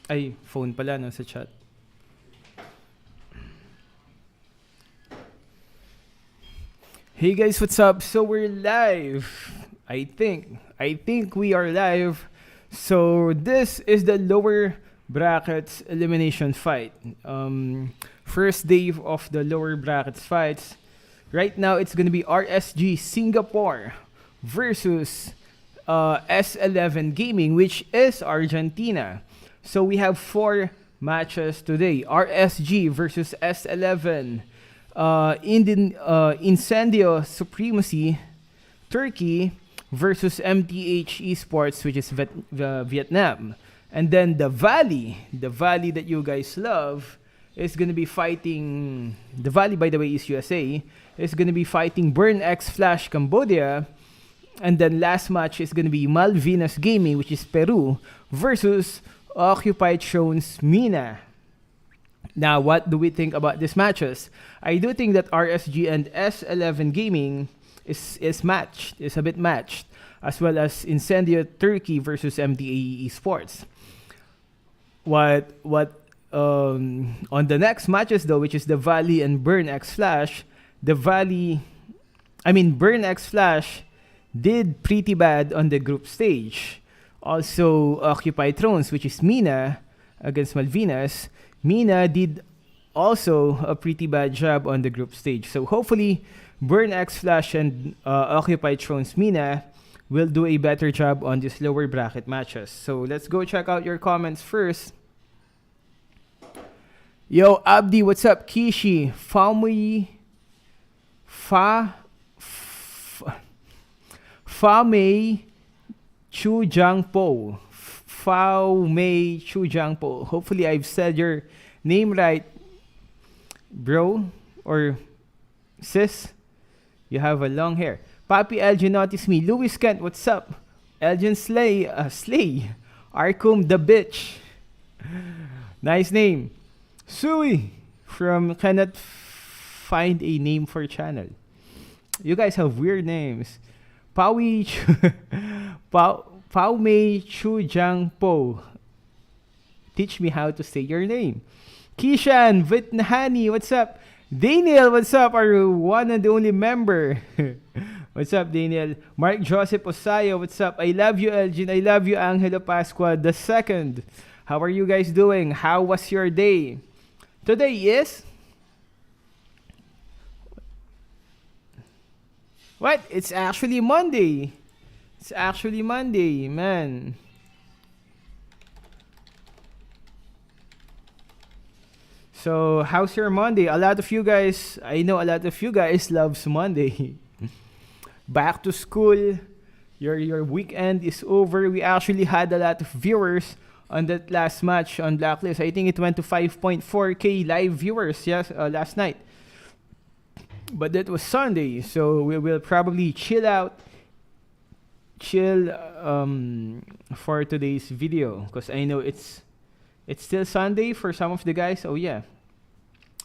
Ay, phone pala no sa chat. Hey guys, what's up? So we're live. I think we are live. So this is the lower brackets elimination fight. First day of the lower brackets fights. Right now it's gonna be RSG Singapore versus S11 Gaming, which is Argentina. So we have four matches today. RSG versus S11. Incendio Supremacy, Turkey versus MTH Esports, which is Vietnam. And then the Valley that you guys love, is gonna be fighting. The Valley, by the way, is USA. Is gonna be fighting Burn X Flash Cambodia. And then last match is gonna be Malvinas Gaming, which is Peru, versus Occupied Thrones MENA. Now, what do we think about these matches? I do think that RSG and S11 Gaming is a bit matched, as well as Incendio Turkey versus MDA Esports. What on the next matches though, which is the Valley and Burn X Flash, Burn X Flash did pretty bad on the group stage. Also, Occupy Thrones, which is MENA against Malvinas. MENA did also a pretty bad job on the group stage. So hopefully, Burn X Flash and Occupy Thrones MENA will do a better job on these lower bracket matches. So let's go check out your comments first. Yo, Abdi, what's up? Kishi, Mei Chu Jiangpo. Mei Chu Jiangpo. Hopefully I've said your name right, bro or sis. You have a long hair. Papi Elgin noticed me. Louis Kent, what's up? Elgin Slay. Arcum the bitch. Nice name. Sui from Cannot Find a Name for Channel. You guys have weird names. Pao Mei Chu Jiangpo. Teach me how to say your name. Kishan Vitnahani, what's up? Daniel, what's up? Are you one and only member? What's up, Daniel? Mark Joseph Osayo, what's up? I love you, Elgin. I love you, Angelo Pasqua the second. How are you guys doing? How was your day? Today is... What? It's actually Monday. It's actually Monday, man. So, how's your Monday? I know a lot of you guys loves Monday. Back to school. Your weekend is over. We actually had a lot of viewers on that last match on Blacklist. I think it went to 5.4k live viewers last night. But that was Sunday, so we will probably chill for today's video, because I know it's still Sunday for some of the guys. Oh yeah,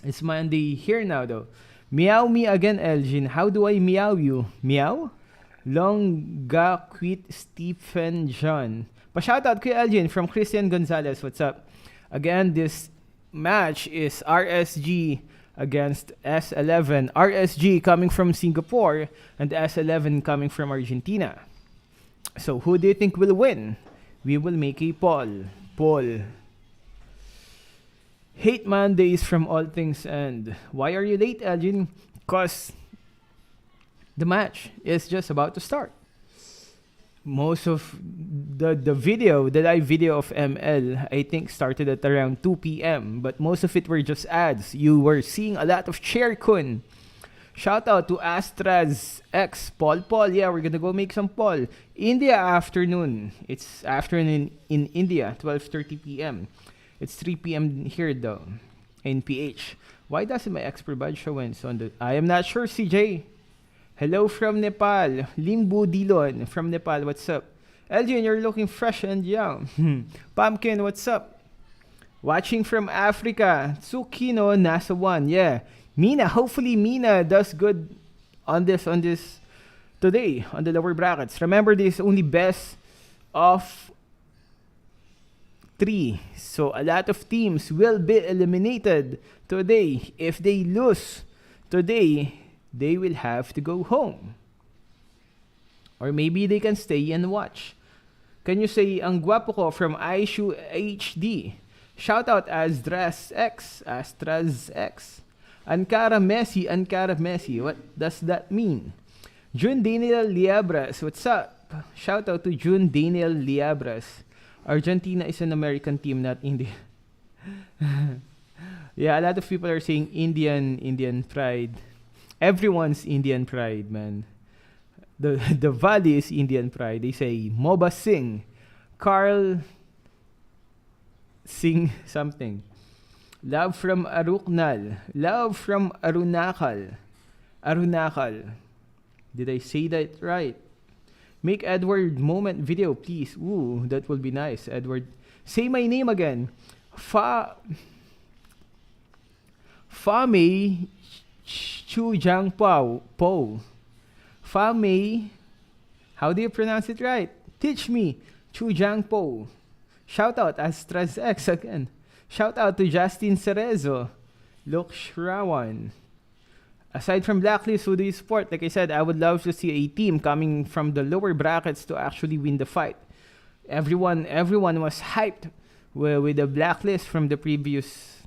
it's Monday here now though. Meow me again, Elgin. How do I meow you? Meow? Long ga quit Stephen John. Pa-shoutout kay Elgin from Christian Gonzalez. What's up? Again, this match is RSG against S11. RSG coming from Singapore and S11 coming from Argentina. So who do you think will win? We will make a poll. Hate Mondays from All Things End. Why are you late, Elgin? Because the match is just about to start. Most of the live video of ML, I think started at around 2 p.m. But most of it were just ads. You were seeing a lot of Chair Kun. Shout out to Astra's X, Paul. Yeah, we're gonna go make some Paul. India afternoon. It's afternoon in India, 12:30 p.m. It's 3 p.m. here though, in PH. Why doesn't my expert badge show when it's on the... I am not sure, CJ. Hello from Nepal. Limbu Dilon from Nepal. What's up? Elgin, you're looking fresh and young. Pumpkin, what's up? Watching from Africa. Tsukino Nasa 1. Yeah. Mina, hopefully Mina does good on this today on the lower brackets. Remember, this is only best of 3. So a lot of teams will be eliminated today. If they lose today, they will have to go home. Or maybe they can stay and watch. Can you say, ang guwapo ko from Aishu HD? Shout out Astras X. Ankara Messi. What does that mean? June Daniel Liabras. What's up? Shout out to June Daniel Liabras. Argentina is an American team, not India. Yeah, a lot of people are saying Indian pride. Everyone's Indian pride, man. The Valley is Indian pride. They say Moba Singh, Carl Singh something. Love from Arunakal. Did I say that right? Make Edward moment video, please. Ooh, that will be nice, Edward. Say my name again. Mei Chu Jiang Po. Mei. How do you pronounce it right? Teach me. Chu Jiang Po. Shout out Astras X again. Shout out to Justin Cerezo. Lok Shrawan. Aside from Blacklist, who do you support? Like I said, I would love to see a team coming from the lower brackets to actually win the fight. Everyone was hyped with the Blacklist from the previous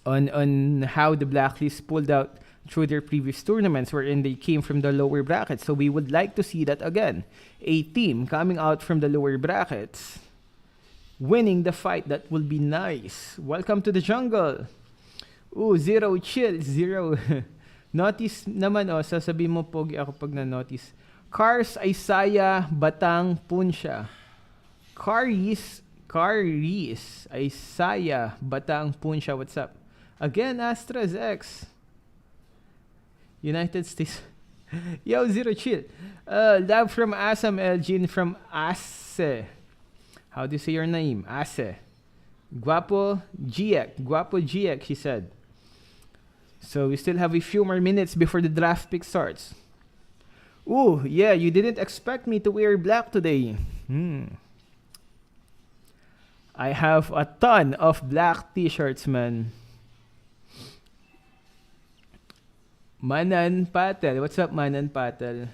on how the Blacklist pulled out through their previous tournaments wherein they came from the lower brackets. So we would like to see that again. A team coming out from the lower brackets winning the fight. That will be nice. Welcome to the jungle. Ooh, zero chill, zero. Notice naman, sasabihin mo pogi ako pag na-notice. Cars, Isaiah, Batang, Punsha. Caris, Isaiah, Batang, Punsha. What's up? Again, Astras X. United States. Yo, zero chill. Love from Assam, Elgin from Asse. How do you say your name? Asse. Guapo Giek, she said. So we still have a few more minutes before the draft pick starts. Ooh, yeah, you didn't expect me to wear black today. I have a ton of black t-shirts, man. Manan Patel. What's up, Manan Patel?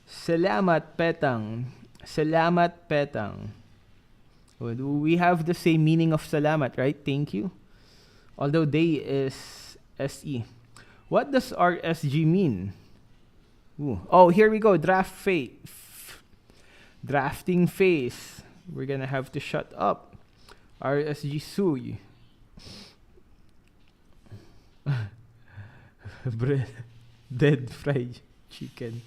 Salamat Petang. We have the same meaning of salamat, right? Thank you. Although they is SE. What does RSG mean? Ooh. Oh, here we go. Drafting phase. We're gonna have to shut up. RSG Suy. Bread. Dead fried chicken.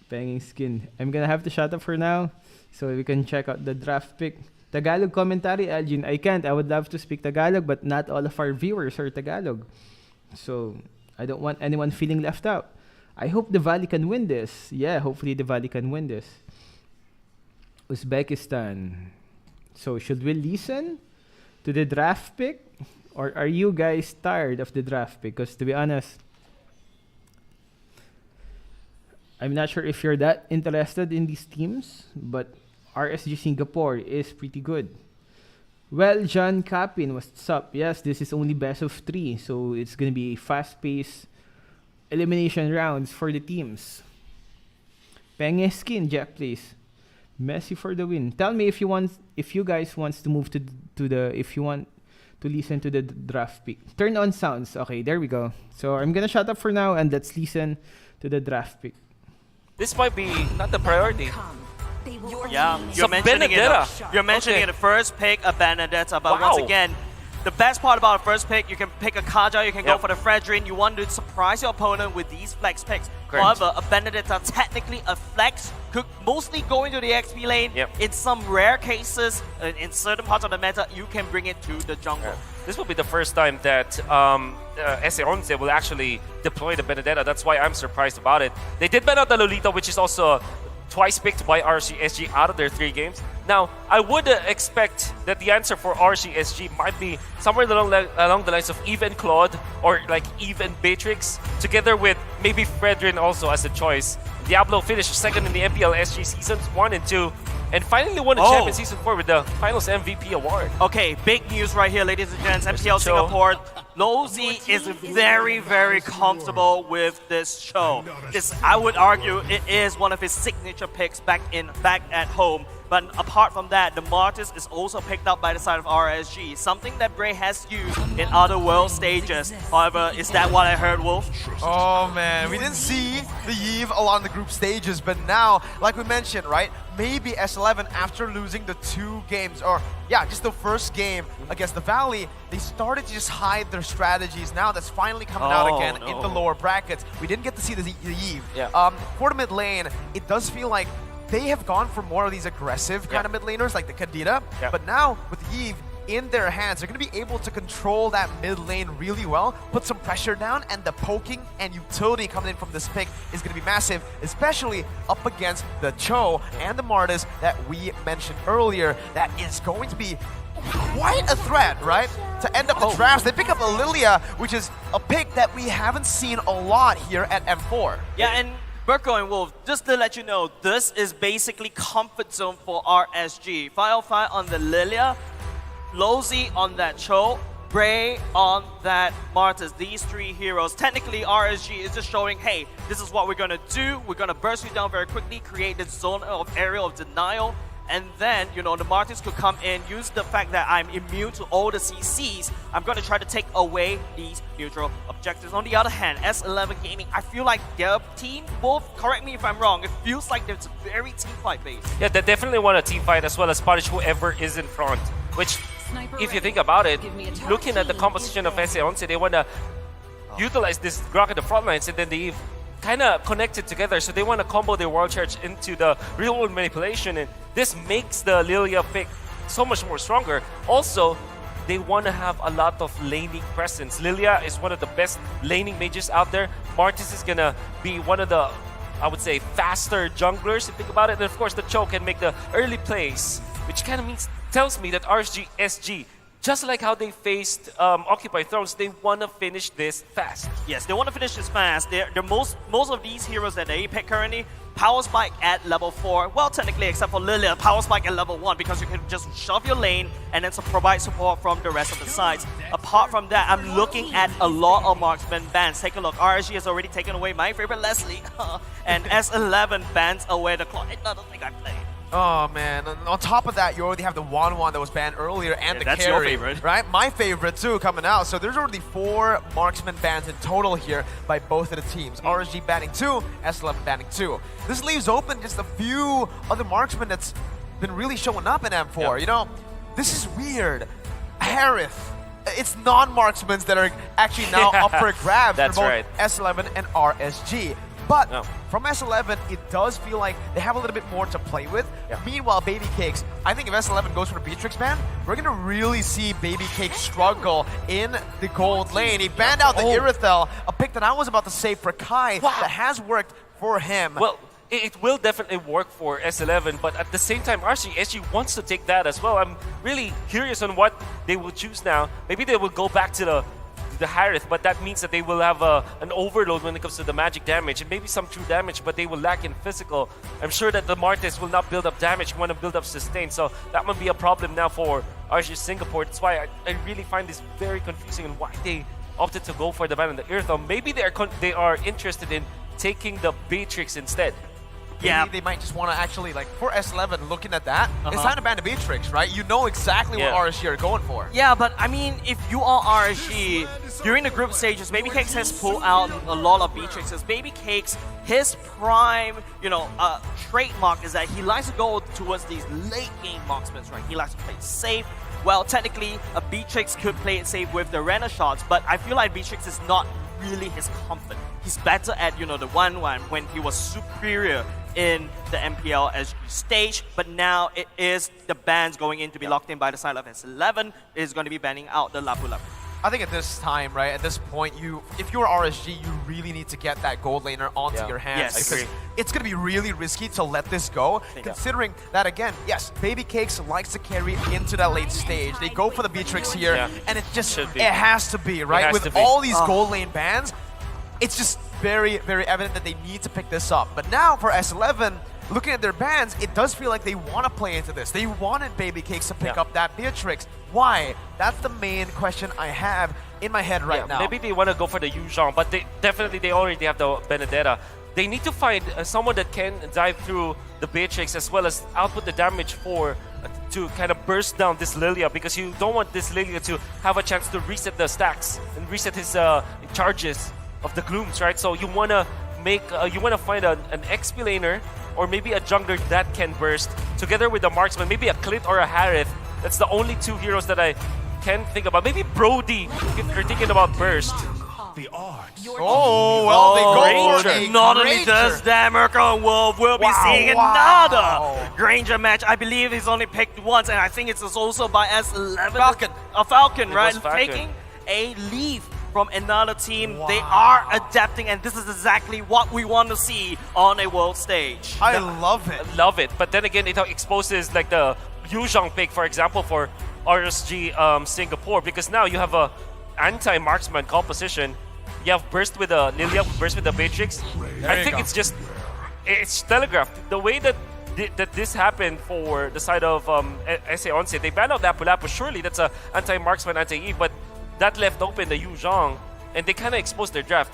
Banging skin. I'm gonna have to shut up for now so we can check out the draft pick. Tagalog commentary, Elgin. I can't. I would love to speak Tagalog, but not all of our viewers are Tagalog. So, I don't want anyone feeling left out. I hope the Valley can win this. Yeah, hopefully the Valley can win this. Uzbekistan. So, should we listen to the draft pick? Or are you guys tired of the draft pick? Because to be honest, I'm not sure if you're that interested in these teams, but RSG Singapore is pretty good. Well, John Capin, what's up? Yes, this is only best of 3, so it's going to be fast-paced elimination rounds for the teams. Penge skin, Jack, please. Messi for the win. Tell me if you guys want to move to the, if you want to listen to the draft pick. Turn on sounds. Okay, there we go. So I'm going to shut up for now and let's listen to the draft pick. This might be not the priority. Yeah, you're mentioning it. The first pick, a Benedetta, but once again, the best part about a first pick, you can pick a Kaja, you can go for the Fredrin, you want to surprise your opponent with these flex picks. Correct. However, a Benedetta, technically a flex, could mostly go into the XP lane. In some rare cases, in certain parts of the meta, you can bring it to the jungle. This will be the first time that S11 will actually deploy the Benedetta. That's why I'm surprised about it. They did ban out the Lolita, which is also twice picked by RCSG out of their 3 games. Now, I would expect that the answer for RCSG might be somewhere along the lines of even Claude or like even Beatrix, together with maybe Fredrin also as a choice. Diablo finished second in the MPL SG seasons 1 and 2, and finally won the champion season 4 with the finals MVP award. Okay, big news right here, ladies and gents. MPL Singapore, Lozi is very, very comfortable with this show. I would argue it is one of his signature picks back at home. But apart from that, the Martyrs is also picked up by the side of RSG, something that Bray has used in other world stages. However, is that what I heard, Wolf? Oh man, we didn't see the Yves along the group stages, but now, like we mentioned, right? Maybe S11, after losing the 2 games, or yeah, just the first game against the Valley, they started to just hide their strategies. Now that's finally coming out again in the lower brackets. We didn't get to see the Yves. Yeah. For the mid lane, it does feel like they have gone for more of these aggressive kind of mid laners, like the Candida. But now, with Yves in their hands, they're going to be able to control that mid lane really well, put some pressure down, and the poking and utility coming in from this pick is going to be massive, especially up against the Cho and the Martis that we mentioned earlier. That is going to be quite a threat, right? To end up the drafts, they pick up a Lilia, which is a pick that we haven't seen a lot here at M4. Yeah, and Burko and Wolf, just to let you know, this is basically comfort zone for RSG. Firefly on the Lilia, Lozi on that Cho, Bray on that Martyrs. These 3 heroes. Technically, RSG is just showing, hey, this is what we're going to do. We're going to burst you down very quickly, create this zone of area of denial, and then, you know, the Martyrs could come in, use the fact that I'm immune to all the CCs. I'm going to try to take away these neutral objectives. On the other hand, S11 Gaming, I feel like their team, Wolf, correct me if I'm wrong, it feels like it's very team fight based. Yeah, they definitely want a team fight as well as punish whoever is in front, which, if you think about it, looking at the composition of SE11, they want to utilize this Grok at the front lines, and then they kind of connected together, so they want to combo their World Charge into the real world manipulation, and this makes the Lilia pick so much more stronger. Also, they want to have a lot of laning presence. Lilia is one of the best laning mages out there. Martis is going to be one of the, I would say, faster junglers, if you think about it. And of course, the Cho can make the early plays, which kind of tells me that RSG, just like how they faced Occupy Thrones, they want to finish this fast. Yes, they want to finish this fast. They're most of these heroes that they pick currently, Power Spike at level 4. Well, technically, except for Lilia, Power Spike at level 1, because you can just shove your lane and then provide support from the rest of the sides. Apart from that, I'm looking at a lot of marksman bans. Take a look. RSG has already taken away my favorite Leslie, and S11 bans away the clock. Another thing I played. Oh man, and on top of that, you already have the Wan that was banned earlier, and the that's carry, your favorite. right? My favorite too, coming out. So there's already 4 marksman bans in total here by both of the teams. RSG banning 2, S11 banning 2. This leaves open just a few other marksmen that's been really showing up in M4. Yep. You know, this is weird. Harith. It's non-marksmen that are actually now up for grabs for both S11 and RSG. But from S11, it does feel like they have a little bit more to play with. Meanwhile, Baby Cakes, I think if S11 goes for the Beatrix ban, we're going to really see Baby Cakes struggle in the gold lane. He banned out the Irithel, a pick that I was about to save for Kai that has worked for him. Well, it will definitely work for S11, but at the same time, RCSG wants to take that as well. I'm really curious on what they will choose now. Maybe they will go back to the Harith, but that means that they will have an overload when it comes to the magic damage and maybe some true damage, but they will lack in physical. I'm sure that the Martis will not build up damage, want to build up sustain, so that might be a problem now for RG Singapore. That's why I really find this very confusing and why they opted to go for the ban on the Earthom. Maybe they are interested in taking the Beatrix instead. Maybe they might just want to actually, like, for S11, looking at that, it's time to ban the Beatrix, right? You know exactly what RSG are going for. Yeah, but I mean, if you are RSG, during the group stages, Baby Cakes has pulled out a lot of Beatrixes. Baby Cakes, his prime, trademark is that he likes to go towards these late game marksmen, right? He likes to play safe. Well, technically, a Beatrix could play it safe with the Renner shots, but I feel like Beatrix is not really his comfort. He's better at, the 1-1 when he was superior in the MPL SG stage, but now it is the bans going in to be locked in by the side of S11. It is going to be banning out the Lapu Lapu. I think at this time, right, at this point, if you're RSG, you really need to get that gold laner onto your hands. Yes, because it's going to be really risky to let this go, considering that, again, yes, Baby Cakes likes to carry into that late stage. They go for the Beatrix here, and it has to be, right? With all these gold lane bans, it's just very, very evident that they need to pick this up. But now for S11, looking at their bans, it does feel like they want to play into this. They wanted Baby Cakes to pick up that Beatrix. Why? That's the main question I have in my head right now. Maybe they want to go for the Yuzhong, but they already have the Benedetta. They need to find someone that can dive through the Beatrix as well as output the damage to kind of burst down this Lilia, because you don't want this Lilia to have a chance to reset the stacks and reset his charges of the glooms, right? So you want to find an XP laner or maybe a jungler that can burst together with the marksman, maybe a Clit or a Harith. That's the only two heroes that I can think about. Maybe Brody if you're thinking about burst. Oh, well, they go for a Not only does that, Mirko and Wolf will be seeing another Granger match. I believe he's only picked once, and I think it's also by S11. Falcon, right? Taking a leave from another team. They are adapting, and this is exactly what we want to see on a world stage. I love it. Love it. But then again, it exposes like the Yuzhong pick, for example, for RSG Singapore, because now you have a anti-marksman composition. You have burst with a Lilia, burst with the Beatrix. I think it's telegraphed. The way that this happened for the side of SA Onse, they banned out Lapu-Lapu. Surely that's a anti-marksman, anti-Eve, but that left open the Yuzhong, and they kind of exposed their draft.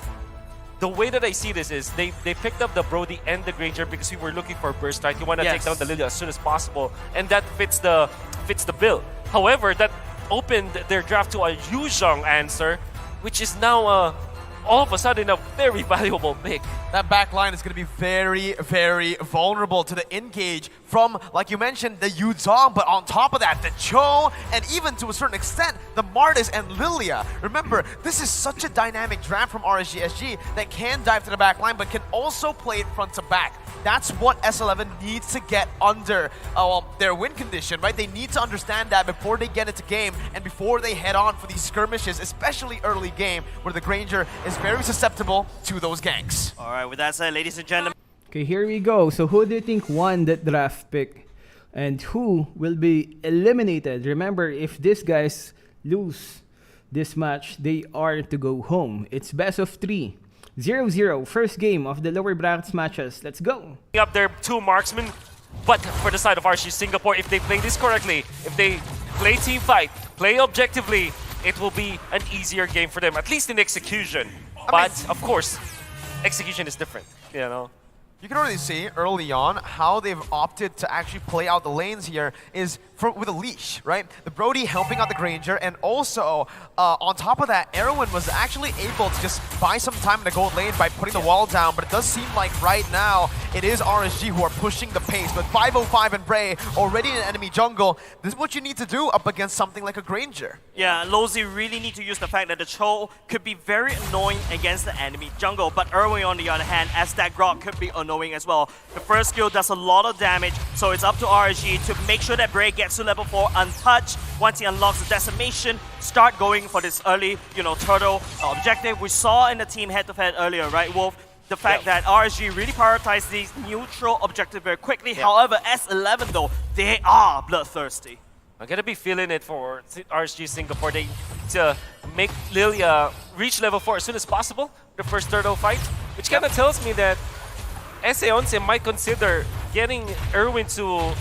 The way that I see this is they picked up the Brody and the Granger because we were looking for burst, right? You want to take down the Lilia as soon as possible, and that fits the bill. However, that opened their draft to a Yuzhong answer, which is now all of a sudden a very valuable pick. That back line is going to be very, very vulnerable to the engage from, like you mentioned, the Yuzhong, but on top of that, the Cho, and even to a certain extent, the Martis and Lilia. Remember, this is such a dynamic draft from RSGSG that can dive to the back line, but can also play it front to back. That's what S11 needs to get under their win condition, right? They need to understand that before they get into game and before they head on for these skirmishes, especially early game, where the Granger is very susceptible to those ganks. All right, with that said, ladies and gentlemen. Okay, here we go. So who do you think won that draft pick? And who will be eliminated? Remember, if these guys lose this match, they are to go home. It's best of 3. 0-0, first game of the lower brackets matches. Let's go. Up their two marksmen, but for the side of RSG Singapore, if they play this correctly, if they play team fight, play objectively, it will be an easier game for them, at least in execution. But of course, execution is different, you know. You can already see early on how they've opted to actually play out the lanes here is with a leash, right? The Brody helping out the Granger, and also on top of that, Erwin was actually able to just buy some time in the gold lane by putting the wall down, but it does seem like right now it is RSG who are pushing the pace. But 505 and Bray already in enemy jungle, this is what you need to do up against something like a Granger. Yeah, Lozy really need to use the fact that the Cho could be very annoying against the enemy jungle, but Erwin on the other hand, as that Grok could be annoying as well. The first skill does a lot of damage, so it's up to RSG to make sure that Bray gets to level 4 untouched. Once he unlocks the decimation, start going for this early, turtle objective. We saw in the team head-to-head earlier, right, Wolf? The fact that RSG really prioritized these neutral objectives very quickly. However, S11 though, they are bloodthirsty. I'm gonna be feeling it for RSG Singapore. They need to make Lilia reach level 4 as soon as possible, the first turtle fight, which kind of tells me that SA Onse might consider getting Erwin to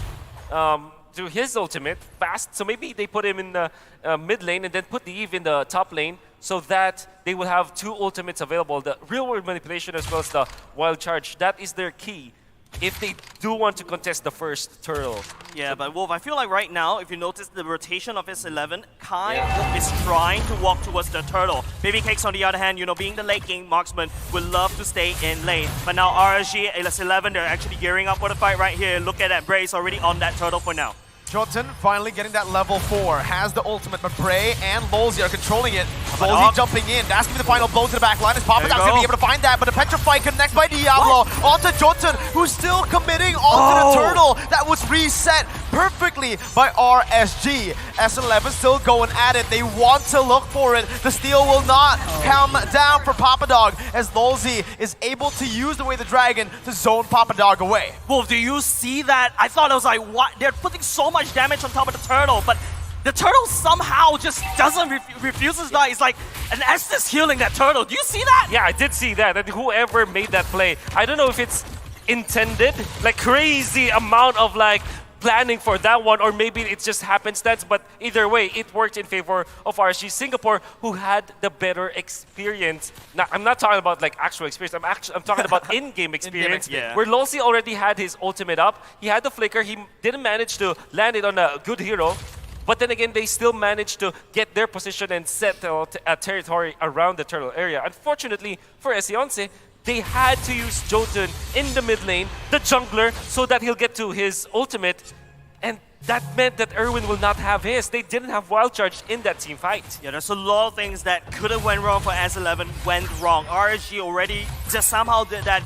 his ultimate fast. So maybe they put him in the mid lane and then put the Eve in the top lane so that they will have 2 ultimates available, the real world manipulation as well as the wild charge. That is their key if they do want to contest the first turtle. Yeah, but Wolf, I feel like right now, if you notice the rotation of S11, Kai is trying to walk towards the turtle. Baby Cakes, on the other hand, being the late game marksman, would love to stay in lane. But now RSG, S11, they're actually gearing up for the fight right here. Look at that, Bray's already on that turtle for now. Jotun finally getting that level 4, has the ultimate, but Bray and Lolzy are controlling it. Lolzy jumping in, that's gonna be the final blow to the back line, as Papadog's gonna be able to find that, but the Petrify connects by Diablo onto Jotun, who's still committing onto the turtle that was reset perfectly by RSG. S11 still going at it, they want to look for it, the steal will not come down for Papadog, as Lolzy is able to use the Way of the Dragon to zone Papadog away. Wolf, do you see that? I thought it was like, what? They're putting so much damage on top of the turtle, but the turtle somehow just doesn't refuses to die. It's like an Estes healing that turtle. Do you see that? Yeah, I did see that. And whoever made that play, I don't know if it's intended, like crazy amount of like planning for that one, or maybe it just happenstance, but either way, it worked in favor of RSG Singapore, who had the better experience. Now, I'm not talking about like actual experience, I'm talking about in-game experience, where Lolzy already had his ultimate up, he had the flicker, he didn't manage to land it on a good hero, but then again, they still managed to get their position and settle a territory around the turtle area. Unfortunately for Esports, they had to use Jotun in the mid lane, the jungler, so that he'll get to his ultimate. And that meant that Erwin will not have his. They didn't have wild charge in that team fight. Yeah, there's a lot of things that could have went wrong for S11 went wrong. RSG already just somehow did that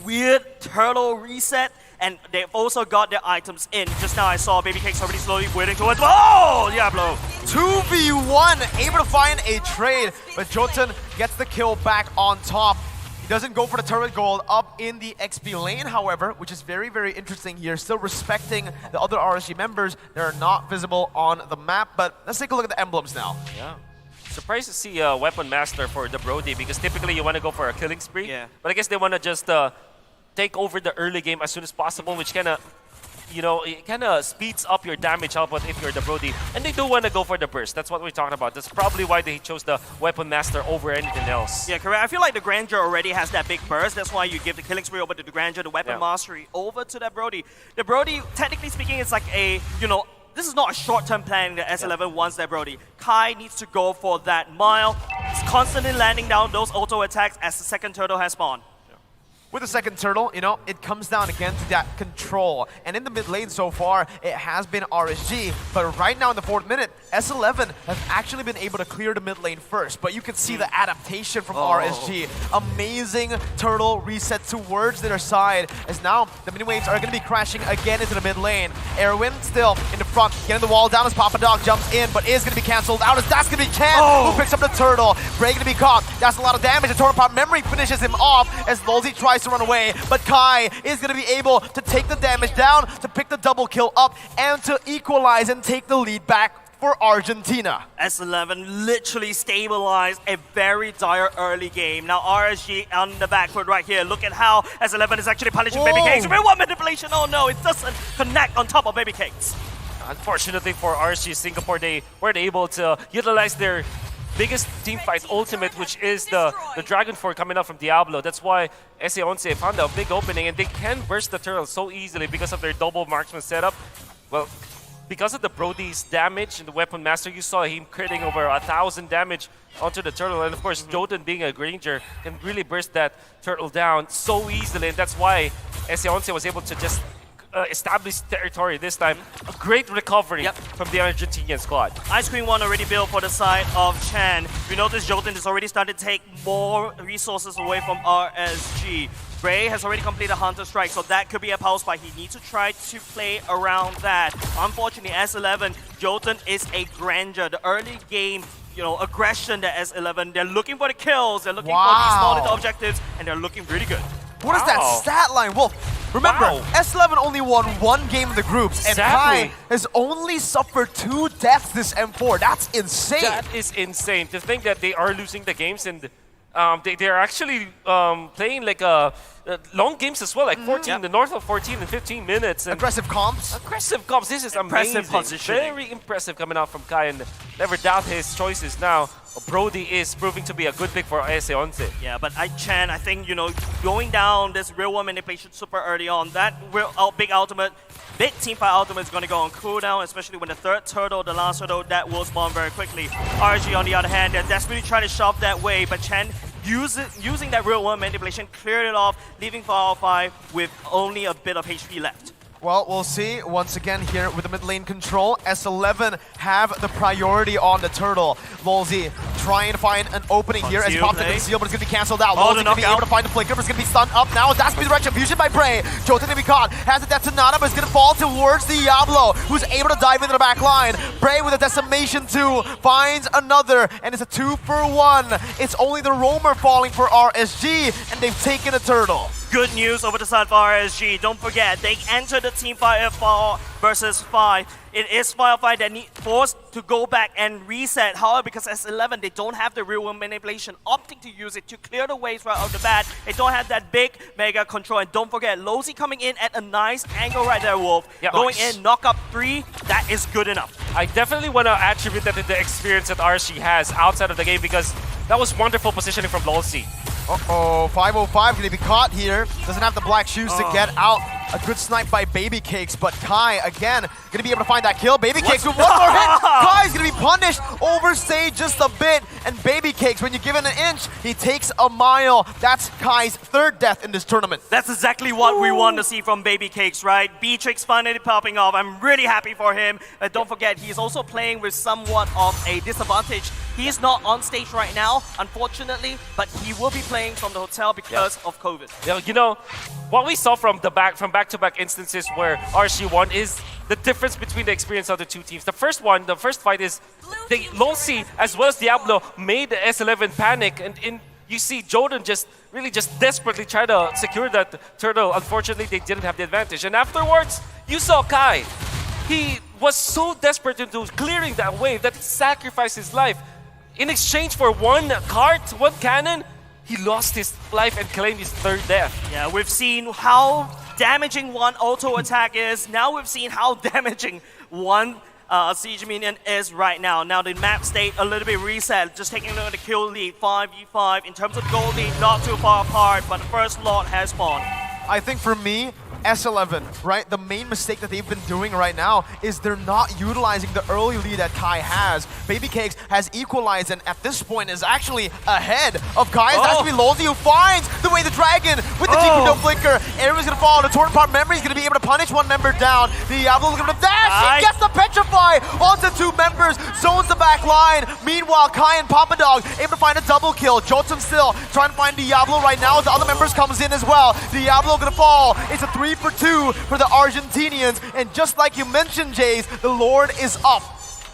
weird turtle reset, and they've also got their items in. Just now I saw Baby Cake's already slowly waiting towards, oh, Diablo. 2v1, able to find a trade, but Jotun gets the kill back on top. He doesn't go for the turret gold up in the XP lane, however, which is very, very interesting here. Still respecting the other RSG members. They're not visible on the map, but let's take a look at the emblems now. Yeah. Surprised to see a Weapon Master for the Brody, because typically you want to go for a killing spree. Yeah. But I guess they want to just take over the early game as soon as possible, which kind of, you know, it kind of speeds up your damage output if you're the Brody. And they do want to go for the burst. That's what we're talking about. That's probably why they chose the Weapon Master over anything else. Yeah, correct. I feel like the Grandeur already has that big burst. That's why you give the killing spree over to the Grandeur, the Weapon Mastery over to that Brody. The Brody, technically speaking, is like a, you know, this is not a short-term plan that S11 wants that Brody. Kai needs to go for that mile. He's constantly landing down those auto attacks as the second turtle has spawned. With the second turtle, you know, it comes down again to that control. And in the mid lane so far, it has been RSG. But right now in the 4th minute, S11 have actually been able to clear the mid lane first. But you can see the adaptation from RSG. Amazing turtle reset towards their side. As now, the mini waves are going to be crashing again into the mid lane. Erwin still in the front, getting the wall down as Papadog jumps in, but is going to be cancelled out as that's going to be Ken, who picks up the turtle. Bray going to be caught. That's a lot of damage. The Torn Pop Memory finishes him off as Lolzy tries to run away, but Kai is going to be able to take the damage down, to pick the double kill up, and to equalize and take the lead back for Argentina. S11 literally stabilized a very dire early game. Now RSG on the back foot right here. Look at how S11 is actually punishing Baby Cakes. Real one manipulation, oh no, it doesn't connect on top of Baby Cakes. Unfortunately for RSG Singapore, they weren't able to utilize their biggest team fight ultimate, which is the Dragon Force coming out from Diablo. That's why Esports found a big opening, and they can burst the turtle so easily because of their double marksman setup. Well, because of the Brody's damage and the Weapon Master, you saw him critting over 1,000 damage onto the turtle. And of course, Jotun being a Granger can really burst that turtle down so easily, and that's why Esports was able to just establish territory this time. A great recovery from the Argentinian squad. Ice Queen 1 already built for the side of Chan. We notice Jotun has already started to take more resources away from RSG. Bray has already completed Hunter Strike, so that could be a pulse buy. He needs to try to play around that. Unfortunately, S11, Jotun is a Grandeur. The early game, you know, aggression that S11, they're looking for the kills, they're looking for these small little objectives, and they're looking really good. What is that stat line, Wolf? Remember, S11 only won 1 game in the groups, and Kai has only suffered 2 deaths this M4. That's insane. That is insane. To think that they are losing the games, and they're actually playing like long games as well, like 14, the north of 14 and 15 minutes. And aggressive comps. Aggressive comps. This is impressive amazing. Very impressive coming out from Kai, and never doubt his choices now. Brody is proving to be a good pick for Esports. Yeah, but Chan, I think, you know, going down this real world manipulation super early on, that big ultimate, big teamfight ultimate is going to go on cooldown, especially when the third turtle, the last turtle, that will spawn very quickly. RG, on the other hand, they're desperately trying to shove that way, but Chan using that real world manipulation, cleared it off, leaving Fire 5 with only a bit of HP left. Well, we'll see. Once again here with the mid lane control, S11 have the priority on the turtle. Lolzy trying to find an opening here as he pops the conceal, but it's going to be cancelled out. Lolzy going to be able to find the flicker, but it's going to be stunned up now. That's going to be the retribution by Bray. Jotun going to be caught. Has a Detonata, but it's going to fall towards Diablo, who's able to dive into the back line. Bray with a decimation 2 finds another, and it's a 2-for-1. It's only the roamer falling for RSG, and they've taken a turtle. Good news over the side for RSG. Don't forget, they entered the team fight 4 versus 5. It is firefight that need forced to go back and reset. However, because S11, they don't have the real-world manipulation, opting to use it to clear the ways right off the bat. They don't have that big mega control. And don't forget, Lolzy coming in at a nice angle right there, Wolf. Yeah, going nice. in, knock up 3, that is good enough. I definitely want to attribute that to the experience that RSG has outside of the game because that was wonderful positioning from Lolzy. Uh-oh, 505 going to be caught here. Doesn't have the black shoes to get out. A good snipe by Baby Cakes, but Kai, again, going to be able to find that kill. Baby Cakes with one more hit. Kai's going to be punished, overstayed just a bit. And Baby Cakes, when you give it an inch, he takes a mile. That's Kai's 3rd death in this tournament. That's exactly what we want to see from Baby Cakes, right? Beatrix finally popping off. I'm really happy for him. Don't forget, he's also playing with somewhat of a disadvantage. He's not on stage right now, unfortunately, but he will be playing from the hotel because of COVID. Yeah, you know, what we saw from back-to-back instances where RSG won is the difference between the experience of the two teams. The first fight is Lolzy as well as Diablo made the S11 panic, and you see Jordan just desperately try to secure that turtle. Unfortunately, they didn't have the advantage. And afterwards, you saw Kai. He was so desperate into clearing that wave that he sacrificed his life. In exchange for one cart, one cannon, he lost his life and claimed his 3rd death. Yeah, we've seen how damaging one auto attack is. Now we've seen how damaging one siege minion is right now. Now the map state a little bit reset. Just taking a look at the kill lead, 5v5. In terms of goal lead, not too far apart, but the first lot has spawned. I think for me, S11, right? The main mistake that they've been doing right now is they're not utilizing the early lead that Kai has. Baby Cakes has equalized and at this point is actually ahead of Kai. That's going to be Lolzy who finds the way the dragon with the GP no flicker. Everyone's going to fall. The Torn Part memory is going to be able to punish one member down. Diablo's going to dash. He gets the petrify onto 2 members. Zones the back line. Meanwhile, Kai and Papa Dog able to find a double kill. Jotun still trying to find Diablo right now as the other members comes in as well. Diablo going to fall. It's a 3-for-2 for the Argentinians, and just like you mentioned, Jace, the Lord is up.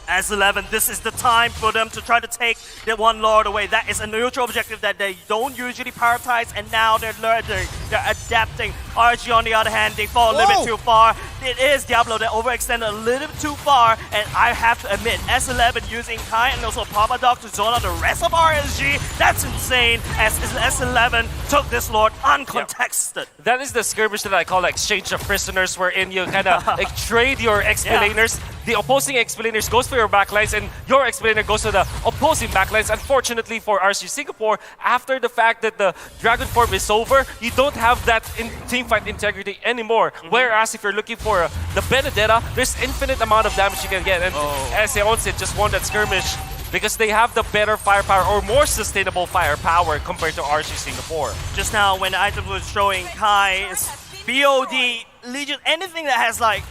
S11, this is the time for them to try to take that one Lord away. That is a neutral objective that they don't usually prioritize, and now they're learning, they're adapting. RG, on the other hand, they fall a little bit too far. It is Diablo that overextended a little bit too far, and I have to admit, S11 using Kai and also Papa Dog to zone out the rest of RSG, that's insane, as S11 took this Lord uncontested. Yeah. That is the skirmish that I call exchange of prisoners, wherein you kind of trade your explainers. The opposing explainers goes for your backlines, and your explainer goes to the opposing backlines. Unfortunately for RSG Singapore, after the fact that the Dragon Form is over, you don't have that teamfight integrity anymore. Whereas if you're looking for the Benedetta, there's infinite amount of damage you can get. And Onset just won that skirmish because they have the better firepower or more sustainable firepower compared to RSG Singapore. Just now when the item was showing Kai's BOD, Legion, anything that has like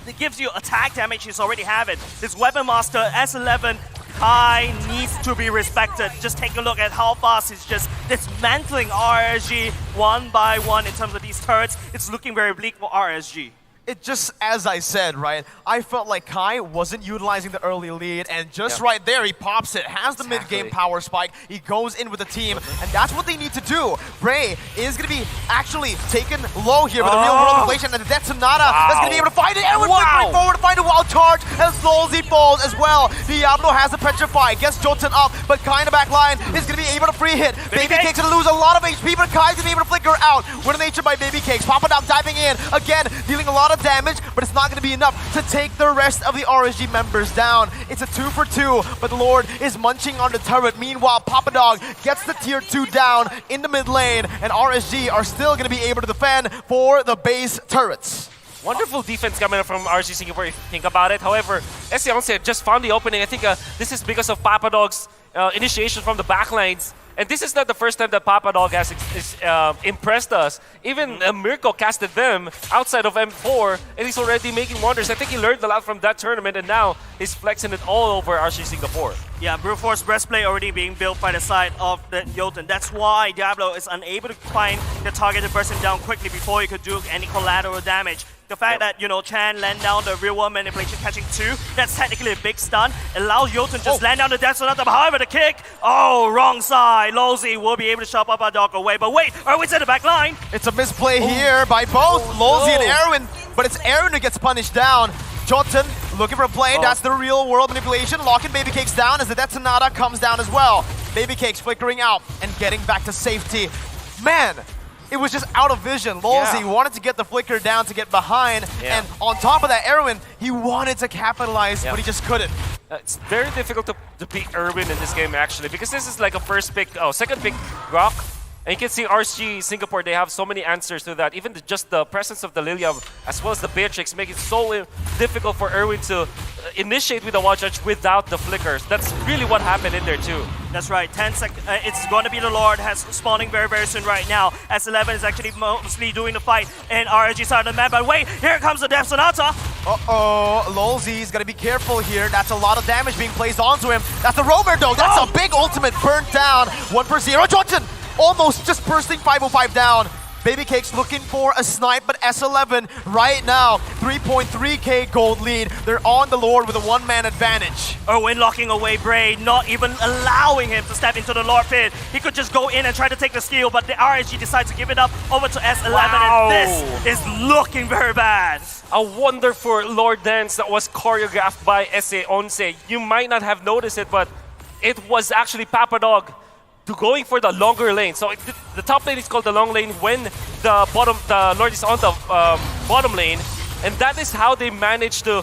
it gives you attack damage, he's already have it. This Weapon Master, S11, Kai needs to be respected. Just take a look at how fast he's just dismantling RSG one by one in terms of these turrets. It's looking very bleak for RSG. It just, as I said, right, I felt like Kai wasn't utilizing the early lead, and just right there, he pops it, has the mid-game power spike, he goes in with the team, and that's what they need to do. Bray is going to be actually taken low here with the real-world inflation, and the Death Sonata that's going to be able to find it. Everyone's right forward to find a wild charge, as Lolzy falls as well. Diablo has the Petrify, gets Jotun up, but Kai in the back line is going to be able to free hit. Baby Cake's going to lose a lot of HP, but Kai's going to be able to flicker out. Winner nature by Baby Cakes. Papa Dog diving in, again, dealing a lot of damage, but it's not going to be enough to take the rest of the RSG members down. It's a 2-for-2, but the Lord is munching on the turret. Meanwhile, Papa Dog gets the tier 2 down in the mid lane, and RSG are still going to be able to defend for the base turrets. Wonderful defense coming up from RSG Singapore if you think about it. However, Esports just found the opening. I think this is because of Papa Dog's initiation from the backlines. And this is not the first time that Papa Dog has impressed us. Even Mirko casted them outside of M4, and he's already making wonders. I think he learned a lot from that tournament, and now he's flexing it all over RC Singapore. Yeah, Brute Force breastplate already being built by the side of the Jotun. That's why Diablo is unable to find the target to burst him down quickly before he could do any collateral damage. The fact that, you know, Chan land down the real world manipulation catching 2, that's technically a big stun. Allows Jotun to just land down the Death Sonata. However, the kick, wrong side. Lolzy will be able to shove Papa Dog away. But wait, Erwin's in the back line. It's a misplay here by both Lolzy and Erwin, but it's Erwin who gets punished down. Jotun looking for a play, that's the real world manipulation. Locking Baby Cakes down as the Death Sonata comes down as well. Baby Cakes flickering out and getting back to safety. Man, it was just out of vision. Lolzy wanted to get the flicker down to get behind, and on top of that, Erwin, he wanted to capitalize, but he just couldn't. It's very difficult to beat Erwin in this game, actually, because this is like a second pick Rock. And you can see RC Singapore, they have so many answers to that. Even just the presence of the Lilia as well as the Beatrix make it so difficult for Erwin to initiate with the Wild Charge without the flickers. That's really what happened in there too. That's right, 10 seconds. It's going to be the Lord has spawning very, very soon right now. S11 is actually mostly doing the fight in RNG side of the map. But wait, here comes the Death Sonata. Lolzy's got to be careful here. That's a lot of damage being placed onto him. That's the Roamer though. That's a big ultimate burnt down. 1-0. Johnson almost just bursting 505 down. Baby Cakes looking for a snipe, but S11 right now, 3.3k gold lead. They're on the Lord with a one-man advantage. Erwin locking away Bray, not even allowing him to step into the Lord pit. He could just go in and try to take the steal, but the RNG decides to give it up over to S11, and this is looking very bad. A wonderful Lord dance that was choreographed by SA11. You might not have noticed it, but it was actually Papa Dog going for the longer lane. So the top lane is called the long lane when the Lord is on the bottom lane, and that is how they managed to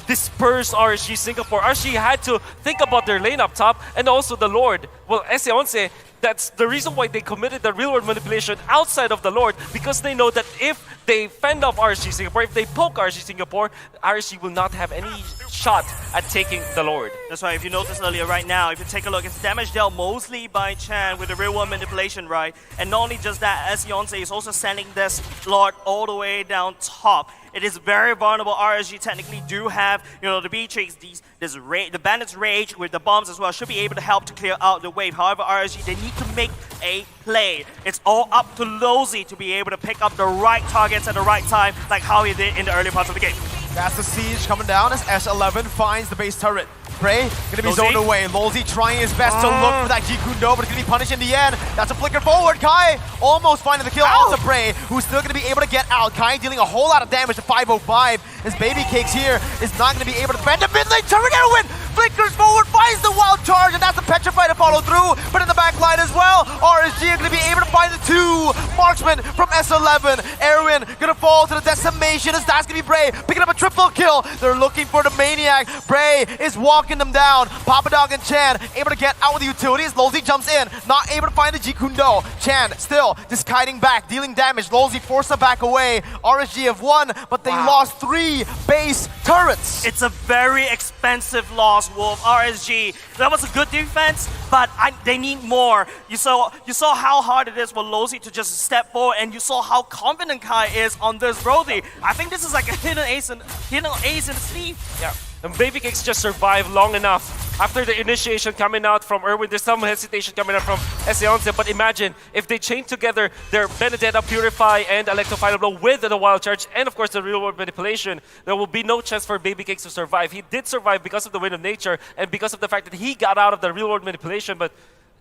disperse RSG Singapore. RSG had to think about their lane up top and also the Lord. Well, SA11, that's the reason why they committed the real world manipulation outside of the Lord, because they know that if they fend off RSG Singapore, if they poke RSG Singapore, RSG will not have any shot at taking the Lord. That's right, if you noticed earlier right now, if you take a look, it's damage dealt mostly by Chan with the real world manipulation, right? And not only just that, as Yonsei is also sending this Lord all the way down top. It is very vulnerable. RSG technically do have, you know, the Beatrix, the Bandit's Rage with the bombs as well, should be able to help to clear out the wave. However, RSG, they need to make a play. It's all up to Lolzy to be able to pick up the right targets at the right time, like how he did in the early parts of the game. That's the siege coming down as S11 finds the base turret. Bray gonna be zoned away. Lolzy trying his best to look for that Jikundo, but it's gonna be punished in the end. That's a flicker forward. Kai almost finding the kill onto Bray, who's still gonna be able to get out. Kai dealing a whole lot of damage to 505. As Baby Cakes here is not gonna be able to defend the mid lane turret. Erwin flickers forward, finds the wild charge, and that's the Petrify to follow through. But in the back line as well, RSG are gonna be able to find the two marksmen from S11. Erwin gonna fall to the decimation as that's gonna be Bray picking up a triple kill. They're looking for the Maniac. Bray is walking them down. Papa Dog and Chan able to get out with the utilities. Lolzy jumps in, not able to find the Jikundo. Chan still just kiting back, dealing damage. Lolzy forced them back away. RSG have won, but they lost 3 base turrets. It's a very expensive loss, Wolf. RSG, that was a good defense, but they need more. You saw how hard it is for Lolzy to just step forward, and you saw how confident Kai is on this Brody. I think this is like a hidden ace in the sleeve. Yeah. And Baby Cakes just survived long enough. After the initiation coming out from Erwin, there's some hesitation coming out from SA11, but imagine if they chain together their Benedetta, Purify, and Electro Blow with the Wild Charge, and of course the real world manipulation, there will be no chance for Baby Cakes to survive. He did survive because of the Wind of Nature, and because of the fact that he got out of the real world manipulation, but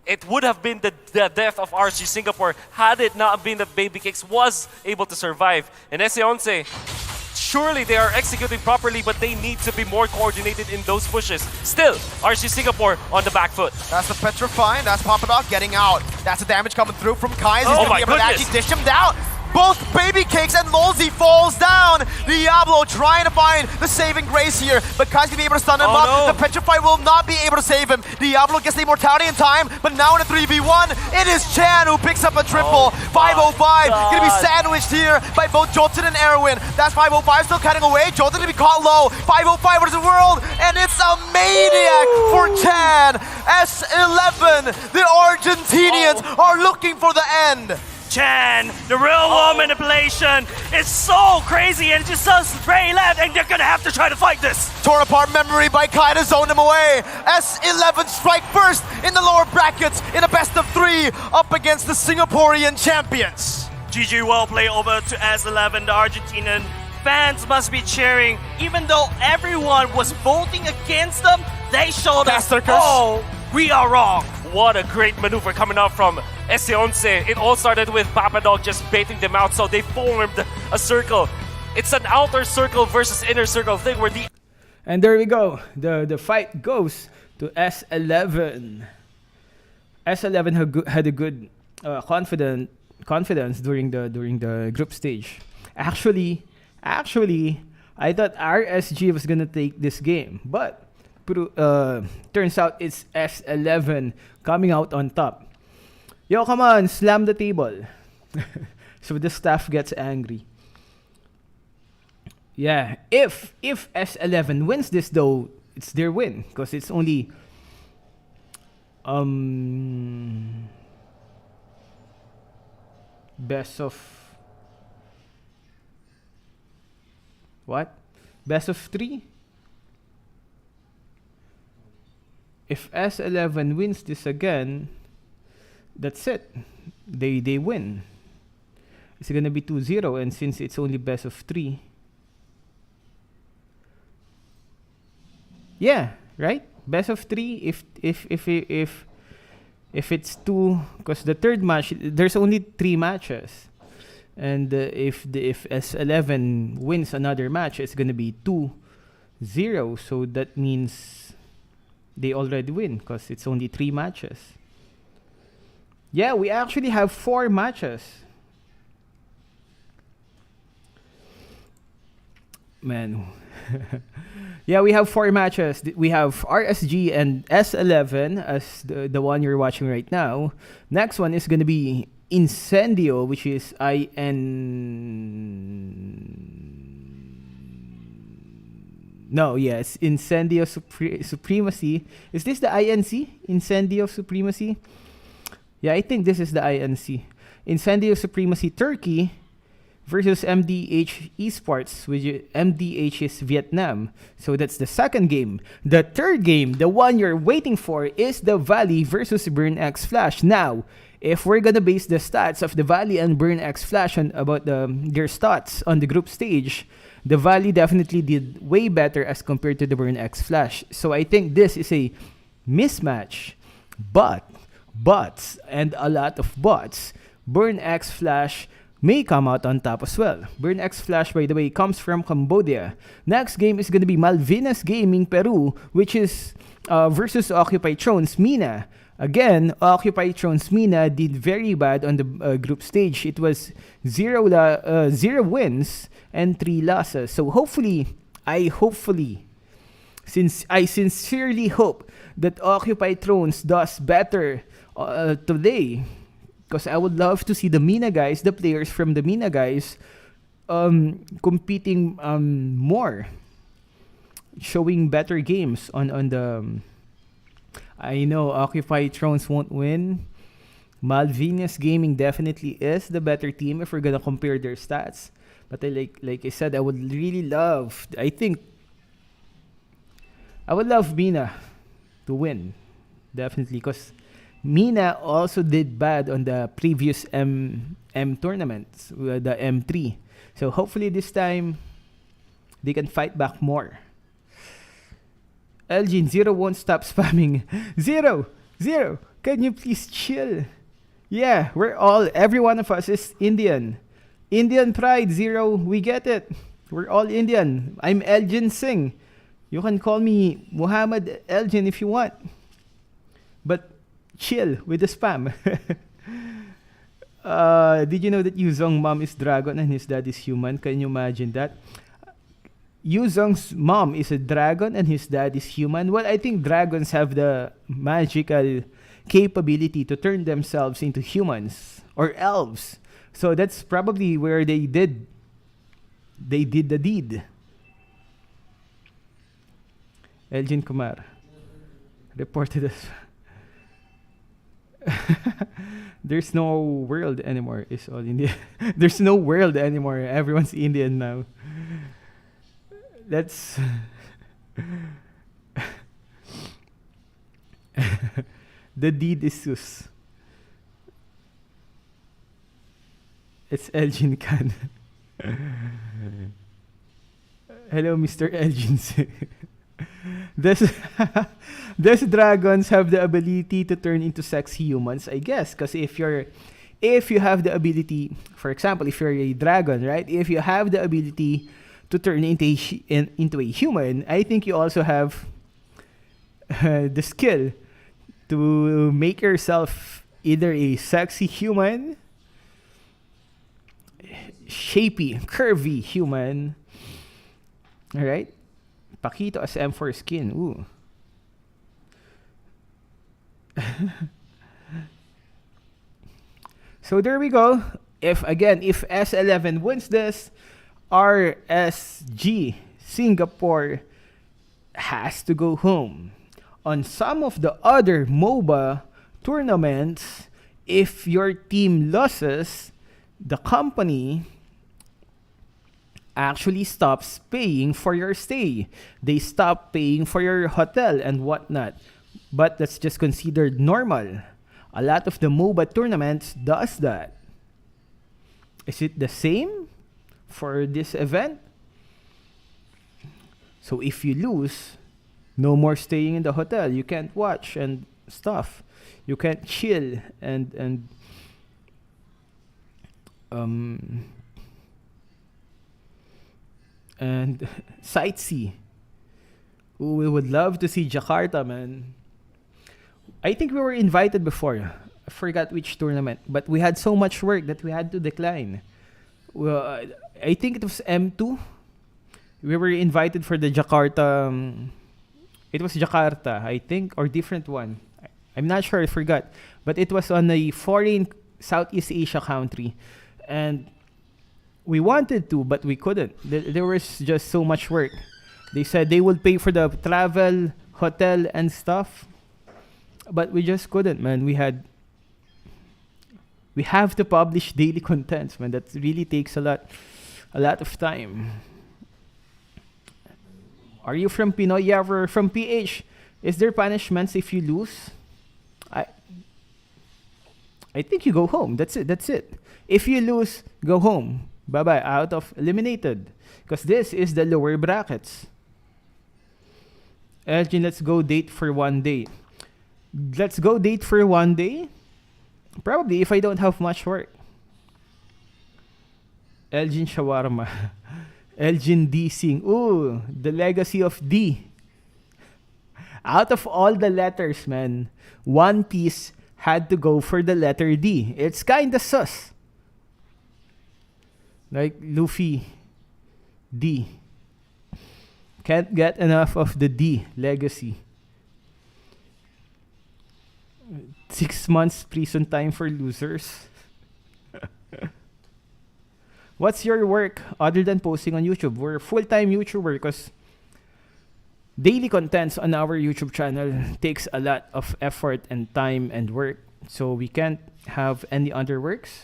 it would have been the death of RSG Singapore had it not been that Baby Cakes was able to survive. And SA11, surely they are executing properly, but they need to be more coordinated in those pushes. Still, RSG Singapore on the back foot. That's the Petrify, that's Papa Dog getting out. That's the damage coming through from Kai. He's going to be able to actually dish him down. both Baby Cakes and Lolzy falls down. Diablo trying to find the saving grace here, but Kai's gonna be able to stun him up. no. The Petrify will not be able to save him. Diablo gets the immortality in time, but now in a 3v1, it is Chan who picks up a triple. 505 gonna be sandwiched here by both Jolton and Erwin. That's 505 still cutting away. Jolton gonna be caught low. 505 versus World, and it's a maniac for Chan. S11, the Argentinians are looking for the end. Chan, the real world manipulation is so crazy and it just does very left, and they're gonna have to try to fight this. Torn apart memory by Kai to zone him away. S11 strike first in the lower brackets in a best of 3 up against the Singaporean champions. GG well play over to S11. The Argentinian fans must be cheering. Even though everyone was voting against them, they showed us, oh, we are wrong. What a great maneuver coming out from S11. It all started with Papadog just baiting them out, so they formed a circle. It's an outer circle versus inner circle thing where the... And there we go. The fight goes to S11. S11 had a good confidence during the group stage. Actually, I thought RSG was gonna take this game, but turns out it's S11 coming out on top. Yo, come on, slam the table. So the staff gets angry. Yeah, if S11 wins this though, it's their win because it's only best of what? Best of 3? If S11 wins this again, that's it. They win. It's gonna be 2-0, and since it's only best of 3, yeah, right? Best of 3. If it's 2, because the third match there's only 3 matches, and if S11 wins another match, it's gonna be 2-0. So that means they already win because it's only 3 matches. Yeah, we actually have 4 matches. Man. Yeah, we have 4 matches. We have RSG and S11 as the one you're watching right now. Next one is going to be Incendio, which is it's Incendio Supremacy. Is this the INC? Incendio Supremacy? Yeah, I think this is the INC. Incendio Supremacy Turkey versus MDH Esports, which MDH is Vietnam. So that's the second game. The third game, the one you're waiting for, is the Valley versus Burn X Flash. Now, if we're gonna base the stats of the Valley and Burn X Flash on about their stats on the group stage, the Valley definitely did way better as compared to the Burn X Flash. So I think this is a mismatch. But and a lot of buts, Burn X Flash may come out on top as well. Burn X Flash, by the way, comes from Cambodia. Next game is going to be Malvinas Gaming Peru, which is versus Occupy Thrones MENA. Again, Occupy Thrones MENA did very bad on the group stage. It was 0 wins and 3 losses. So I sincerely hope that Occupy Thrones does better today, because I would love to see the MENA guys, the players from the MENA guys, competing more, showing better games on the. I know Occupy Thrones won't win. Malvinas Gaming definitely is the better team if we're gonna compare their stats. But like I said, I would love MENA to win, definitely, because MENA also did bad on the previous M tournaments, the M3. So hopefully this time they can fight back more. Elgin, 0 won't stop spamming. 0. Can you please chill? Yeah, every one of us is Indian. Indian pride, 0. We get it. We're all Indian. I'm Elgin Singh. You can call me Muhammad Elgin if you want. But chill with the spam. Did you know that Yuzong's mom is dragon and his dad is human? Can you imagine that? Yuzong's mom is a dragon and his dad is human. Well, I think dragons have the magical capability to turn themselves into humans or elves. So that's probably where they did the deed. Elgin Kumar reported us. There's no world anymore. It's all India. There's no world anymore. Everyone's Indian now. That's the deed is sus. It's Elgin Khan. Hello, Mr. Elgin. These dragons have the ability to turn into sexy humans, I guess. Because if you have the ability, for example, if you're a dragon, right? If you have the ability to turn into a human, I think you also have the skill to make yourself either a sexy human, shapy, curvy human, all right? Pakito as M4 skin. Ooh. So there we go. If S11 wins this, RSG Singapore has to go home. On some of the other MOBA tournaments, if your team loses, the company actually stops paying for your stay. They stop paying for your hotel and whatnot. But that's just considered normal. A lot of the MOBA tournaments does that. Is it the same for this event? So if you lose, no more staying in the hotel. You can't watch and stuff. You can't chill and sightsee. Ooh, we would love to see Jakarta, man. I think we were invited before. I forgot which tournament, but we had so much work that we had to decline. Well, I think it was M2. We were invited for the Jakarta. It was Jakarta, I think, or different one. I'm not sure. I forgot, but it was on a foreign Southeast Asia country, and we wanted to, but we couldn't. There was just so much work. They said they would pay for the travel, hotel, and stuff, but we just couldn't, man. We have to publish daily contents, man. That really takes a lot of time. Are you from Pinoy? Yeah, we're from PH. Is there punishments if you lose? I think you go home. That's it. If you lose, go home. Bye-bye. Out of eliminated. Because this is the lower brackets. Elgin, let's go date for one day. Let's go date for one day? Probably if I don't have much work. Elgin Shawarma. Elgin D Sing. Ooh, the legacy of D. Out of all the letters, man, One Piece had to go for the letter D. It's kinda sus. Like Luffy, D. Can't get enough of the D legacy. 6 months prison time for losers. What's your work other than posting on YouTube? We're full-time YouTuber because daily contents on our YouTube channel takes a lot of effort and time and work. So we can't have any other works.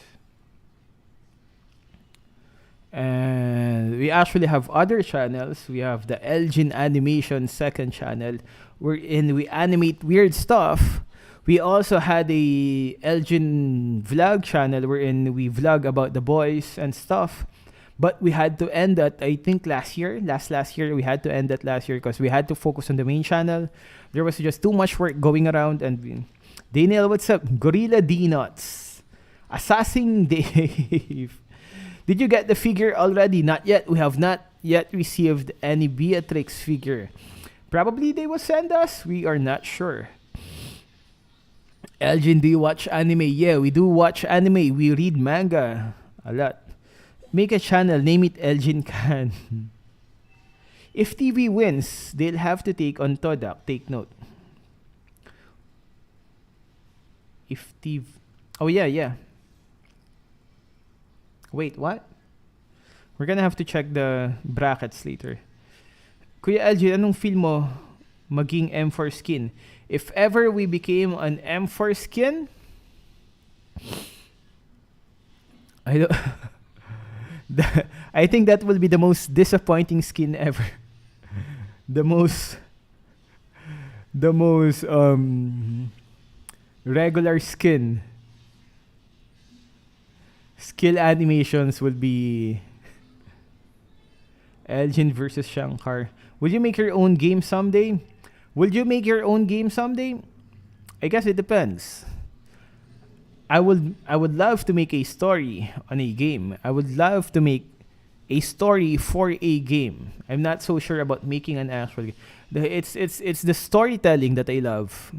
And we actually have other channels. We have the Elgin Animation second channel wherein we animate weird stuff. We also had a Elgin vlog channel wherein we vlog about the boys and stuff. But we had to end that, I think, last year. Last year, we had to end that last year because we had to focus on the main channel. There was just too much work going around. And Daniel, what's up? Gorilla D-Nuts. Assassin Dave. Did you get the figure already? Not yet. We have not yet received any Beatrix figure. Probably they will send us. We are not sure. Elgin, do you watch anime? Yeah, we do watch anime. We read manga a lot. Make a channel, name it Elgin Can. If TV wins, they'll have to take on Todak. Take note. If TV... Oh, yeah. Wait, what? We're gonna have to check the brackets later. Kuya Elgin, anong feel mo maging M4 skin? If ever we became an M4 skin, I don't... I think that will be the most disappointing skin ever. the most regular skin. Skill animations will be Elgin versus Shankar. Will you make your own game someday? Will you make your own game someday? I guess it depends. I would love to make a story on a game. I would love to make a story for a game. I'm not so sure about making an actual game. It's the storytelling that I love.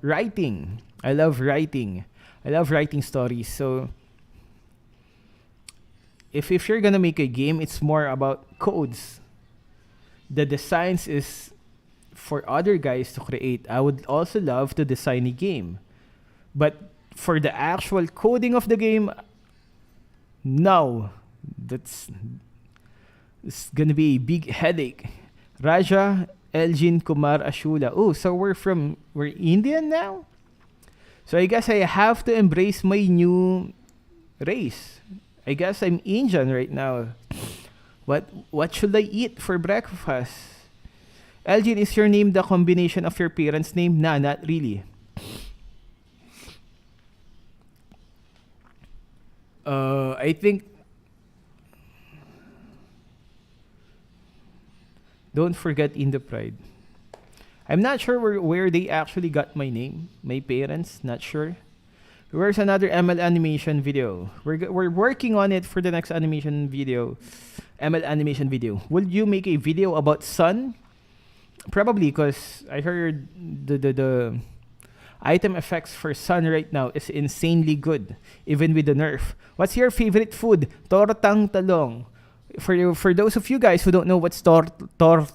Writing. I love writing. I love writing stories. So if you're gonna make a game, it's more about codes. The designs is for other guys to create. I would also love to design a game. But for the actual coding of the game, no. It's gonna be a big headache. Raja, Elgin, Kumar, Ashula. Oh, so we're Indian now? So I guess I have to embrace my new race. I guess I'm Indian right now. What should I eat for breakfast? Elgin, is your name the combination of your parents' name? Nah, not really. I think... Don't forget In the Pride. I'm not sure where they actually got my name. My parents, not sure. Where's another ML animation video? We're working on it for the next animation video. ML animation video. Will you make a video about Sun? Probably, because I heard the item effects for Sun right now is insanely good, even with the nerf. What's your favorite food? Tortang talong. For those of you guys who don't know what's tortang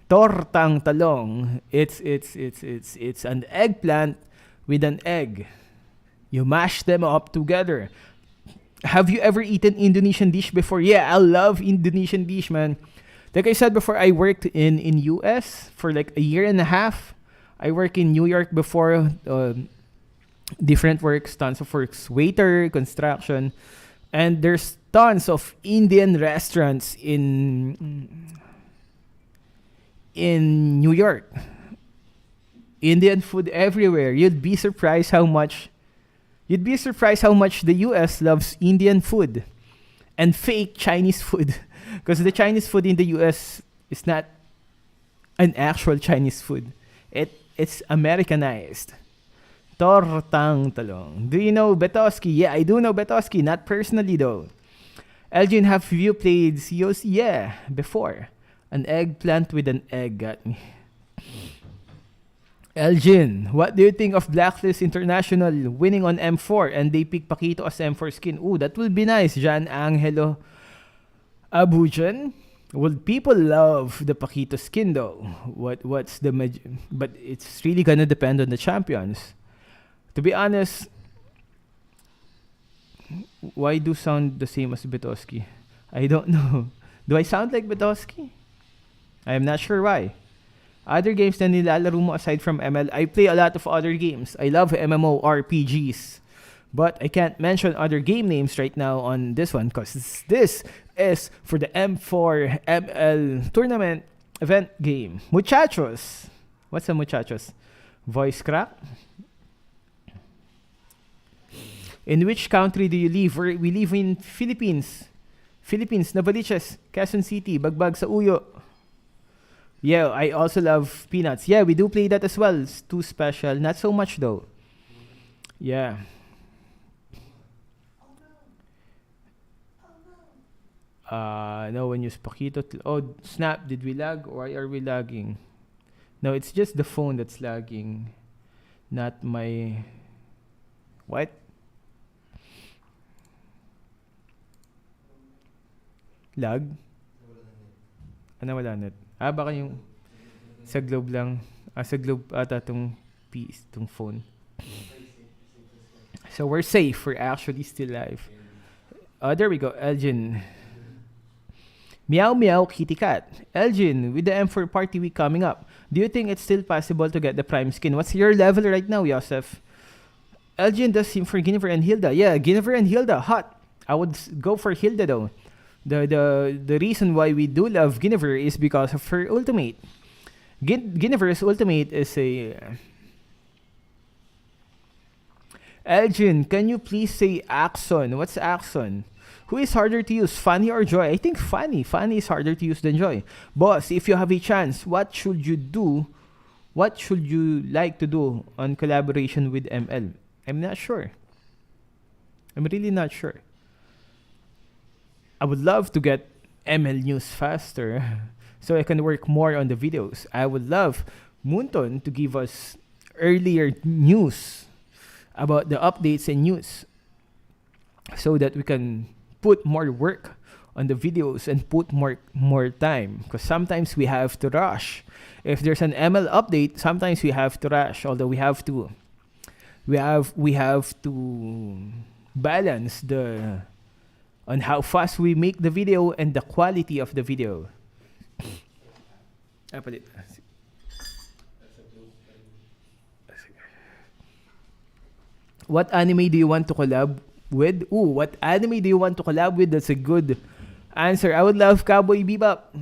talong, it's an eggplant with an egg. You mash them up together. Have you ever eaten Indonesian dish before? Yeah, I love Indonesian dish, man. Like I said before, I worked in US for like a year and a half. I work in New York before, different works, tons of works, waiter, construction, and there's tons of Indian restaurants in New York. Indian food everywhere. You'd be surprised how much the US loves Indian food and fake Chinese food. Because the Chinese food in the US is not an actual Chinese food. It's Americanized. Tortang talong. Do you know Betoski? Yeah, I do know Betoski. Not personally though. Elgin, have you played COC? Yeah, before. An eggplant with an egg got me. Elgin, what do you think of Blacklist International winning on M4 and they pick Paquito as M4 skin? Ooh, that will be nice. Jan Angelo Abujan. Well, people love the Paquito skin though. What's the but it's really gonna depend on the champions. To be honest, why do sound the same as Betoski? I don't know. Do I sound like Betoski? I am not sure why. Other games na nilalaro mo aside from ML, I play a lot of other games. I love MMORPGs. But I can't mention other game names right now on this one because this is for the M4 ML tournament event game. Muchachos. What's a muchachos? Voice crack? In which country do you live? We live in Philippines. Philippines, Novaliches, Quezon City, Bagbag sa Uyo. Yeah, I also love Peanuts. Yeah, we do play that as well. It's too special. Not so much though. Yeah. No one use Paquito. Oh, snap. Did we lag? Why are we lagging? No, it's just the phone that's lagging. Not my... What? Lag? Ano wala net? Baka yung sa Globe lang. Sa Globe ata tong phone. So we're safe. We're actually still live. There we go. Elgin. Meow meow kitty cat. Elgin, with the M4 party week coming up, do you think it's still possible to get the prime skin? What's your level right now, Yosef? Elgin does seem for Guinevere and Hilda. Yeah, Guinevere and Hilda, hot. I would go for Hilda though. The reason why we do love Guinevere is because of her ultimate. Guinevere's ultimate is a... Elgin, can you please say Axon? What's Axon? Who is harder to use, Fanny or Joy? I think Fanny. Fanny is harder to use than Joy. Boss, if you have a chance, what should you do? What should you like to do on collaboration with ML? I'm not sure. I'm really not sure. I would love to get ML news faster so I can work more on the videos. I would love Moonton to give us earlier news about the updates and news so that we can put more work on the videos and put more time, because sometimes we have to rush. If there's an ML update, sometimes we have to rush, although we have to balance the on how fast we make the video and the quality of the video. What anime do you want to collab with? Ooh, what anime do you want to collab with? That's a good answer. I would love Cowboy Bebop.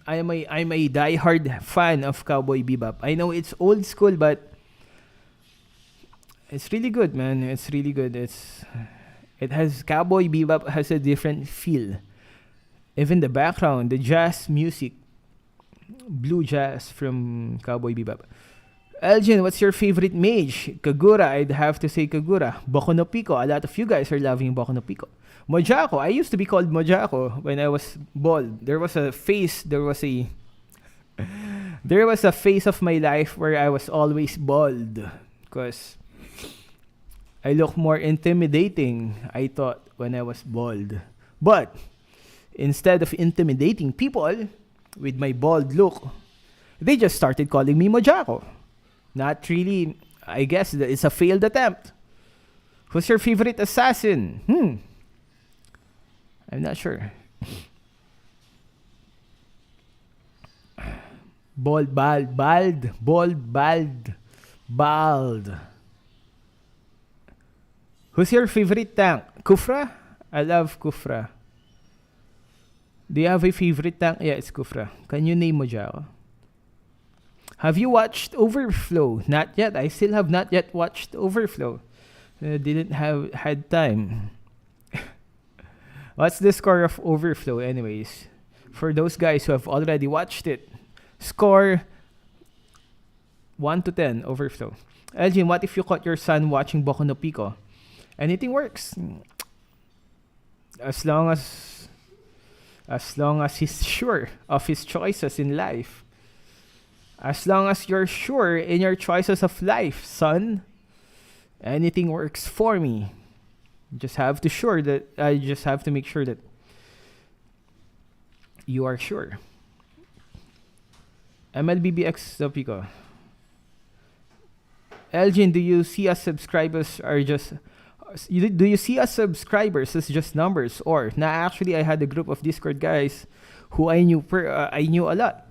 I'm a diehard fan of Cowboy Bebop. I know it's old school, but it's really good, man. It's really good. Cowboy Bebop has a different feel. Even the background, the jazz music, blue jazz from Cowboy Bebop. Elgin, what's your favorite mage? Kagura, I'd have to say Kagura. Boku no Pico, a lot of you guys are loving Boku no Pico. Mojako, I used to be called Mojako when I was bald. There was a phase of my life where I was always bald because I look more intimidating, I thought, when I was bald. But instead of intimidating people with my bald look, they just started calling me Mojako. Not really. I guess it's a failed attempt. Who's your favorite assassin? I'm not sure. Bald. Who's your favorite tank? Kufra? I love Kufra. Do you have a favorite tank? Yeah, it's Kufra. Can you name Mojako? Have you watched Overflow? Not yet. I still have not yet watched Overflow. Didn't have had time. What's the score of Overflow anyways? For those guys who have already watched it. Score 1 to 10, Overflow. Elgin, what if you caught your son watching Boku no Pico? Anything works. As long as he's sure of his choices in life. As long as you're sure in your choices of life, son, anything works for me. I just have to make sure that you are sure. MLBBX Topico. Elgin, do you see us subscribers are just... Do you see us subscribers as just numbers? Or, actually, I had a group of Discord guys who I knew a lot.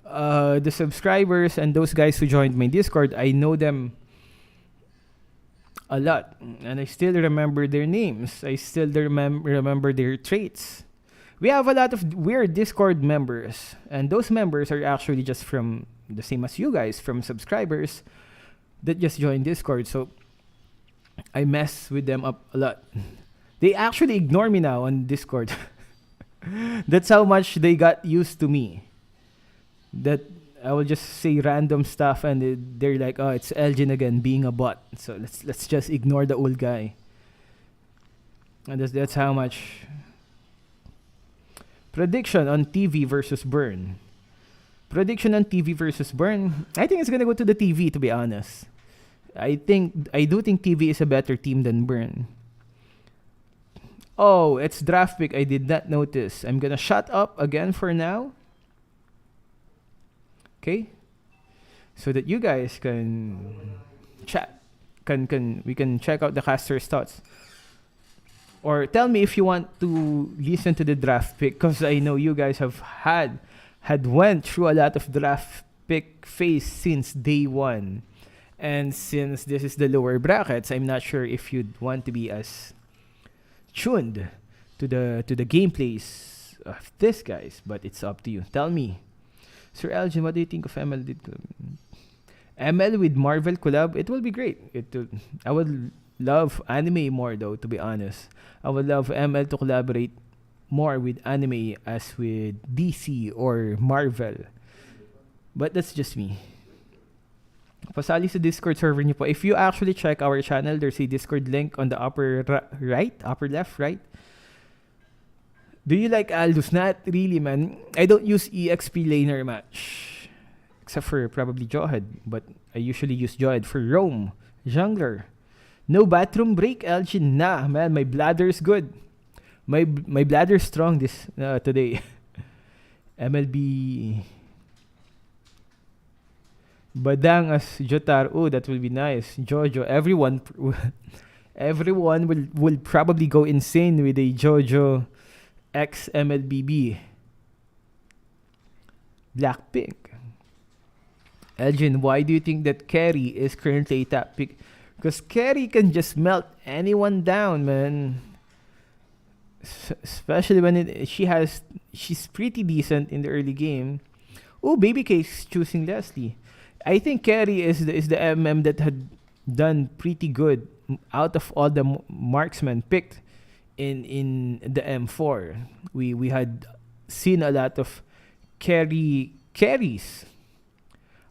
The subscribers and those guys who joined my Discord, I know them a lot. And I still remember their names. I still remember their traits. We have a lot of weird Discord members. And those members are actually just from the same as you guys, from subscribers that just joined Discord. So I mess with them up a lot. They actually ignore me now on Discord. That's how much they got used to me. That I will just say random stuff and they're like, oh, it's Elgin again being a bot. So let's just ignore the old guy. And that's how much. Prediction on TV versus Burn. Prediction on TV versus Burn. I think it's gonna go to the TV, to be honest. I do think TV is a better team than Burn. Oh, it's draft pick. I did not notice. I'm gonna shut up again for now. Okay? So that you guys can chat. We can check out the caster's thoughts. Or tell me if you want to listen to the draft pick, because I know you guys have had went through a lot of draft pick phase since day one. And since this is the lower brackets, I'm not sure if you'd want to be as tuned to the gameplays of this guys, but it's up to you. Tell me, Sir Elgin, what do you think of ML ML with Marvel collab? It will be great. I would love anime more though, to be honest. I would love ML to collaborate more with anime as with DC or Marvel. But that's just me. Pasali sa Discord server niyo po. If you actually check our channel, there's a Discord link on the upper left, right? Do you like Aldous? Not really, man. I don't use EXP laner much. Except for probably Johed. But I usually use Johed for roam. Jungler. No bathroom break, Elgin. Nah, man. My bladder's good. My bladder's strong today. MLB... Badang as Jotaro. Oh, that will be nice. Jojo. Everyone will probably go insane with a Jojo X MLBB. Blackpink. Elgin, why do you think that Carry is currently a top pick? Because Carry can just melt anyone down, man. Especially when she's pretty decent in the early game. Oh, Baby Cake's choosing Leslie. I think Carry is the MM that had done pretty good out of all the marksmen picked in the M4. We had seen a lot of carries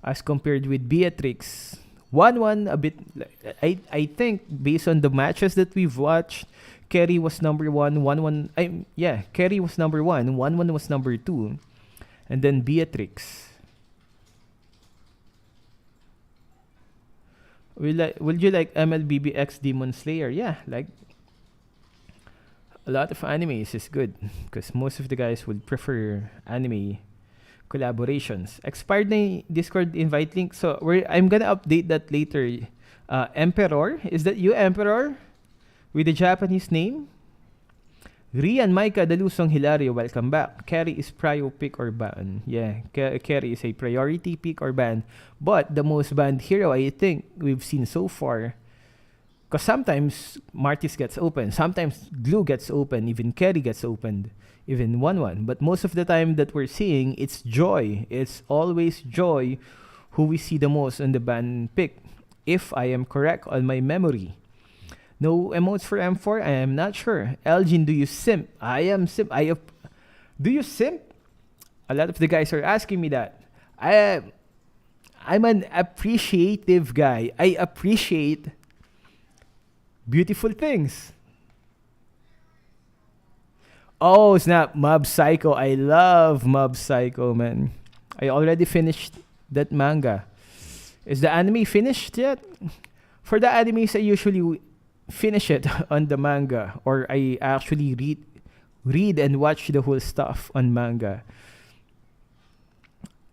as compared with Beatrix. 1-1 a bit. I think based on the matches that we've watched, Carry was number 1. 1-1. Carry was number 1. 1-1 was number 2, and then Beatrix. Will you like MLBB X Demon Slayer? Yeah, like a lot of animes is good because most of the guys would prefer anime collaborations. Expired na Discord invite link, so I'm gonna update that later. Emperor, is that you, Emperor, with the Japanese name? Rian Maika Dalusong Hilario, welcome back. Carry is prio pick or ban? Yeah, Carry is a priority pick or ban. But the most banned hero I think we've seen so far, because sometimes Martis gets open, sometimes Glue gets open, even Carry gets opened, even 1-1. But most of the time that we're seeing, it's Joy. It's always Joy who we see the most on the ban pick, if I am correct on my memory. No emotes for M4? I am not sure. Elgin, do you simp? I am simp. Do you simp? A lot of the guys are asking me that. I'm an appreciative guy. I appreciate beautiful things. Oh, snap. Mob Psycho. I love Mob Psycho, man. I already finished that manga. Is the anime finished yet? For the animes, I usually finish it on the manga, or I actually read and watch the whole stuff on manga.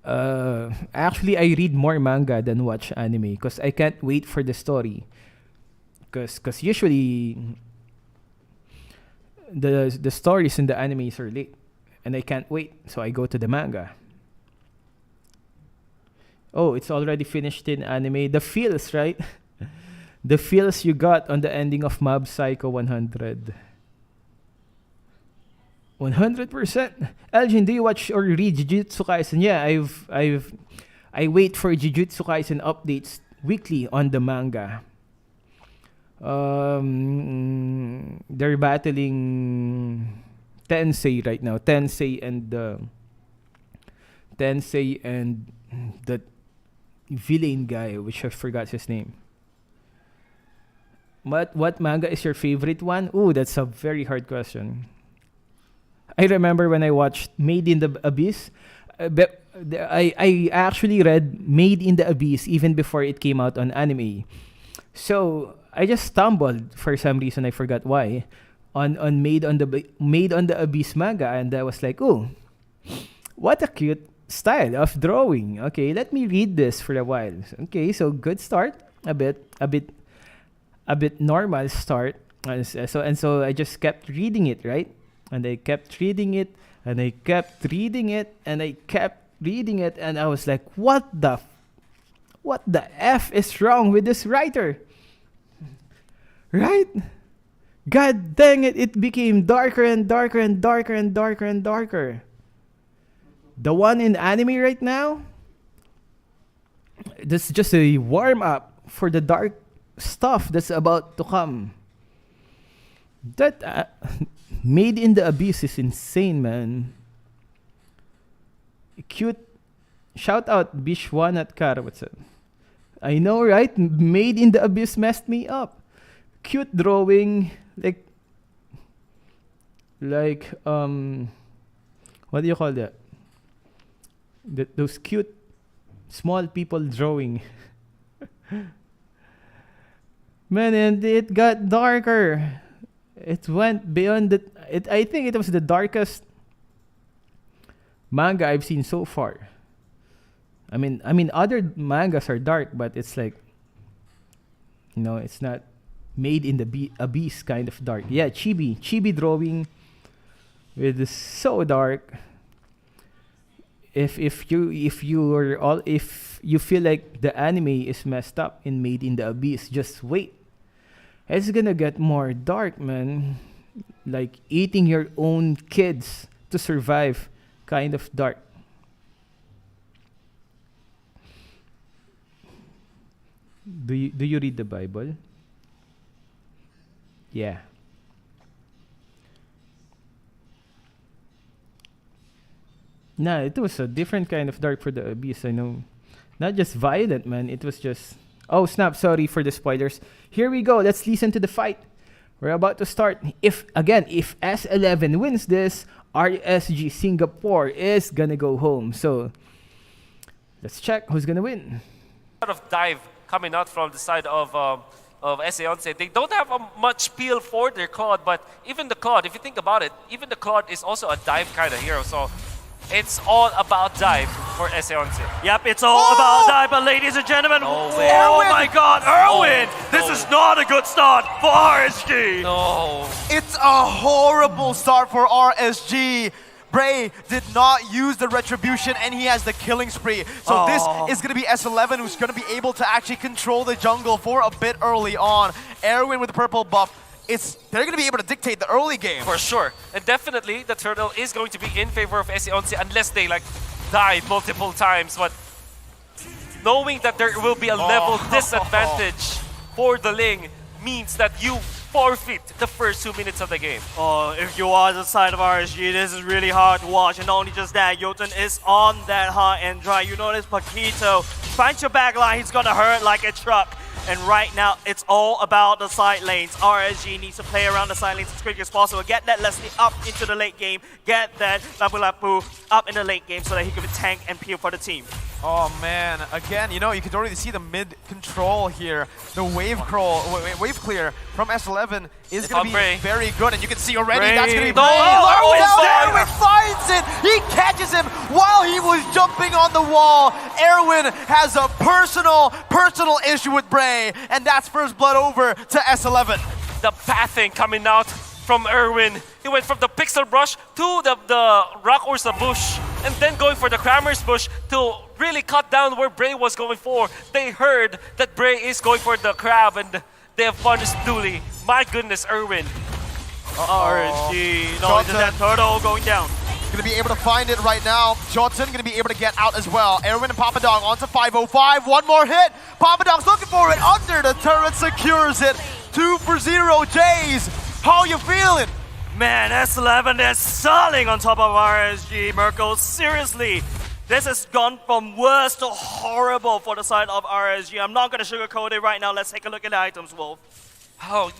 Actually, I read more manga than watch anime because I can't wait for the story. Because usually the stories in the animes are late, and I can't wait, so I go to the manga. Oh, it's already finished in anime. The feels, right? The feels you got on the ending of Mob Psycho 100. 100%. Elgin, do you watch or read Jujutsu Kaisen? Yeah, I wait for Jujutsu Kaisen updates weekly on the manga. They're battling Tensei right now. Tensei and the villain guy, which I forgot his name. What manga is your favorite one? Ooh, that's a very hard question. I remember when I watched Made in the Abyss. I actually read Made in the Abyss even before it came out on anime. So I just stumbled for some reason, I forgot why, on made on the Abyss manga, and I was like, oh, what a cute style of drawing. Okay, let me read this for a while. Okay, so good start, a bit normal start, so I just kept reading it, right? And I kept reading it, and I kept reading it, and I kept reading it, and I was like, what the F is wrong with this writer? Right? God dang it, it became darker and darker and darker and darker and darker. The one in anime right now, this is just a warm up for the dark stuff that's about to come. That Made in the Abyss is insane, man. Cute. Shout out Bishwanat Kara, what's up? I know, right? Made in the Abyss messed me up. Cute drawing, like what do you call that? Those cute small people drawing. Man, and it got darker. It went beyond I think it was the darkest manga I've seen so far. I mean other mangas are dark, but it's like, it's not made in the Abyss kind of dark. Yeah, chibi drawing with so dark. If you feel like the anime is messed up in Made in the Abyss, just wait. It's gonna get more dark, man. Like eating your own kids to survive, kind of dark. Do you read the Bible? Yeah. Nah, it was a different kind of dark for the Abyss, I know. Not just violent, man. It was just... Oh, snap. Sorry for the spoilers. Here we go. Let's listen to the fight. We're about to start. If S11 wins this, RSG Singapore is gonna go home. So, let's check who's gonna win. A lot of dive coming out from the side of Once. They don't have much peel for their Claude, but even the Claude, if you think about it, even the Claude is also a dive kind of hero. So it's all about dive for Once. Yep, it's all about dive, but ladies and gentlemen, oh my god, Erwin! This is not a good start for RSG! No. It's a horrible start for RSG. Bray did not use the retribution, and he has the killing spree. So this is going to be S11 who's going to be able to actually control the jungle for a bit early on. Erwin with the purple buff. They're going to be able to dictate the early game. For sure. And definitely, the turtle is going to be in favor of Once unless they die multiple times. But knowing that there will be a level disadvantage for the Ling means that you forfeit the first 2 minutes of the game. If you are the side of RSG, this is really hard to watch. And not only just that, Jotun is on that hot and dry. You notice Paquito, find your back line, he's gonna hurt like a truck. And right now, it's all about the side lanes. RSG needs to play around the side lanes as quickly as possible. Get that Leslie up into the late game. Get that Lapu Lapu up in the late game so that he can tank and peel for the team. Oh man, again, you can already see the mid control here. The wave clear from S11 is going to be very good, and you can see already that's going to be Bray. Erwin finds it! He catches him while he was jumping on the wall. Erwin has a personal issue with Bray, and that's first blood over to S11. The pathing coming out from Erwin. He went from the pixel brush to the rock Ursa bush, and then going for the Kramer's bush to really cut down where Bray was going for. They heard that Bray is going for the crab, and they have punished Dooley. My goodness, Erwin. RSG, no, just that turtle going down. Gonna be able to find it right now. Jotun gonna be able to get out as well. Erwin and Papa Dog onto 505. One more hit. Papa Dog's looking for it under the turret, secures it. 2 for 0. Jays, how you feeling? Man, S11, they're stalling on top of RSG. Merkel, seriously. This has gone from worse to horrible for the side of RSG. I'm not gonna sugarcoat it right now. Let's take a look at the items, Wolf. Oh,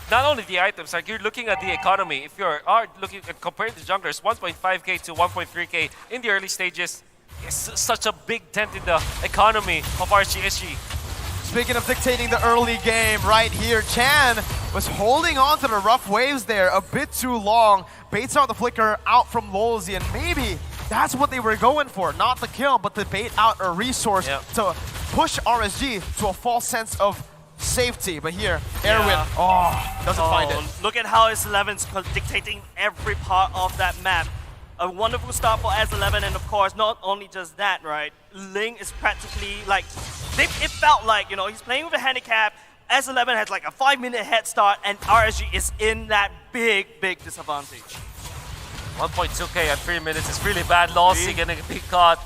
not only the items, you're looking at the economy. If you're looking at comparing the junglers, 1.5k to 1.3k in the early stages is such a big dent in the economy of RSG. Speaking of dictating the early game right here, Chan was holding on to the rough waves there a bit too long. Baits out the flicker out from Lolzy, and maybe that's what they were going for. Not the kill, but to bait out a resource to push RSG to a false sense of safety. But here, Erwin, doesn't find it. Look at how S11's dictating every part of that map. A wonderful start for S11, and of course, not only just that, right? Ling is practically like, it felt like, you know, he's playing with a handicap. S11 has like a 5-minute head start, and RSG is in that big disadvantage. 1.2k at 3 minutes is really bad. Lolzy getting a big caught.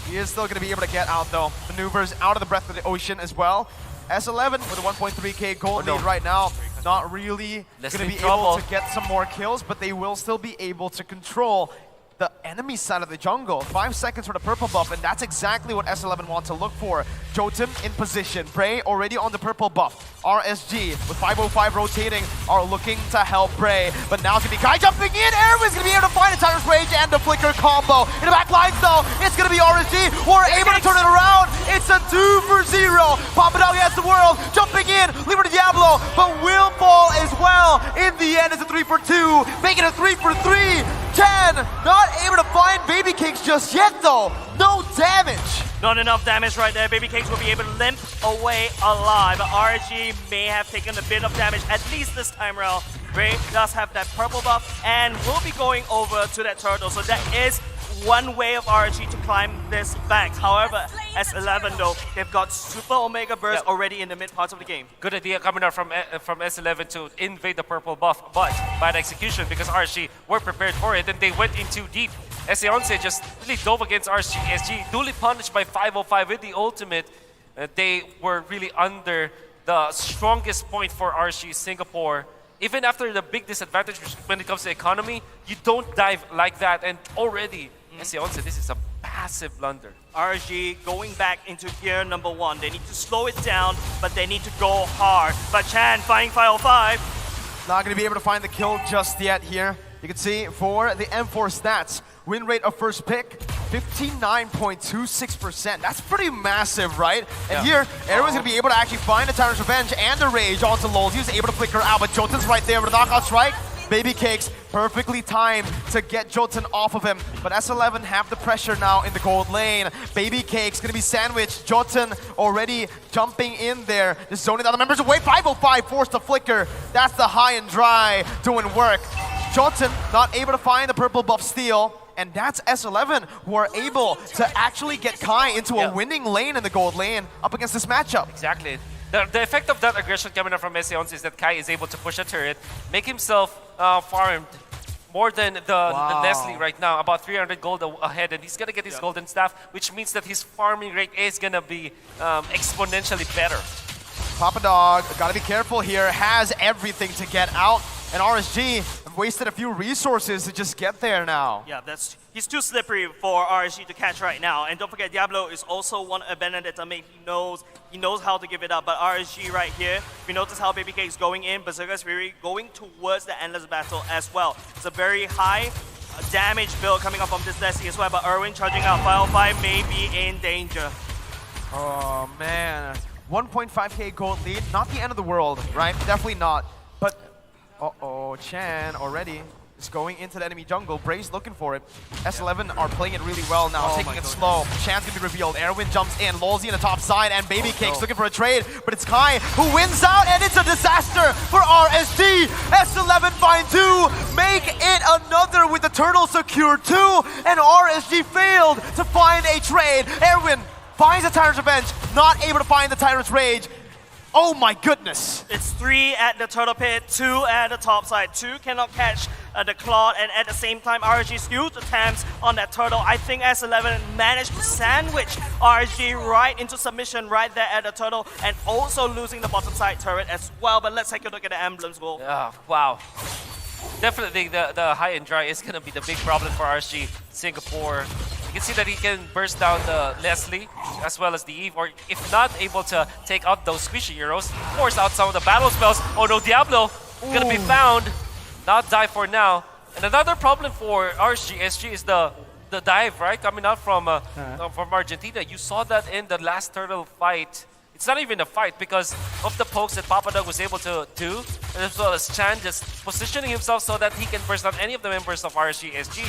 He is still going to be able to get out though. Maneuvers out of the breath of the ocean as well. S11 with a 1.3k gold lead right now. Not really going to be able to get some more kills, but they will still be able to control the enemy side of the jungle. 5 seconds for the purple buff, and that's exactly what S11 want to look for. Jotun in position. Bray already on the purple buff. RSG with 505 rotating are looking to help Bray, but now it's going to be Kai jumping in. Erwin's going to be able to find a Tyrant's Rage and the flicker combo. In the back lines though, it's going to be RSG who are able to turn it around. It's a 2 for 0. Papadog has the world, jumping in, Liber Diablo, but will fall as well. In the end, it's a 3 for 2, making it a 3 for 3. 10, not able to find Baby Cakes just yet though. No damage. Not enough damage right there. Baby Cakes will be able to limp away alive. But RSG may have taken a bit of damage, at least this time around. Ray does have that purple buff and will be going over to that turtle. So that is one way of RSG to climb this back. However, S11 though, they've got Super Omega Burst already in the mid parts of the game. Good idea coming out from S11 to invade the purple buff, but bad execution because RSG were prepared for it and they went in too deep. Eseonce just really dove against RSG, duly punished by 505 with the ultimate. They were really under the strongest point for RSG Singapore. Even after the big disadvantage when it comes to economy, you don't dive like that, and already Eseonce, this is a massive blunder. RSG going back into gear number 1. They need to slow it down, but they need to go hard. But Chan finding 505. Not going to be able to find the kill just yet here. You can see for the M4 stats, win rate of first pick, 59.26%. That's pretty massive, right? And here, everyone's going to be able to actually find the Tyrant's Revenge and the Rage onto Lolzy. He was able to flicker out, but Jotun's right there with a knockout strike. Baby Cakes perfectly timed to get Jotun off of him. But S11 have the pressure now in the gold lane. Baby Cakes going to be sandwiched. Jotun already jumping in there. Just zoning the other members away. 505 forced to flicker. That's the high and dry doing work. Jotun not able to find the purple buff steal. And that's S11 who are able to actually get Kai into a winning lane in the gold lane up against this matchup. Exactly. The effect of that aggression coming up from Eseonce is that Kai is able to push a turret, make himself farmed more than the Leslie right now, about 300 gold ahead, and he's going to get his golden staff, which means that his farming rate is going to be exponentially better. Papadog, got to be careful here, has everything to get out, and RSG have wasted a few resources to just get there now. Yeah, he's too slippery for RSG to catch right now. And don't forget, Diablo is also one of Benedetta mate. He knows how to give it up. But RSG right here, we notice how Baby Cake is going in, Berserker's Fury going towards the Endless Battle as well. It's a very high damage build coming up from this Leslie as well. But Erwin charging out, 505 may be in danger. Oh man, 1.5k gold lead, not the end of the world, right? Definitely not. But Chan already is going into the enemy jungle. Bray's looking for it. S11 are playing it really well now, taking it slow. Chan's gonna be revealed. Erwin jumps in. Lolzy on the top side, and Baby Cakes looking for a trade, but it's Kai who wins out, and it's a disaster for RSG. S11 find 2, make it another with the turtle secure 2, and RSG failed to find a trade. Erwin finds the Tyrant's Revenge, not able to find the Tyrant's Rage. Oh my goodness. It's 3 at the turtle pit, 2 at the top side. 2 cannot catch the Claude, and at the same time, RSG's huge attempts on that turtle. I think S11 managed to sandwich RSG right into submission right there at the turtle, and also losing the bottom side turret as well. But let's take a look at the emblems goal. Wow. Definitely the high and dry is going to be the big problem for RSG Singapore. You can see that he can burst down the Leslie as well as the Eve, or if not able to take out those squishy heroes, force out some of the battle spells. Oh no, Diablo gonna be found, not die for now. And another problem for RSG SG is the dive, right? Coming out from Argentina. You saw that in the last turtle fight. it's not even a fight because of the pokes that Papadog was able to do, as well as Chan just positioning himself so that he can burst out any of the members of RSG SG.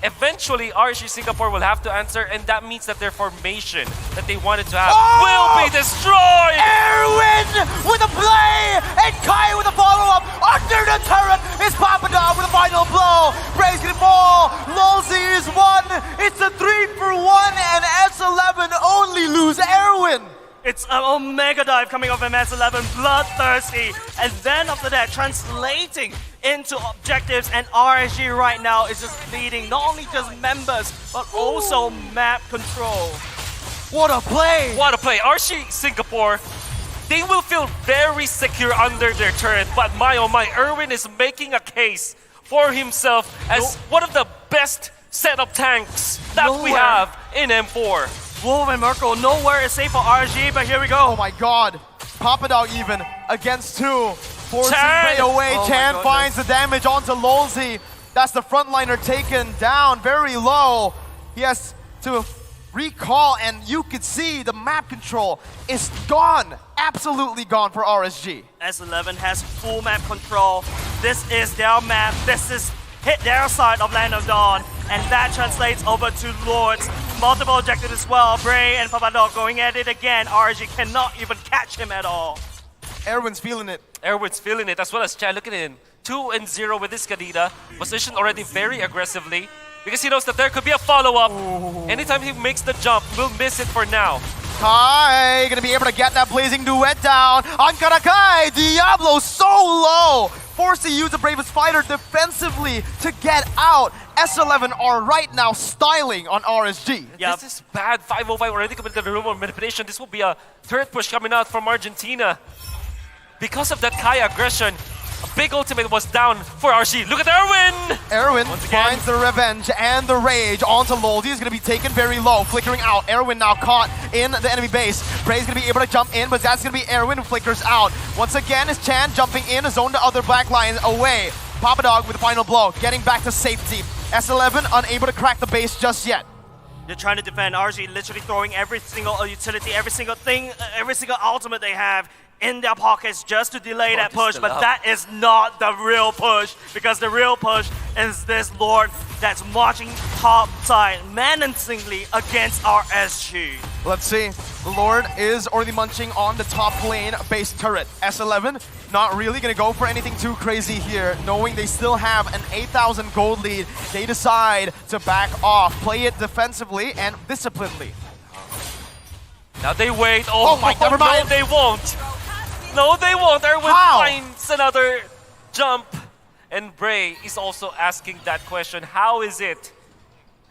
Eventually, RSG Singapore will have to answer, and that means that their formation that they wanted to have will be destroyed! Erwin with a play! And Kai with a follow-up! Under the turret is Papadog with a final blow! Bray's getting ball! Lolzy is one! It's a 3-for-1 and S11 only lose Erwin! It's an Omega Dive coming off MS11, bloodthirsty. And then after that, translating into objectives, and RSG right now is just leading not only just members, but also map control. What a play! What a play. RSG Singapore, they will feel very secure under their turret, but my oh my, Erwin is making a case for himself as one of the best setup tanks that we have in M4. Wolf and Merkel, nowhere is safe for RSG, but here we go. Oh my god. Papadog even against two. Forcing Bray away. Chan finds the damage onto Lolzy. That's the frontliner taken down very low. He has to recall, and you could see the map control is gone. Absolutely gone for RSG. S11 has full map control. This is their map. This is hit their side of Land of Dawn. And that translates over to Lords. Multiple objectives as well. Bray and Papadog going at it again. RSG cannot even catch him at all. Erwin's feeling it. Erwin's feeling it, as well as Chan looking in. 2-0 with this Kadita. Positioned already very aggressively because he knows that there could be a follow-up. Anytime he makes the jump, we'll miss it for now. Kai gonna be able to get that blazing duet down. Ankara Kai, Diablo so low. Forced to use the Bravest Fighter defensively to get out. S11 are right now styling on RSG. This is bad. 505 already committed to the room of manipulation. This will be a third push coming out from Argentina. Because of that Kai aggression, a big ultimate was down for RSG. Look at Erwin! Erwin finds the revenge and the rage onto Lolzy. He's going to be taken very low, flickering out. Erwin now caught in the enemy base. Bray's going to be able to jump in, but that's going to be Erwin who flickers out. Once again, is Chan jumping in, zone the other black line away. Papadog with the final blow, getting back to safety. S11 unable to crack the base just yet. They're trying to defend. RSG literally throwing every single utility, every single thing, every single ultimate they have in their pockets just to delay that push, but that is not the real push, because the real push is this Lord that's marching top side menacingly against RSG. Let's see. The Lord is already munching on the top lane base turret. S11 not really going to go for anything too crazy here, knowing they still have an 8,000 gold lead. They decide to back off, play it defensively and disciplinedly. Now they wait. Oh my, never mind. No, they won't. No, they won't. Erwin finds another jump. And Bray is also asking that question. How is it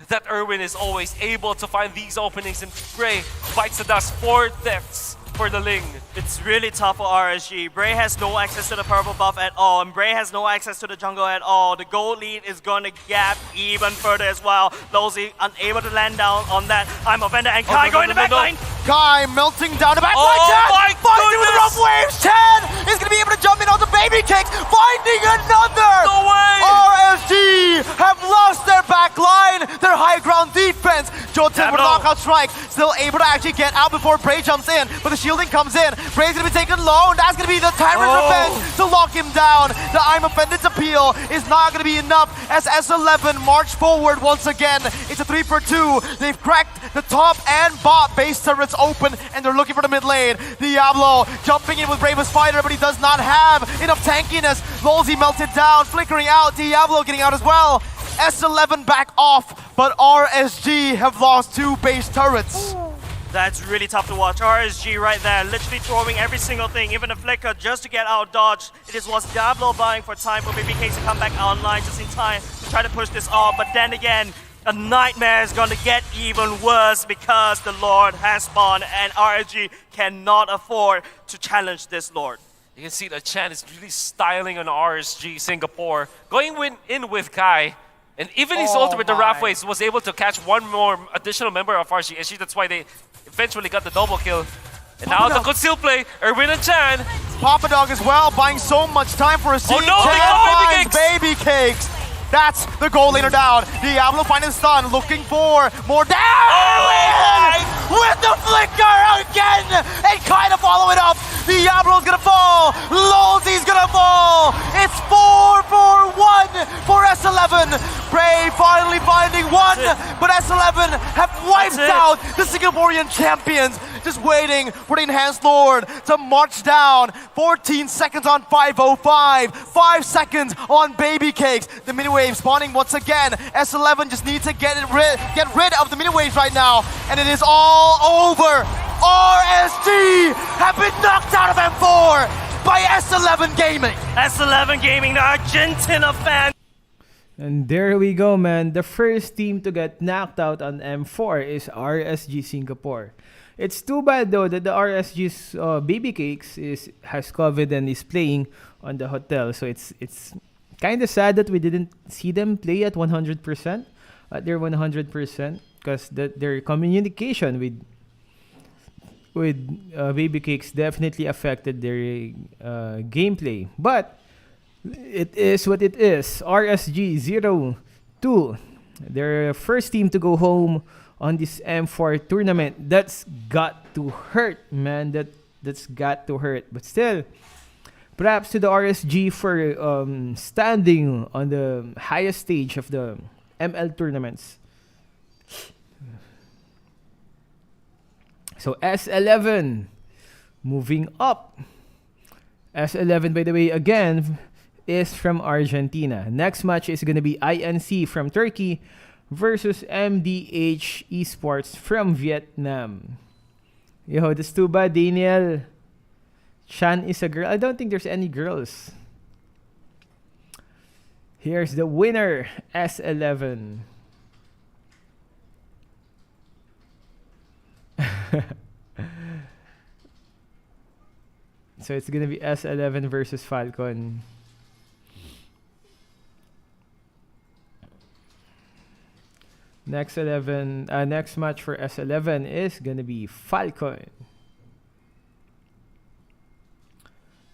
that Erwin is always able to find these openings and Bray bites the dust 4 deaths for the Ling? It's really tough for RSG. Bray has no access to the purple buff at all, and Bray has no access to the jungle at all. The gold lead is going to gap even further as well. Lolzy unable to land down on that. I'm offended, and Kai going to the back line. Kai melting down the back line. Oh my Finding with the rough waves. Chan is going to be able to jump in on the baby kicks. Finding another. No way. RSG have lost their back line. Their high ground defense. Jotun with a knockout strike. Still able to actually get out before Bray jumps in. But the shielding comes in. Bray's going to be taken low. And that's going to be the Tyrant's revenge to lock him down. The I'm offended's appeal is not going to be enough as S11 march forward once again. It's a 3-for-2. They've cracked the top and bot base turrets open, and they're looking for the mid lane. Diablo jumping in with Bravest Fighter, but he does not have enough tankiness. Lolzy melted down, flickering out. Diablo getting out as well. S11 back off, but RSG have lost 2 base turrets. That's really tough to watch. RSG right there, literally throwing every single thing, even a flicker just to get out dodged. It is was Diablo buying for time for BBK to come back online just in time to try to push this off. But then again, a nightmare is going to get even worse because the Lord has spawned and RSG cannot afford to challenge this Lord. You can see that Chan is really styling on RSG Singapore, going in with Kai. And even his ultimate, the Rathways, was able to catch one more additional member of RSG. That's why they eventually got the double kill. And now the conceal play, Erwin and Chan. Papadog as well, buying so much time for a scene. Oh no, Chan finds baby cakes. That's the goal later down. Diablo finding stun, looking for more down. Oh, with the flicker again and kind of follow it up. Diablo's gonna fall. Lolzy's gonna fall. It's 4 for 1 for S11. Brave finally finding one, but S11 have wiped out the Singaporean champions. Just waiting for the Enhanced Lord to march down. 14 seconds on 505. 5 seconds on Baby Cakes. The mini wave spawning once again. S11 just need to get rid of the mini waves right now, and it is all over. RSG have been knocked out of M4 by S11 Gaming. S11 Gaming, the Argentina fan. And there we go, man. The first team to get knocked out on M4 is RSG Singapore. It's too bad though that the RSG's Baby Cakes has COVID and is playing on the hotel. So it's kind of sad that we didn't see them play at 100%, at their 100%, because their communication with Baby Cakes definitely affected their gameplay. But it is what it is. RSG 0-2. They're first team to go home on this M4 tournament. That's got to hurt, man. That's got to hurt. But still, perhaps to the RSG for standing on the highest stage of the ML tournaments. So S11 moving up. S11, by the way, again, is from Argentina. Next match is going to be INC from Turkey versus MDH Esports from Vietnam. Yo, that's too bad, Daniel. Chan is a girl. I don't think there's any girls. Here's the winner, S11. So it's gonna be S11 versus Falcon. Next match for S11 is gonna be Falcon.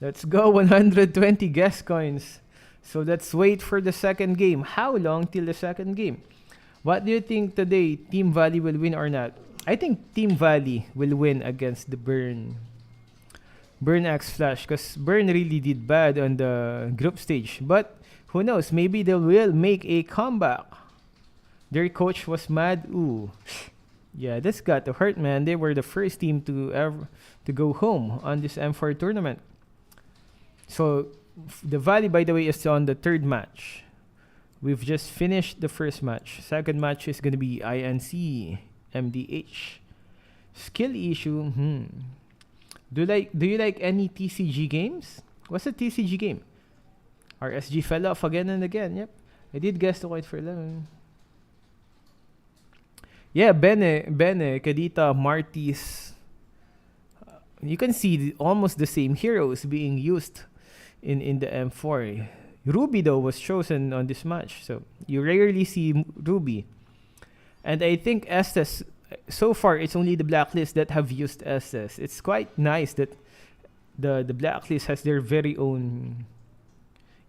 Let's go, 120 guest coins. So let's wait for the second game. How long till the second game? What do you think today? Team Valley will win or not? I think Team Valley will win against the Burn X Flash, because Burn really did bad on the group stage. But who knows? Maybe they will make a comeback. Their coach was mad. Ooh, yeah, this got to hurt, man. They were the first team to go home on this M4 tournament. So the Valley, by the way, is on the third match. We've just finished the first match. Second match is gonna be INC MDH. Skill issue. Do you like any TCG games? What's a TCG game? RSG fell off again and again. Yep, I did guess the white for 11. Yeah, Bene, Kadita, Martis. You can see almost the same heroes being used in the M4. Ruby though was chosen on this match, so you rarely see Ruby. And I think Estes, so far it's only the Blacklist that have used Estes. It's quite nice that the Blacklist has their very own.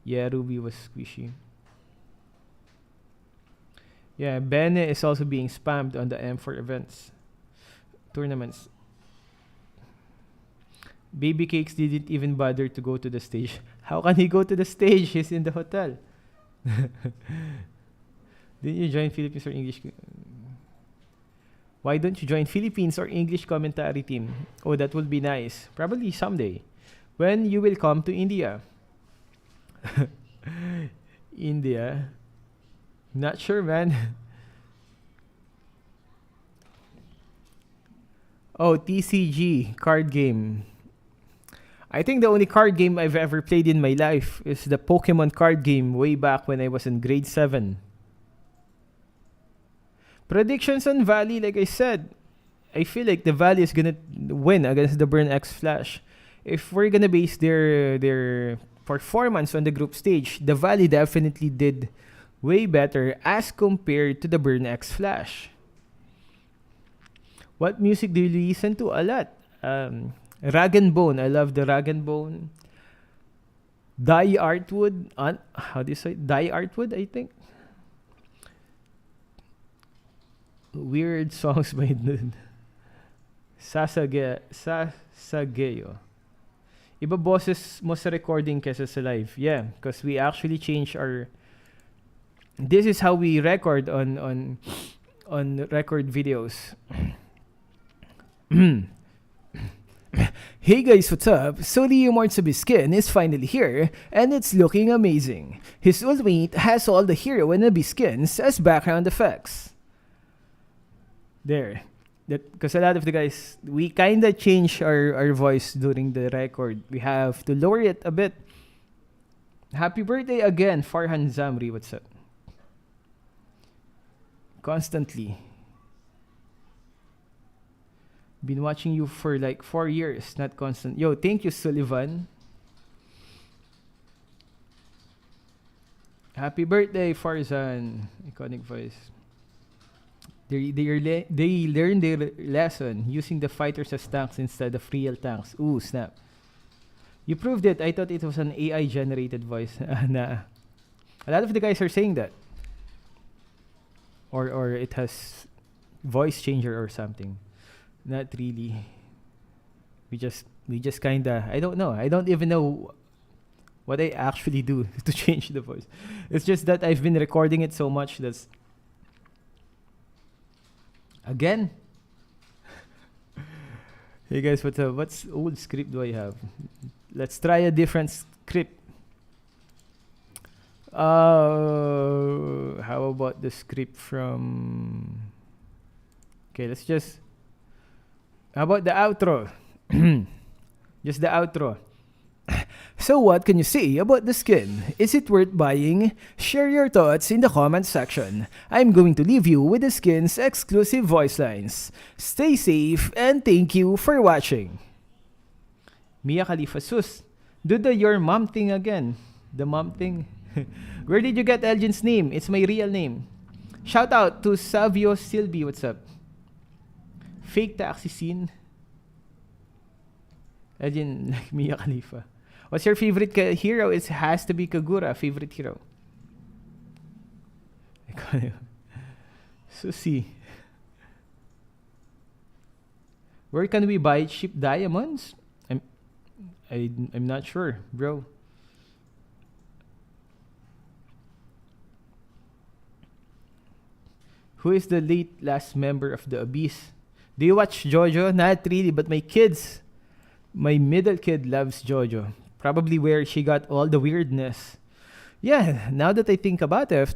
Yeah, Ruby was squishy. Yeah, Bene is also being spammed on the M4 tournaments. Baby Cakes didn't even bother to go to the stage. How can he go to the stage? He's in the hotel. Didn't you join Philippines or English? Why don't you join Philippines or English commentary team? Oh, that would be nice. Probably someday. When you will come to India. India. Not sure, man. Oh, TCG card game. I think the only card game I've ever played in my life is the Pokemon card game way back when I was in grade 7. Predictions on Valley, like I said, I feel like the Valley is gonna win against the Burn X Flash. If we're gonna base their performance on the group stage, the Valley definitely did way better as compared to the Burn X Flash. What music do you listen to? A lot. Rag and Bone. I love the Rag and Bone. Die Artwood. How do you say? Die Artwood, I think. Weird songs by Sasageo. Iba boses mo sa recording kesa sa live. Yeah, because we actually changed our... This is how we record on record videos. Hey guys, what's up? So the Immortal skin is finally here, and it's looking amazing. His ultimate has all the hero and Abyss skins as background effects. There. Because a lot of the guys, we kinda change our voice during the record. We have to lower it a bit. Happy birthday again, Farhan Zamri. What's up? Constantly. Been watching you for like 4 years, not constant. Yo, thank you, Sullivan. Happy birthday, Farzan. Iconic voice. They learned their lesson using the fighters as tanks instead of real tanks. Ooh, snap. You proved it. I thought it was an AI generated voice. Nah. A lot of the guys are saying that. Or it has voice changer or something. Not really. We just kinda, I don't know. I don't even know what I actually do to change the voice. It's just that I've been recording it so much that's... Again? Hey guys, what's up? What's old script do I have? Let's try a different script. How about the script from... Okay, let's just... How about the outro? Just the outro. So what can you say about the skin? Is it worth buying? Share your thoughts in the comment section. I'm going to leave you with the skin's exclusive voice lines. Stay safe and thank you for watching. Mia Khalifa, sus, do the your mom thing again. The mom thing. Where did you get Elgin's name? It's my real name. Shout out to Savio Silby. What's up? Fake taxi scene. Elgin, like Mia Khalifa. What's your favorite hero? It has to be Kagura, favorite hero. Susi. Where can we buy cheap diamonds? I'm not sure, bro. Who is the last member of the Abyss? Do you watch JoJo? Not really, but my kids, my middle kid loves JoJo. Probably where she got all the weirdness. Yeah, now that I think about it,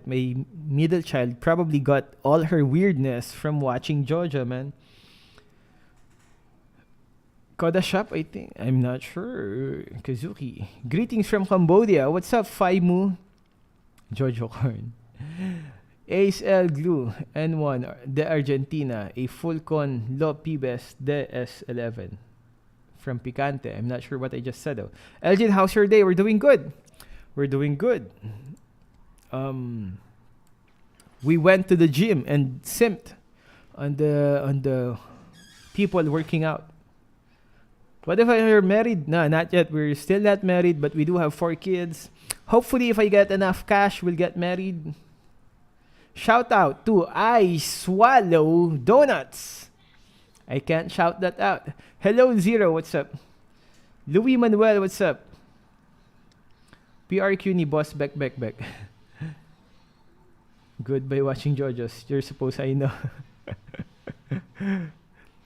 my middle child probably got all her weirdness from watching JoJo, man. Koda Shop, I think. I'm not sure. Kazuki. Greetings from Cambodia. What's up, Faimu? JoJo Corn. Ace L Glue N1 de Argentina. A Fulcon Lo Pibes DS11. From Picante. I'm not sure what I just said though. Elgin, how's your day? We're doing good. We went to the gym and simped on the people working out. What if you're married? No, not yet. We're still not married, but we do have 4 kids. Hopefully, if I get enough cash, we'll get married. Shout out to I Swallow Donuts. I can't shout that out. Hello, Zero. What's up? Louis Manuel. What's up? PRQ ni boss back. Good by watching JoJo's. You're supposed, I know.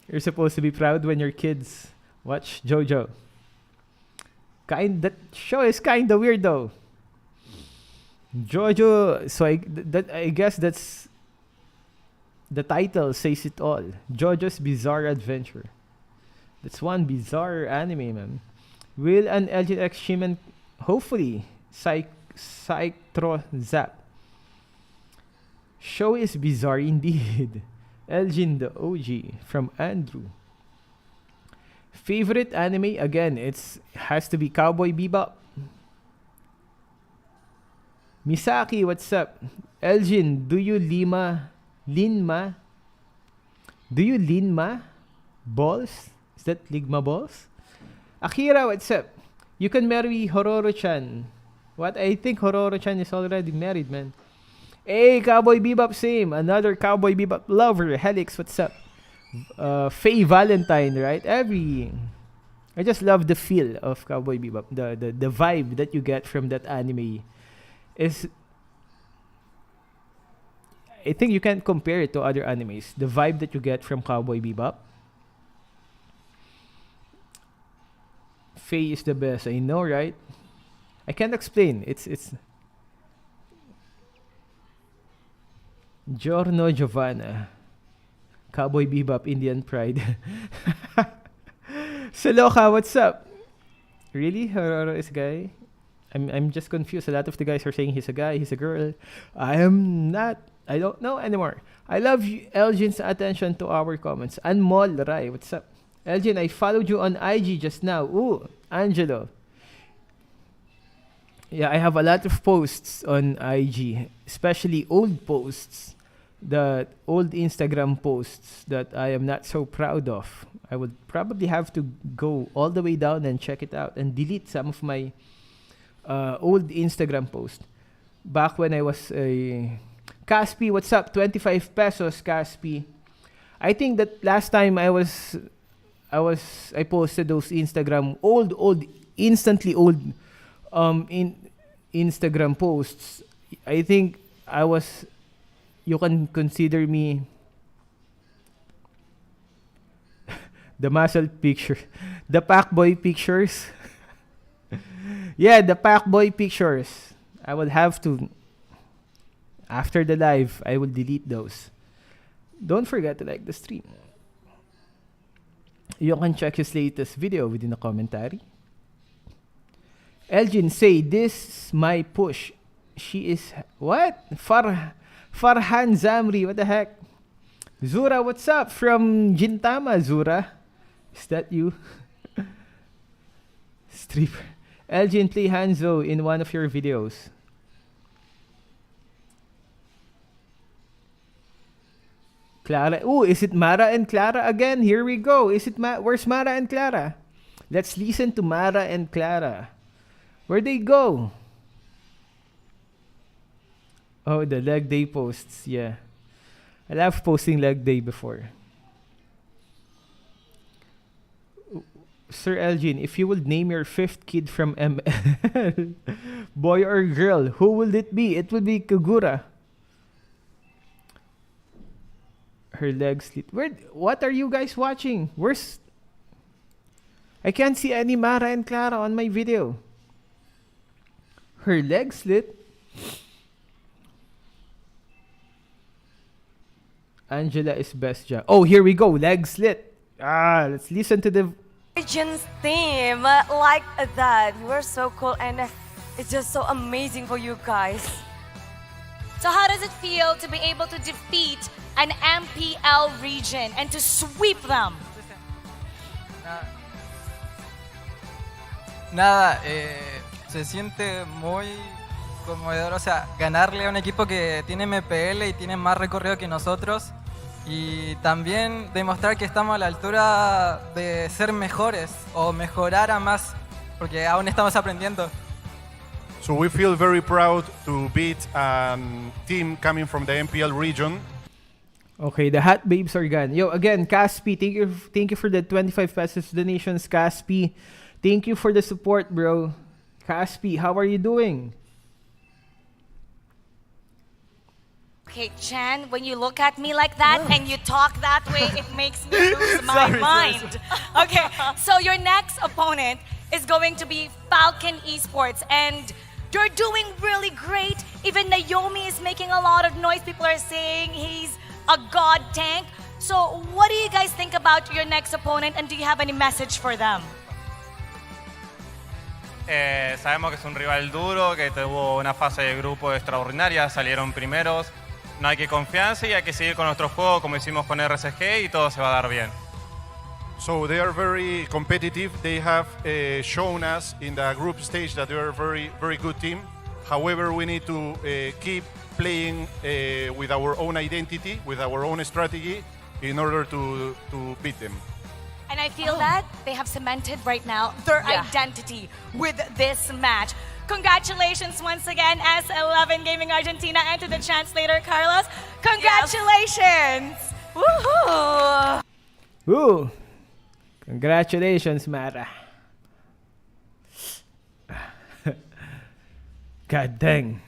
You're supposed to be proud when your kids watch JoJo. That show is kinda weird though. JoJo, so I guess that's the title says it all. JoJo's Bizarre Adventure. That's one bizarre anime, man. Will an LGX Shimen hopefully Psychtro Zap. Show is bizarre indeed. Elgin the OG from Andrew. Favorite anime? Again, has to be Cowboy Bebop. Misaki, what's up? Elgin, do you linma? Do you linma balls? Is that ligma balls? Akira, what's up? You can marry Hororo-chan. What? I think Hororo-chan is already married, man. Hey, Cowboy Bebop, same. Another Cowboy Bebop lover. Helix, what's up? Faye Valentine, right? I just love the feel of Cowboy Bebop. The vibe that you get from that anime is, I think you can't compare it to other animes. The vibe that you get from Cowboy Bebop. Faye is the best. I know, right? I can't explain. It's Giorno Giovanna. Cowboy Bebop, Indian Pride. Saloka, what's up? Really? Hororo is a guy? I'm just confused. A lot of the guys are saying he's a guy, he's a girl. I am not. I don't know anymore. I love Elgin's attention to our comments. Anmol Rai, what's up? Elgin, I followed you on IG just now. Ooh, Angelo. Yeah, I have a lot of posts on IG, especially old posts, the old Instagram posts that I am not so proud of. I would probably have to go all the way down and check it out and delete some of my old Instagram posts. Back when I was a Caspi, what's up? 25 pesos, Caspi. I think that last time I posted those Instagram instantly old in Instagram posts. I think you can consider me the muscle picture, the Pac Boy pictures. Yeah, the Pac Boy pictures. I would have to, after the live, I will delete those. Don't forget to like the stream. You can check his latest video within the commentary. Elgin say, this my push. She is, what? Farhan Zamri, what the heck? Zura, what's up? From Gintama, Zura. Is that you? Stripper. Elgin, play Hanzo in one of your videos. Clara. Oh, is it Mara and Clara again? Here we go. Where's Mara and Clara? Let's listen to Mara and Clara. Where'd they go? Oh, the leg day posts. Yeah. I love posting leg day before. Sir Elgin, if you would name your fifth kid from ML, boy or girl, who will it be? It would be Kagura. Her legs slit. What are you guys watching? I can't see any Mara and Clara on my video. Her legs slit. Angela is best job. Oh, here we go. Legs slit. Let's listen to the Origins theme like that. You are so cool and it's just so amazing for you guys. So how does it feel to be able to defeat an MPL region and to sweep them? Nada, se siente muy conmovedor, o sea, ganarle a un equipo que tiene MPL y tiene más recorrido que nosotros y también demostrar que estamos a la altura de ser mejores o mejorar a más, porque aún estamos aprendiendo. So we feel very proud to beat a team coming from the MPL region. Okay, the hot babes are gone. Yo, again, Caspi, thank you for the 25 pesos donations, Caspi. Thank you for the support, bro. Caspi, how are you doing? Okay, Chan, when you look at me like that and you talk that way, it makes me lose my mind. Okay, so your next opponent is going to be Falcon Esports, and you're doing really great. Even Naomi is making a lot of noise. People are saying he's a god tank. So what do you guys think about your next opponent, and do you have any message for them? Sabemos que es un rival duro, que tuvo una fase de grupo extraordinaria, salieron primeros. No hay que confianza y hay que seguir con nuestro juego como hicimos con RSG y todo se va a dar bien. So they are very competitive. They have shown us in the group stage that they are a very, very good team. However, we need to keep playing with our own identity, with our own strategy, in order to beat them. And I feel that they have cemented right now their identity with this match. Congratulations once again, S11 Gaming Argentina, and to the translator, Carlos. Congratulations! Woohoo! Ooh. Congratulations, Mara. God dang.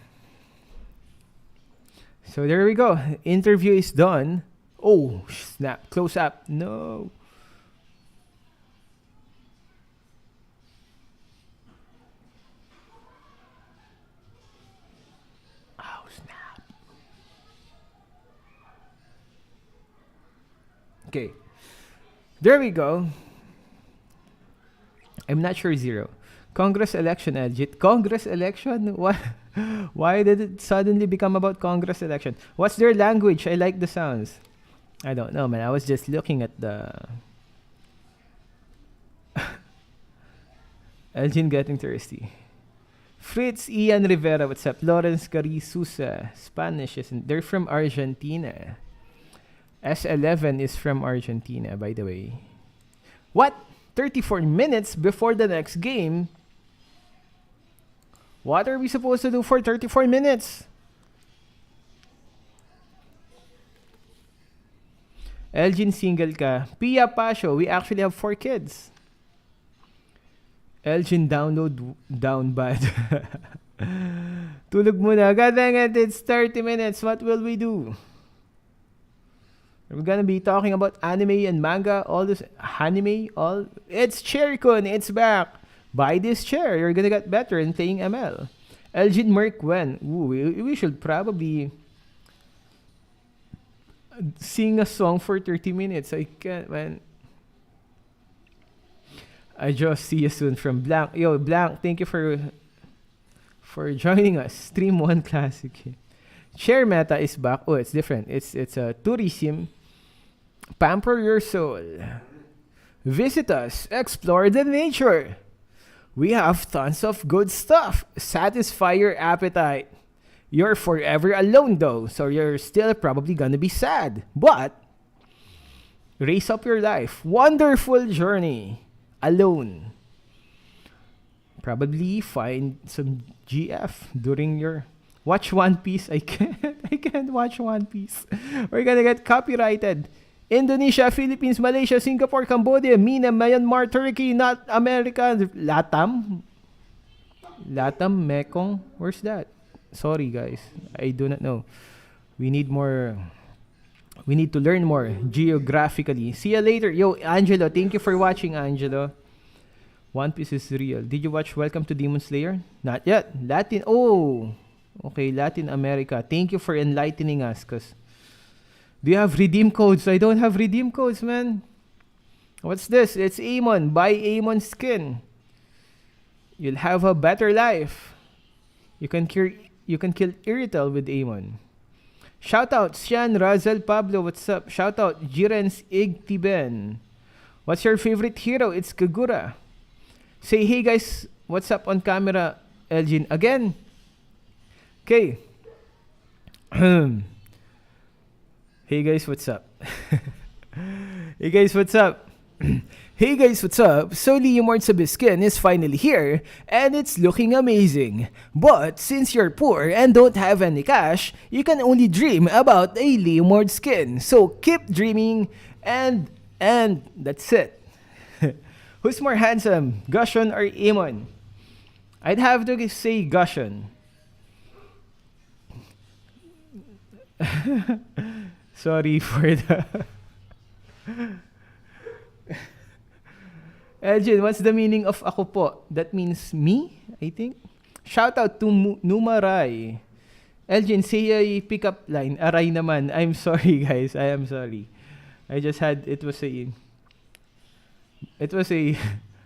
So there we go. Interview is done. Oh, snap. Close up. No. Oh, snap. Okay. There we go. I'm not sure, Zero. Congress election, Edgit. Congress election? Why? Why did it suddenly become about Congress election? What's their language? I like the sounds. I don't know, man. I was just looking at the... Elgin getting thirsty. Fritz, Ian Rivera, what's up? Lawrence Carisusa, Spanish, isn't... They're from Argentina. S11 is from Argentina, by the way. What? 34 minutes before the next game? What are we supposed to do for 34 minutes? Elgin single ka. Pia Pasho, we actually have 4 kids. Elgin down bad. Tulog muna. God dang it, it's 30 minutes. What will we do? We're gonna be talking about anime and manga, all this anime, all. It's Cherry-kun, it's back. Buy this chair, you're gonna get better in playing ML. Elgin Merc when? Ooh, we should probably sing a song for 30 minutes. I can't, man. I just see you soon from Blank. Yo, Blank, thank you for joining us. Stream 1 Classic. Chair meta is back. Oh, it's different. It's a tourism. Pamper your soul. Visit us. Explore the nature. We have tons of good stuff. Satisfy your appetite. You're forever alone though, so you're still probably gonna be sad. But race up your life. Wonderful journey. Alone. Probably find some GF during your... Watch One Piece. I can't watch One Piece. We're gonna get copyrighted. Indonesia, Philippines, Malaysia, Singapore, Cambodia, MENA, Myanmar, Turkey, not America, Latam, Mekong. Where's that? Sorry, guys. I do not know. We need more. We need to learn more geographically. See you later. Yo, Angelo. Thank you for watching, Angelo. One Piece is real. Did you watch Welcome to Demon Slayer? Not yet. Latin. Oh. Okay, Latin America. Thank you for enlightening us, cause do you have redeem codes? I don't have redeem codes, man. What's this? It's Amon. Buy Amon skin. You'll have a better life. You can kill Irital with Amon. Shout out Sian Razel Pablo. What's up? Shout out Jirens Igtiben. What's your favorite hero? It's Kagura. Say hey guys. What's up on camera? Elgin again. Okay. Hey guys, what's up? Hey guys, what's up? Hey guys, what's up? So Leomord Sabiskin is finally here, and it's looking amazing. But since you're poor and don't have any cash, you can only dream about a Leomord skin. So keep dreaming, and that's it. Who's more handsome, Gushon or Amon? I'd have to say Gushon. Sorry for the... Elgin, what's the meaning of ako po? That means me, I think. Shout out to Numaray. Elgin, say a pick-up line. Aray naman. I'm sorry, guys. I am sorry. I just had... It was a...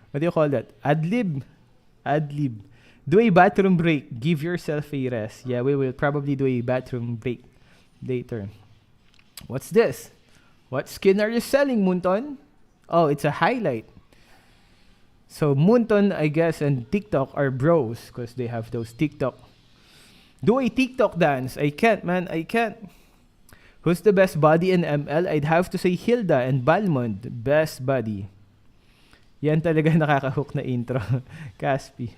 What do you call that? Adlib. Do a bathroom break. Give yourself a rest. Yeah, we will probably do a bathroom break later. What's this? What skin are you selling, Munton? Oh, it's a highlight. So Munton, I guess, and TikTok are bros because they have those TikTok. Do a TikTok dance. I can't, man. I can't. Who's the best body in ML? I'd have to say Hilda and Balmond. Best body. Yan talaga nakaka-hook na intro. Caspi.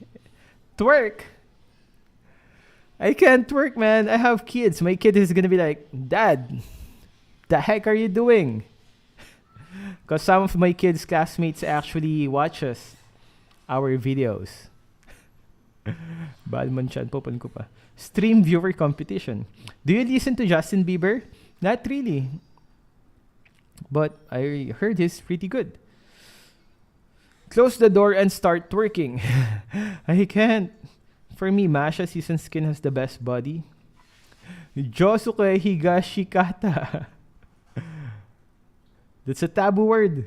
Twerk. I can't twerk, man. I have kids. My kid is gonna be like, Dad, the heck are you doing? Because some of my kids' classmates actually watch us, our videos. Balman chan, popan ko pa. Stream viewer competition. Do you listen to Justin Bieber? Not really. But I heard he's pretty good. Close the door and start twerking. I can't. For me, Masha Season Skin has the best body. Josuke Higashikata. That's a taboo word.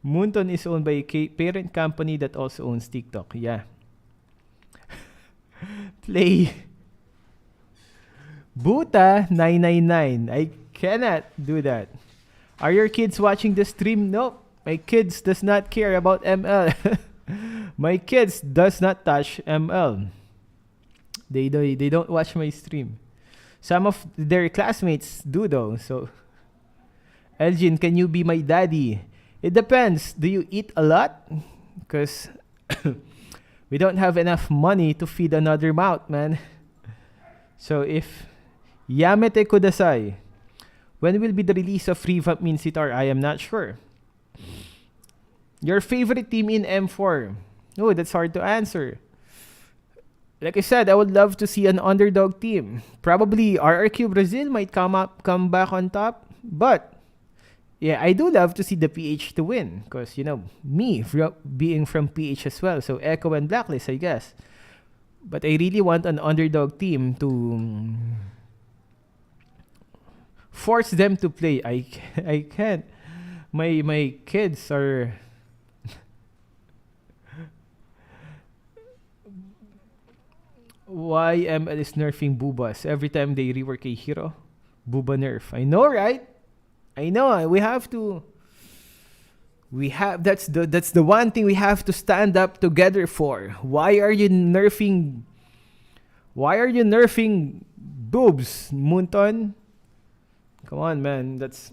Moonton is owned by a parent company that also owns TikTok. Yeah. Play. Buta 999. I cannot do that. Are your kids watching the stream? Nope. My kids does not care about ML. My kids does not touch ML. They don't watch my stream. Some of their classmates do though. So, Elgin, can you be my daddy? It depends. Do you eat a lot? Because we don't have enough money to feed another mouth, man. So if Yamete Kudasai, when will be the release of Revamp Minsitar? I am not sure. Your favorite team in M4? Oh, that's hard to answer. Like I said, I would love to see an underdog team. Probably RRQ Brazil might come back on top. But yeah, I do love to see the PH to win. Because, you know, me being from PH as well. So Echo and Blacklist, I guess. But I really want an underdog team to force them to play. I can't. My kids are... Why ML is nerfing Boobas every time they rework a hero? Booba nerf. I know, right? I know. We have to. That's the one thing we have to stand up together for. Why are you nerfing? Why are you nerfing boobs, Moonton? Come on, man. That's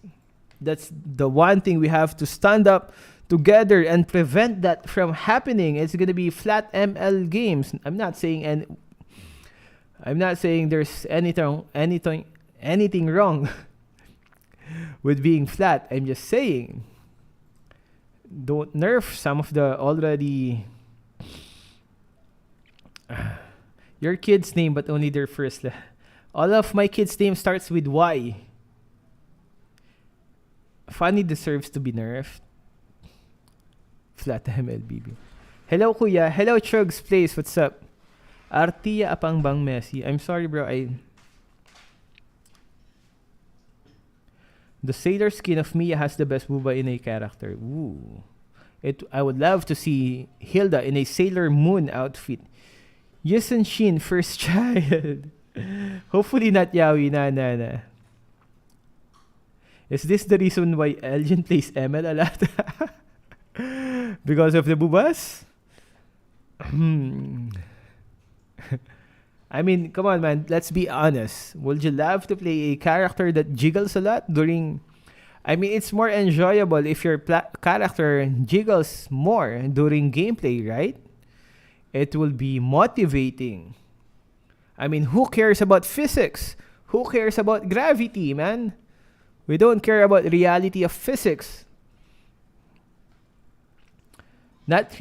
the one thing we have to stand up together and prevent that from happening. It's gonna be flat ML games. I'm not saying there's anything wrong with being flat. I'm just saying, don't nerf some of the already your kid's name, but only their first. All of my kids' name starts with Y. Funny deserves to be nerfed. Flat MLBB. Hello, Kuya. Hello, Chugs Place. What's up? Artia Apangbang Messi. I'm sorry, bro. The sailor skin of Mia has the best booba in a character. Ooh. I would love to see Hilda in a Sailor Moon outfit. Yusun Shin, first child. Hopefully not Yaoi. Na. Is this the reason why Elgin plays ML a lot? Because of the boobas? I mean, come on, man. Let's be honest. Would you love to play a character that jiggles a lot during... I mean, it's more enjoyable if your character jiggles more during gameplay, right? It will be motivating. I mean, who cares about physics? Who cares about gravity, man? We don't care about reality of physics. Not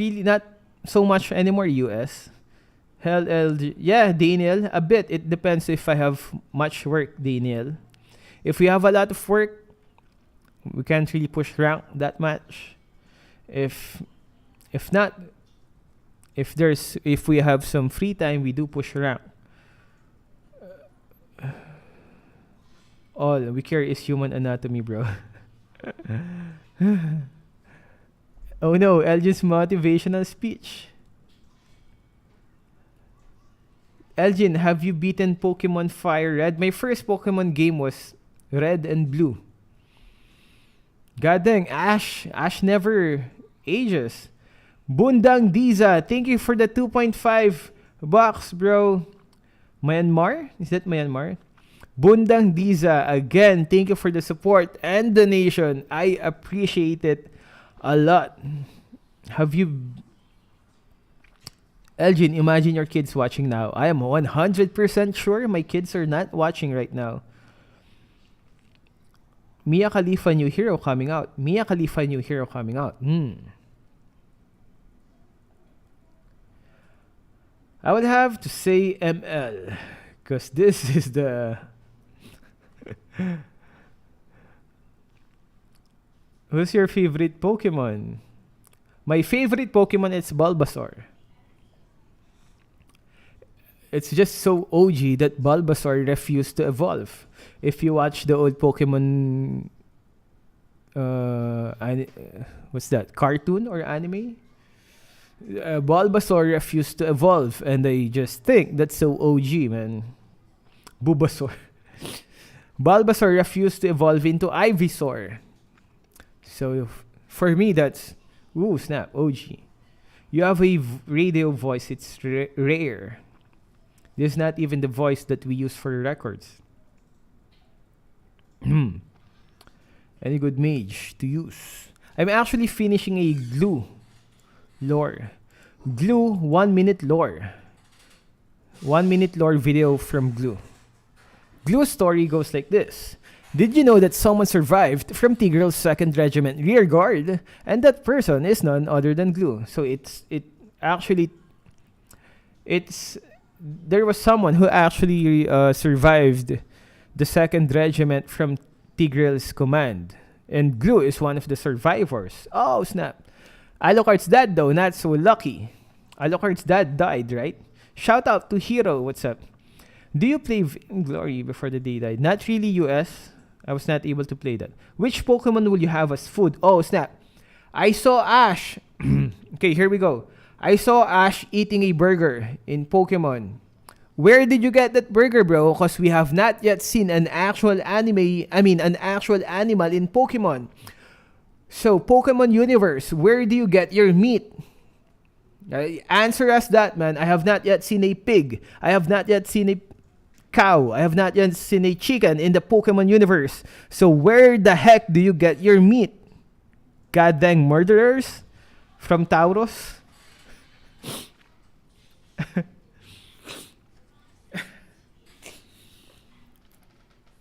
so much anymore, US. Hell, yeah, Daniel, a bit. It depends if I have much work, Daniel. If we have a lot of work, we can't really push rank that much. If not, if we have some free time, we do push rank. All we care is human anatomy, bro. Oh no, Elgin's motivational speech. Elgin, have you beaten Pokemon Fire Red? My first Pokemon game was Red and Blue. God dang, Ash never ages. Bundang Diza, thank you for the 2.5 bucks, bro. Myanmar? Is that Myanmar? Bundang Diza, again, thank you for the support and donation. I appreciate it a lot. Have you... Elgin, imagine your kids watching now. I am 100% sure my kids are not watching right now. Mia Khalifa new hero coming out. Mia Khalifa new hero coming out. I would have to say ML, because this is the Who's your favorite Pokemon? My favorite Pokemon is Bulbasaur. It's just so OG that Bulbasaur refused to evolve. If you watch the old Pokemon, what's that? Cartoon or anime? Bulbasaur refused to evolve, and I just think that's so OG, man. Bulbasaur. Bulbasaur refused to evolve into Ivysaur. So for me, that's snap, OG. You have a radio voice. It's rare. This is not even the voice that we use for records. Any good mage to use? I'm actually finishing a Glue lore. Glue 1 minute lore. 1 minute lore video from Glue. Glue's story goes like this. Did you know that someone survived from Tigrel's 2nd Regiment rear guard? And that person is none other than Glue. So there was someone who actually survived the 2nd Regiment from Tigrel's command. And Glue is one of the survivors. Oh, snap. Alucard's dad, though, not so lucky. Alucard's dad died, right? Shout out to Hero. What's up? Do you play Vainglory before the day died? Not really, US. I was not able to play that. Which Pokemon will you have as food? Oh, snap. I saw Ash. Okay, here we go. I saw Ash eating a burger in Pokemon. Where did you get that burger, bro? Because we have not yet seen an actual animal in Pokemon. So, Pokemon Universe, where do you get your meat? Answer us that, man. I have not yet seen a pig. I have not yet seen a cow. I have not yet seen a chicken in the Pokemon Universe. So, where the heck do you get your meat? Goddamn murderers from Tauros?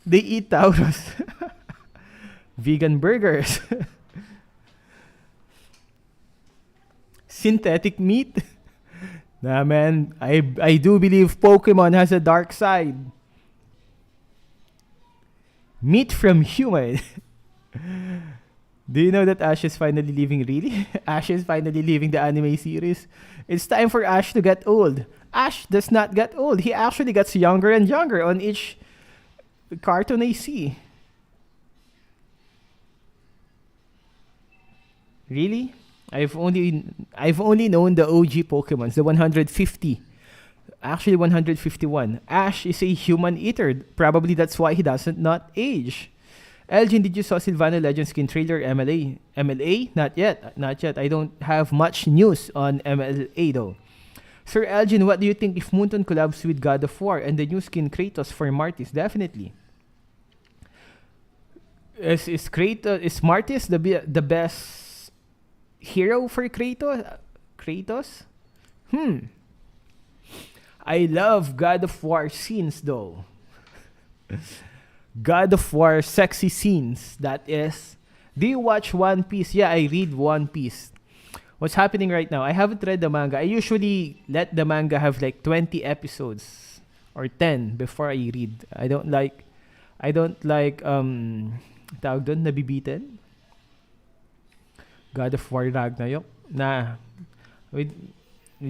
They eat Tauros. Vegan burgers. Synthetic meat. Nah, man. I do believe Pokemon has a dark side. Meat from human. Do you know that Ash is finally leaving? Really? Ash is finally leaving the anime series. It's time for Ash to get old. Ash does not get old. He actually gets younger and younger on each cartoon I see. Really? I've only known the OG Pokemons, the 150. Actually 151. Ash is a human eater. Probably that's why he doesn't not age. Elgin, did you saw Sylvana Legend skin trailer MLA? MLA? Not yet. Not yet. I don't have much news on MLA though. Sir Elgin, what do you think if Moonton collabs with God of War and the new skin Kratos for Martis? Definitely. Is Martis the best hero for Kratos? I love God of War scenes though. God of War sexy scenes. That is. Do you watch One Piece? Yeah, I read One Piece. What's happening right now? I haven't read the manga. I usually let the manga have like 20 episodes or 10 before I read. I don't like tawag doon, nabibitin. God of War Ragnarok. Nah. We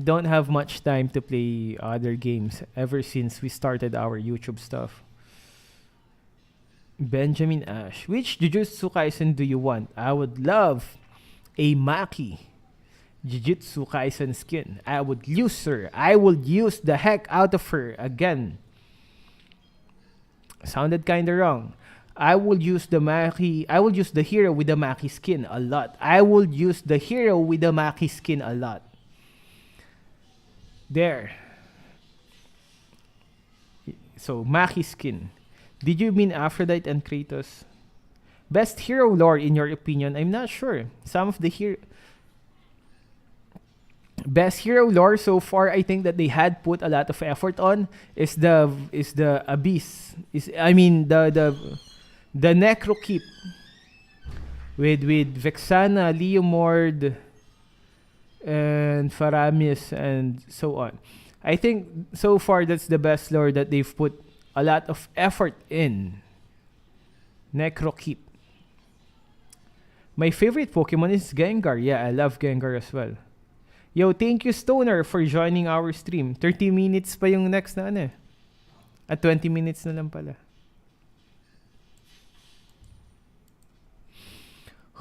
don't have much time to play other games ever since we started our YouTube stuff. Benjamin Ash. Which Jujutsu Kaisen do you want? I would love a Maki Jujutsu Kaisen skin. I would use her. I would use the heck out of her again. Sounded kinda wrong. I will use the hero with the Maki skin a lot. I will use the hero with the Maki skin a lot. There. So, Maki skin. Did you mean Aphrodite and Kratos? Best hero lore in your opinion? I'm not sure. Some of the best hero lore so far, I think that they had put a lot of effort on is the Abyss. The Necro Keep with Vexana, Leomord, and Faramis, and so on. I think so far that's the best lore that they've put a lot of effort in. Necro Keep. My favorite Pokemon is Gengar. Yeah, I love Gengar as well. Yo, thank you Stoner for joining our stream. 30 minutes pa yung next na ano eh. At 20 minutes na lang pala.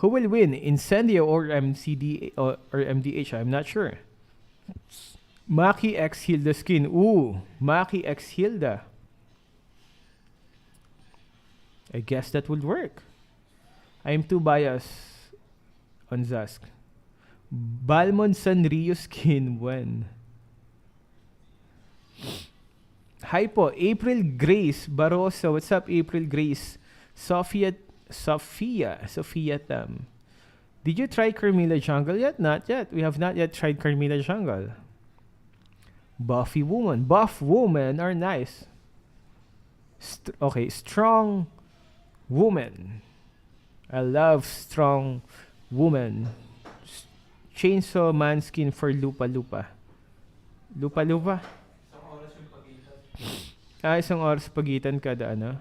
Who will win, Incendio or MCD or MDH? I'm not sure. Maki X Hilda skin. Ooh, Maki X Hilda. I guess that would work. I'm too biased on Zask. Balmond Sanrio skin when? Hi po, April Grace Barosa. What's up, April Grace? Sophia Tam. Did you try Carmilla Jungle yet? Not yet. We have not yet tried Carmilla Jungle. Buffy woman. Buff women are nice. Okay, strong woman. I love strong woman. Chainsaw man skin for Lupa Lupa. Lupa Lupa? Isang oras pagitan kada ano.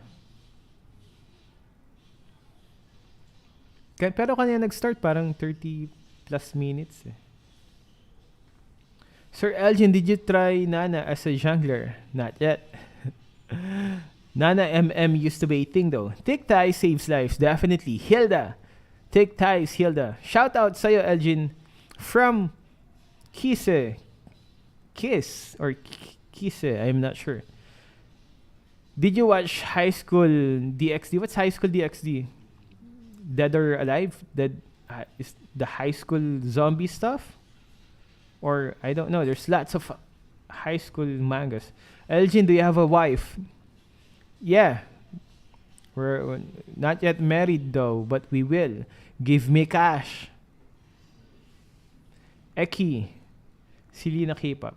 Pero kanina nag-start parang 30 plus minutes eh. Sir Elgin, did you try Nana as a jungler? Not yet. Nana MM used to be a thing though. Tick Tie saves lives, definitely. Hilda. Tick Ties, Hilda. Shout out sa'yo, Elgin. From Kise. Kiss or Kise, I'm not sure. Did you watch High School DxD? What's High School DxD? Dead or Alive? Is the high school zombie stuff? Or I don't know. There's lots of high school mangas. Elgin, do you have a wife? Yeah. We're not yet married though, but we will. Give me cash. Eki. Silina K-pop.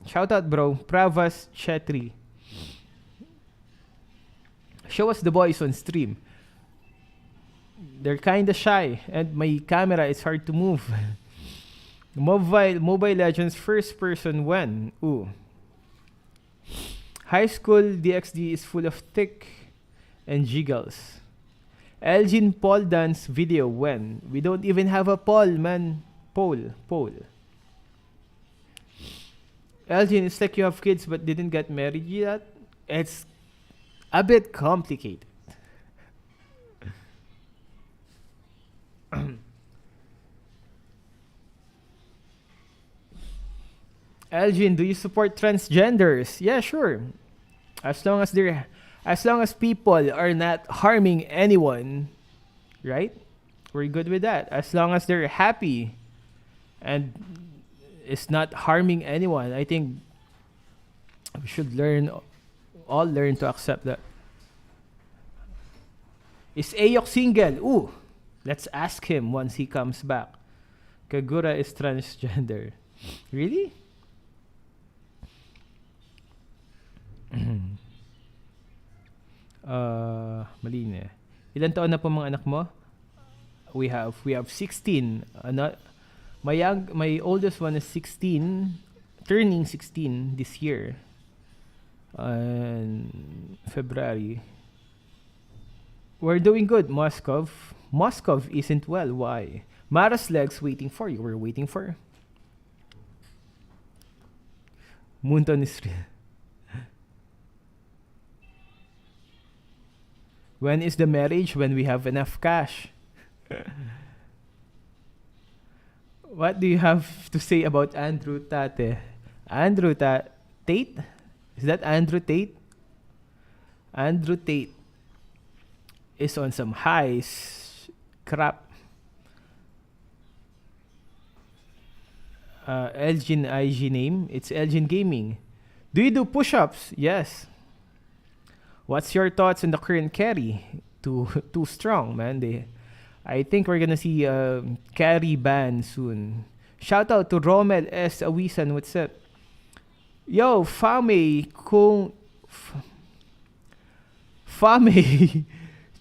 Shout out bro. Pravas Chetri. Show us the boys on stream. They're kinda shy and my camera is hard to move. Mobile Legends first person when? Ooh. High School DxD is full of thick and jiggles. Elgin pole dance video when? We don't even have a pole, man. Pole. Elgin, it's like you have kids but didn't get married yet. It's a bit complicated. Elgin, do you support transgenders? Yeah, sure. As long as people are not harming anyone, right? We're good with that. As long as they're happy and it's not harming anyone, I think we should all learn to accept that. Is Ayok single? Ooh, let's ask him once he comes back. Kagura is transgender. Really? Mali na. Ilan taon na po mga anak mo? We have 16. My oldest one is 16, turning 16 this year. In February. We're doing good, Moskov. Moskov isn't well. Why? Mara's legs waiting for you. We're waiting for Munton is real. When is the marriage? When we have enough cash. What do you have to say about Andrew Tate? Andrew Tate? Is that Andrew Tate? Andrew Tate is on some high crap. Elgin IG name? It's Elgin Gaming. Do you do push-ups? Yes. What's your thoughts on the current carry? Too strong, man. I think we're gonna see a carry ban soon. Shout out to Rommel S. Awisan. What's up? Yo, Fame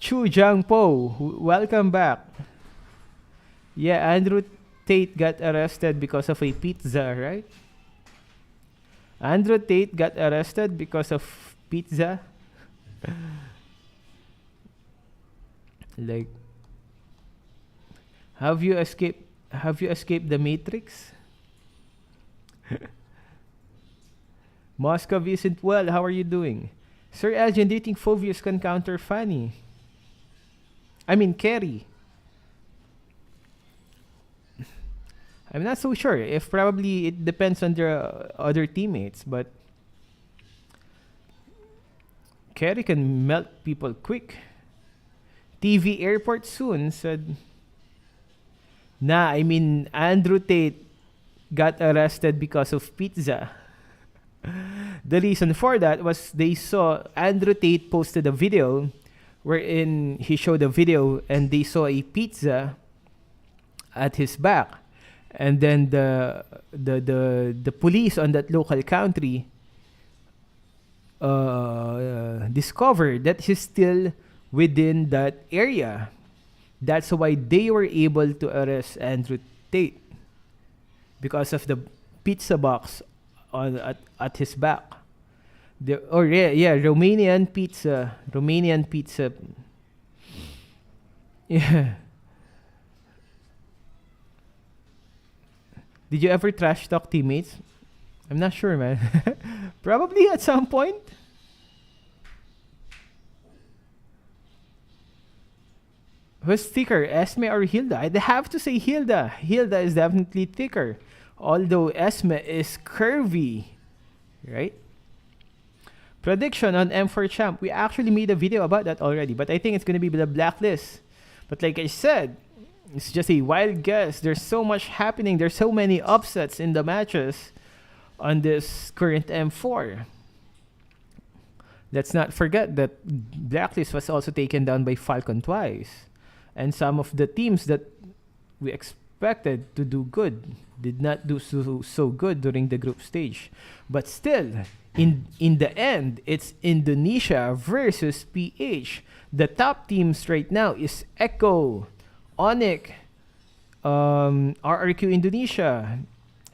Chu Jiangpo, welcome back. Yeah, Andrew Tate got arrested because of a pizza, right? Andrew Tate got arrested because of pizza. Like, have you escaped the Matrix? Moscow isn't well. How are you doing? Sir Elgin, do you think Phoveus can counter Fanny? I mean, Kerry. I'm not so sure. If probably it depends on their other teammates, but Kerry can melt people quick. TV Airport soon said, nah, I mean, Andrew Tate got arrested because of pizza. The reason for that was they saw Andrew Tate posted a video wherein he showed a video and they saw a pizza at his back. And then the police on that local country discovered that he's still within that area. That's why they were able to arrest Andrew Tate, because of the pizza box at his back. Romanian pizza. Yeah. Did you ever trash talk teammates? I'm not sure, man. Probably at some point. Who's thicker, Esme or Hilda? I'd have to say Hilda. Hilda is definitely thicker. Although Esme is curvy. Right? Prediction on M4 Champ. We actually made a video about that already. But I think it's going to be the blacklist. But like I said, it's just a wild guess. There's so much happening. There's so many upsets in the matches on this current M4. Let's not forget that Blacklist was also taken down by Falcon twice. And some of the teams that we expected to do good did not do so good during the group stage. But still, in the end, it's Indonesia versus PH. The top teams right now is Echo, Onyx, RRQ Indonesia,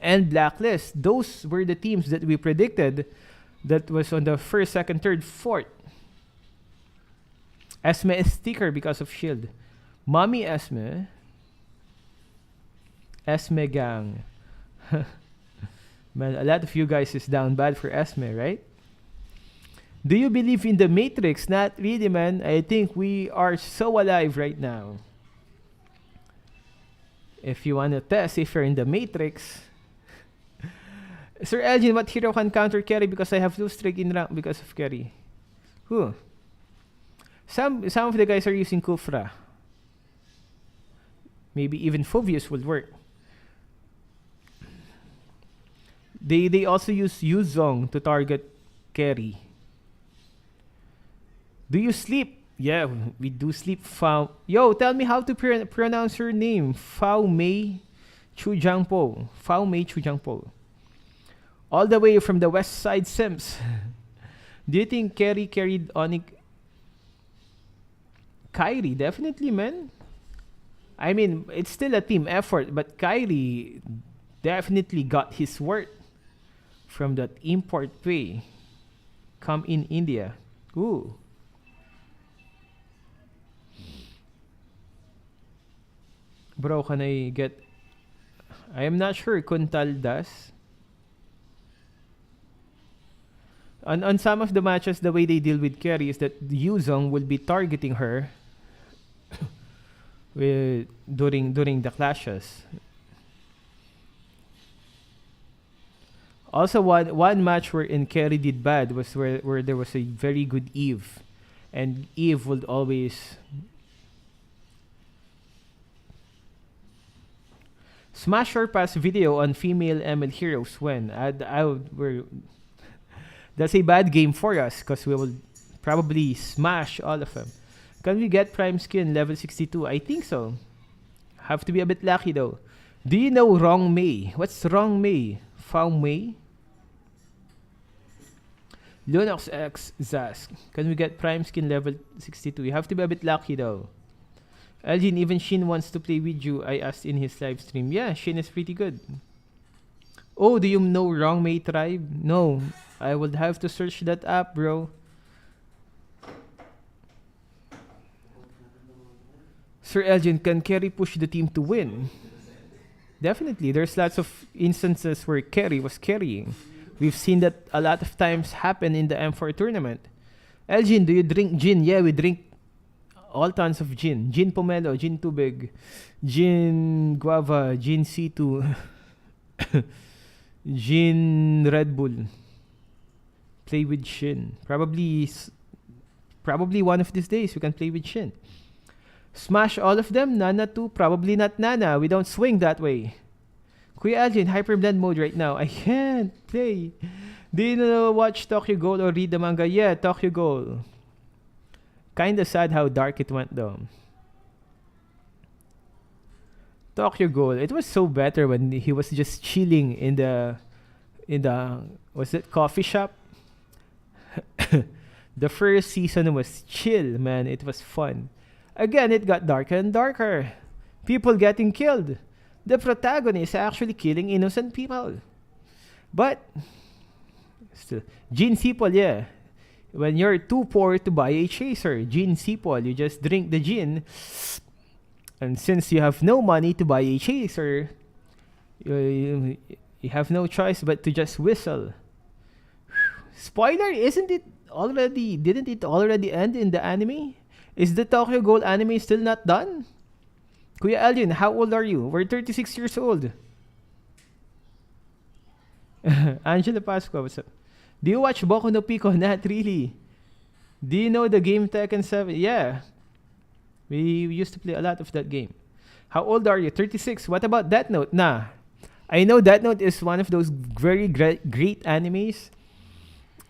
and Blacklist. Those were the teams that we predicted that was on the first, second, third, fourth. Esme is thicker because of Shield. Mommy Esme. Esme gang. Man, a lot of you guys is down bad for Esme, right? Do you believe in the Matrix? Not really, man. I think we are so alive right now. If you want to test if you're in the Matrix. Sir Elgin, what hero can counter Kerry because I have lose streak in rank because of Kerry? Who? Some of the guys are using Kufra. Maybe even Phoveus will work. They also use Yuzong to target Kerry. Do you sleep? Yeah, we do sleep. Yo, tell me how to pronounce your name. Fao Mei Chu Jiangpo. Fao Mei Chu Jiangpo. All the way from the West Side Sims. Do you think Kerry carried Onyx? Kyrie, definitely, man. I mean, it's still a team effort, but Kyrie definitely got his worth from that import pay. Come in India. Ooh. Bro, can I get... I am not sure Kuntal does. On some of the matches, the way they deal with Kerry is that Yuzong will be targeting her during the clashes. Also, one match wherein Kerry did bad was where there was a very good Eve. And Eve would always... Smash or pass video on female ML heroes when? That's a bad game for us because we will probably smash all of them. Can we get Prime Skin level 62? I think so. Have to be a bit lucky though. Do you know Wrong May? What's Wrong May? Foul May? Lunox X Zask. Can we get Prime Skin level 62? You have to be a bit lucky though. Elgin, even Shin wants to play with you. I asked in his live stream. Yeah, Shin is pretty good. Oh, do you know Wrong May Tribe? No. I would have to search that app, bro. Sir Elgin, can Kerry push the team to win? Definitely. There's lots of instances where Kerry was carrying. We've seen that a lot of times happen in the M4 tournament. Elgin, do you drink gin? Yeah, we drink all tons of gin. Gin pomelo, gin tubig, gin guava, gin C2, gin Red Bull. Play with Shin. Probably one of these days we can play with Shin. Smash all of them? Nana too? Probably not Nana. We don't swing that way. Kuya Algin, Hyperblend mode right now. I can't play. Do you know watch Tokyo Ghoul or read the manga? Yeah, Tokyo Ghoul. Kinda sad how dark it went though. Tokyo Ghoul. It was so better when he was just chilling in the was it coffee shop? The first season was chill, man. It was fun. Again, it got darker and darker. People getting killed. The protagonist actually killing innocent people. But still, Gin Sipol, yeah. When you're too poor to buy a chaser, Gin Sipol, you just drink the gin. And since you have no money to buy a chaser, you have no choice but to just whistle. Spoiler, didn't it already end in the anime? Is the Tokyo Ghoul anime still not done? Kuya Elgin, how old are you? We're 36 years old. Angela Pasqua, what's up? Do you watch Boku no Pico? Not really. Do you know the game Tekken 7? Yeah. We used to play a lot of that game. How old are you? 36. What about Death Note? Nah. I know Death Note is one of those very great animes.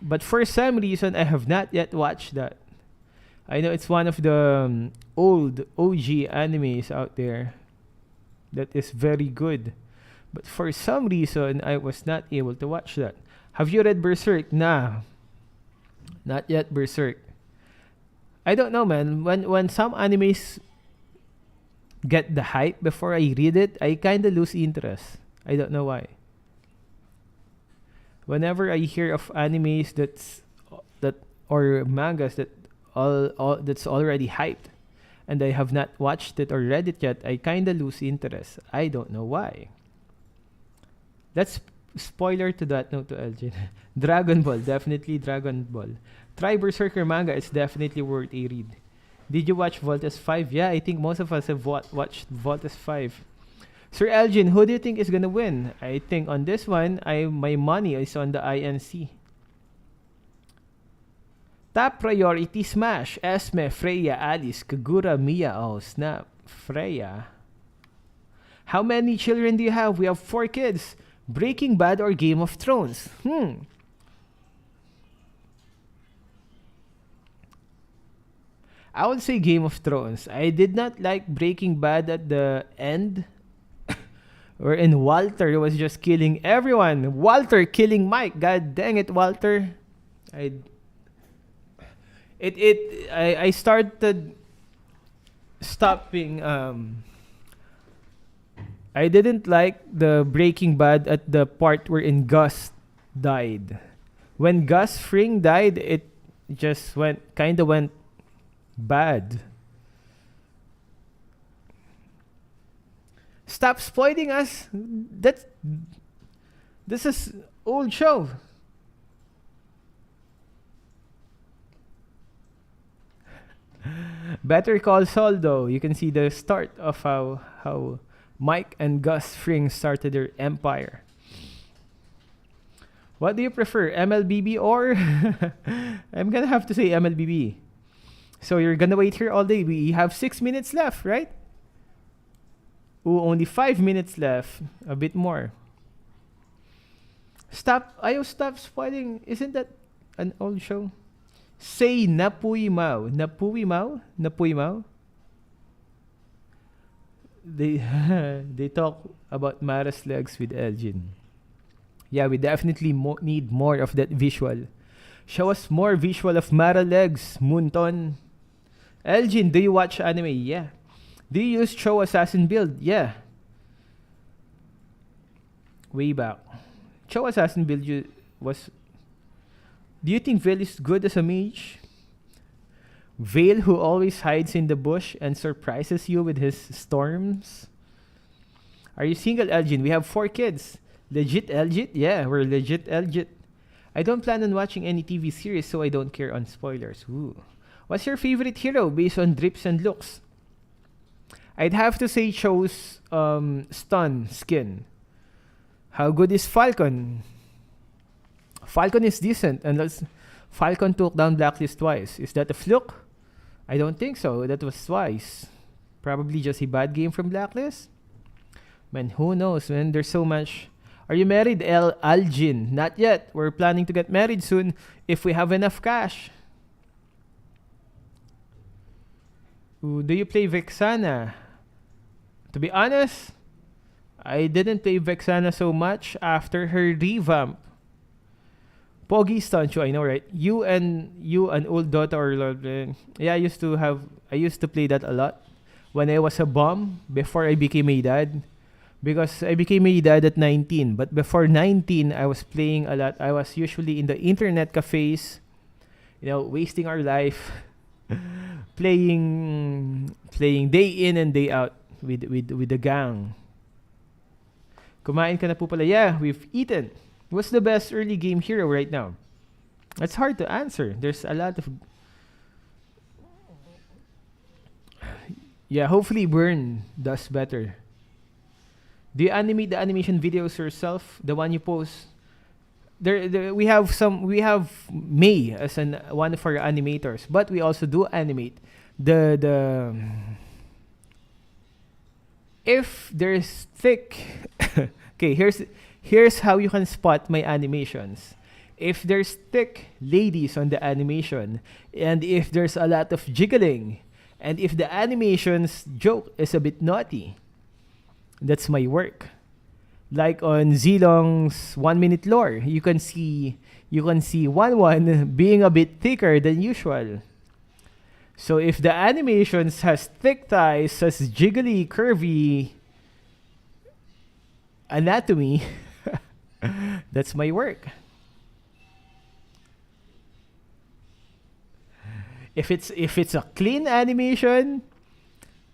But for some reason, I have not yet watched that. I know it's one of the old OG animes out there that is very good. But for some reason, I was not able to watch that. Have you read Berserk? Nah. Not yet Berserk. I don't know, man. When some animes get the hype before I read it, I kind of lose interest. I don't know why. Whenever I hear of animes or mangas that's already hyped and I have not watched it or read it yet, I kinda lose interest. I don't know why. That's spoiler to that note to Elgin. Dragon Ball, definitely Dragon Ball. Try Berserker manga, it's definitely worth a read. Did you watch Voltes 5? Yeah, I think most of us have watched Voltes 5. Sir Elgin, who do you think is gonna win? I think on this one, my money is on the INC. Top priority Smash. Esme, Freya, Alice, Kagura, Mia. Oh, snap. Freya. How many children do you have? We have 4 kids. Breaking Bad or Game of Thrones? I would say Game of Thrones. I did not like Breaking Bad at the end. Wherein Walter was just killing everyone. Walter killing Mike. God dang it, Walter. I started stopping. I didn't like the Breaking Bad at the part wherein Gus died. When Gus Fring died, it just went bad. Stop spoiling us. This is old show. Better Call Saul though. You can see the start of how Mike and Gus Fring started their empire. What do you prefer, MLBB or? I'm gonna have to say MLBB. So you're gonna wait here all day. We have 6 minutes left, right? Ooh, only 5 minutes left. A bit more. Stop spoiling. Isn't that an old show? Say Napui Mau. Napui Mau? Napui Mau? They talk about Mara's legs with Elgin. Yeah, we definitely need more of that visual. Show us more visual of Mara legs, Moonton. Elgin, do you watch anime? Yeah. Do you use Cho Assassin build? Yeah. Way back. Cho Assassin build was... Do you think Vale is good as a mage? Vale who always hides in the bush and surprises you with his storms? Are you single, Elgin? We have 4 kids. Legit Elgit? Yeah, we're legit Elgit. I don't plan on watching any TV series, so I don't care on spoilers. Ooh. What's your favorite hero based on drips and looks? I'd have to say Cho's stun skin. How good is Falcon? Falcon is decent, unless Falcon took down Blacklist twice. Is that a fluke? I don't think so. That was twice. Probably just a bad game from Blacklist. Man, who knows, man? There's so much. Are you married, Elgin? Not yet. We're planning to get married soon if we have enough cash. Ooh, do you play Vexana? To be honest, I didn't play Vexana so much after her revamp. Pogi Stancho, I know, right? You and old Dota or yeah, I used to play that a lot when I was a bomb before I became a dad. Because I became a dad at 19, but before 19, I was playing a lot. I was usually in the internet cafes, wasting our life, playing day in and day out with the gang. Kumain ka na po pala? Yeah, we've eaten. What's the best early game hero right now? It's hard to answer. There's a lot of... Yeah, hopefully Burn does better. Do you animate the animation videos yourself? The one you post? We have May as one of our animators, but we also do animate the if there's thick okay, here's how you can spot my animations. If there's thick ladies on the animation, and if there's a lot of jiggling, and if the animation's joke is a bit naughty, that's my work. Like on Zilong's 1 minute lore, you can see 1-1 being a bit thicker than usual. So if the animations has thick thighs, has jiggly, curvy anatomy, that's my work. If it's a clean animation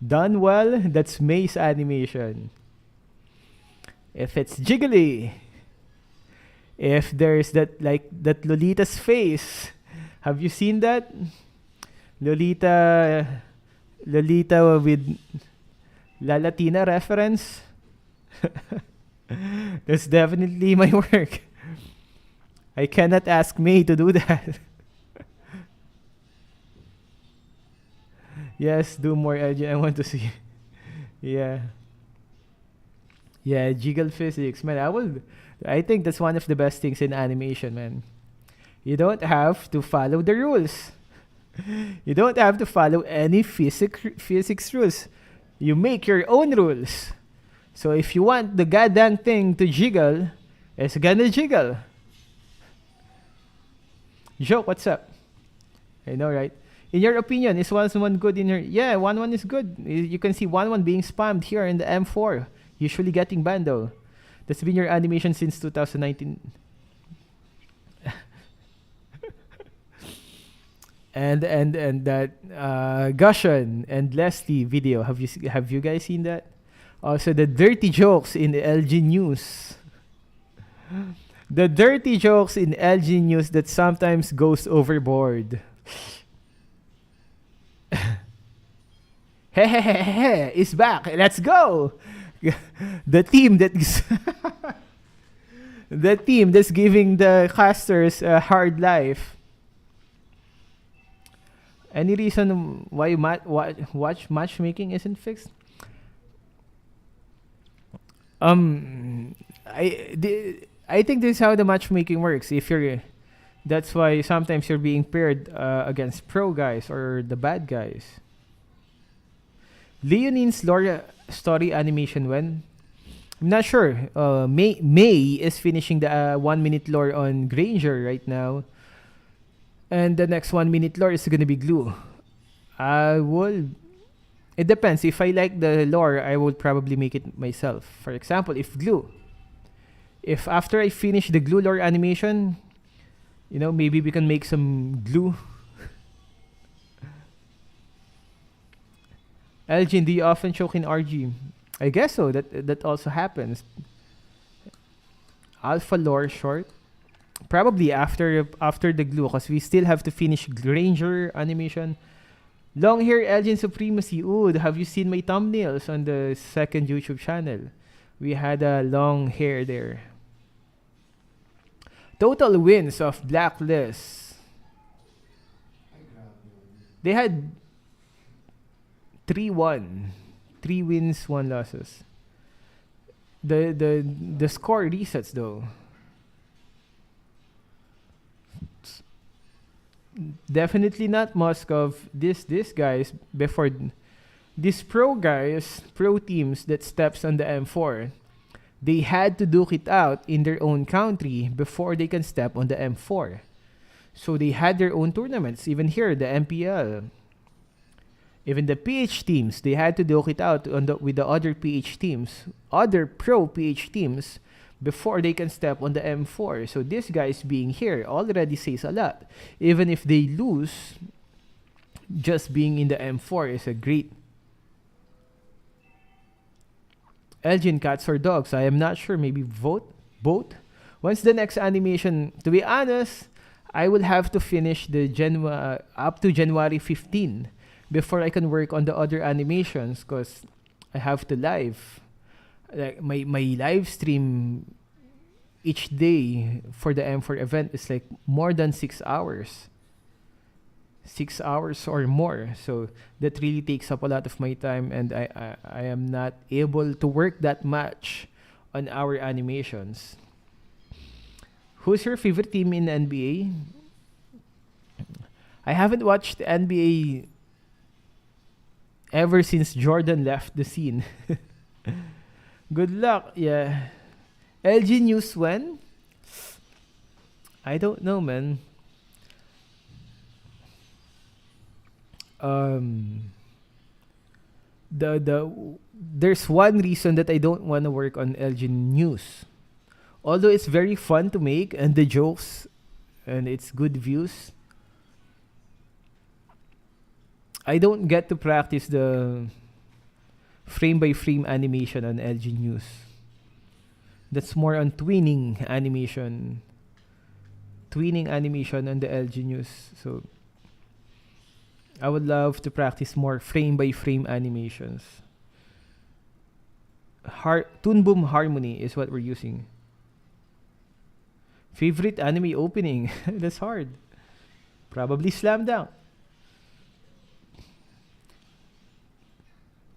done well, that's May's animation. If it's jiggly, if there's that Lolita's face, have you seen that? Lolita with La Latina reference. That's definitely my work. I cannot ask May to do that. Yes, do more, Elgin. I want to see. Yeah. Yeah, jiggle physics, man. I think that's one of the best things in animation, man. You don't have to follow the rules. You don't have to follow any physics rules. You make your own rules. So if you want the goddamn thing to jiggle, it's gonna jiggle. Joke, what's up? I know, right? In your opinion, is 1-1 good in your... Yeah, 1-1 is good. You can see 1-1 being spammed here in the M4. Usually getting banned though. That's been your animation since 2019. and that Gushan and Leslie video. Have you guys seen that? Also the dirty jokes in the LG news. The dirty jokes in LG news that sometimes goes overboard. Hey, it's back. Let's go. The team that's giving the casters a hard life. Any reason why watch matchmaking isn't fixed? I think this is how the matchmaking works. That's why sometimes you're being paired against pro guys or the bad guys. Leonine's lore story animation when? I'm not sure. May is finishing the 1 minute lore on Granger right now. And the next 1 minute lore is gonna be glue. I will. It depends. If I like the lore, I will probably make it myself. For example, if after I finish the glue lore animation, maybe we can make some glue. Elgin, do you often choke in RG? I guess so. That also happens. Alpha lore short. Probably after the glue, because we still have to finish Granger animation. Long hair Elgin Supremacy. Ooh, have you seen my thumbnails on the second YouTube channel? We had a long hair there. Total wins of Blacklist. They had 3-1. 3 wins, 1 losses. The score resets though. Definitely not Moskov. This guys before these pro teams that steps on the M4, they had to duke it out in their own country before they can step on the M4. So they had their own tournaments. Even here, the MPL, even the PH teams, they had to duke it out with the other PH teams, other pro PH teams, before they can step on the M4. So this guys being here already says a lot. Even if they lose, just being in the M4 is a great. Elgin, cats or dogs? I am not sure. Maybe vote both. When's the next animation? To be honest, I will have to finish the up to January 15 before I can work on the other animations, because I have to live. Like my live stream each day for the M4 event is like more than 6 hours. 6 hours or more. So that really takes up a lot of my time, and I am not able to work that much on our animations. Who's your favorite team in NBA? I haven't watched NBA ever since Jordan left the scene. Good luck. Yeah. LG news when? I don't know, man. There's one reason that I don't want to work on LG news. Although it's very fun to make, and the jokes, and it's good views, I don't get to practice the frame by frame animation on LG news. That's more on tweening animation on the LG news. So I would love to practice more frame by frame animations. Toon Boom Harmony is what we're using. Favorite anime opening? That's hard. Probably Slam Dunk.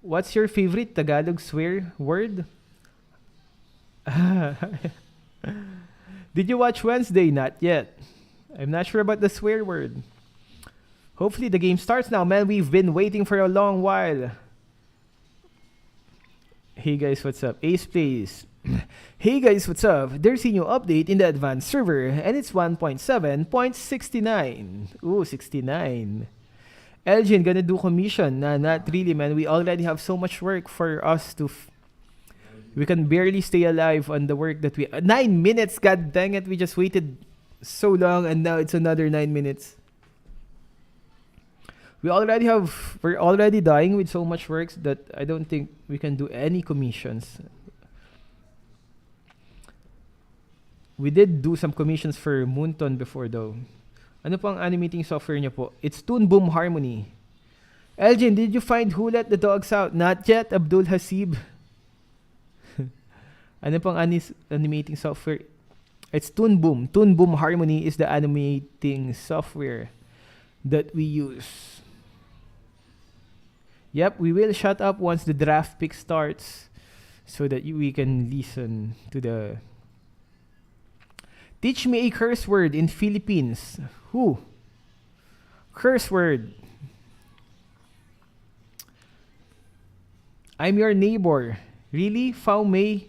What's your favorite Tagalog swear word? Did you watch Wednesday? Not yet. I'm not sure about the swear word. Hopefully the game starts now, man. We've been waiting for a long while. Hey guys, what's up? Ace Plays. Hey guys, what's up? There's a new update in the advanced server, and it's 1.7.69. Ooh, 69. Elgin, gonna do commission? Nah, not really, man. We already have so much work for us to... we can barely stay alive on the work that we... 9 minutes, god dang it. We just waited so long, and now it's another 9 minutes. We're already dying with so much work that I don't think we can do any commissions. We did do some commissions for Moonton before though. Ano pang animating software niyo po? It's Toon Boom Harmony. Elgin, did you find Who Let the Dogs Out? Not yet, Abdul Hasib. Ano pang animating software? It's Toon Boom. Toon Boom Harmony is the animating software that we use. Yep, we will shut up once the draft pick starts so that we can listen to the... Teach me a curse word in Philippines. Who? Curse word. I'm your neighbor. Really? Phao Mei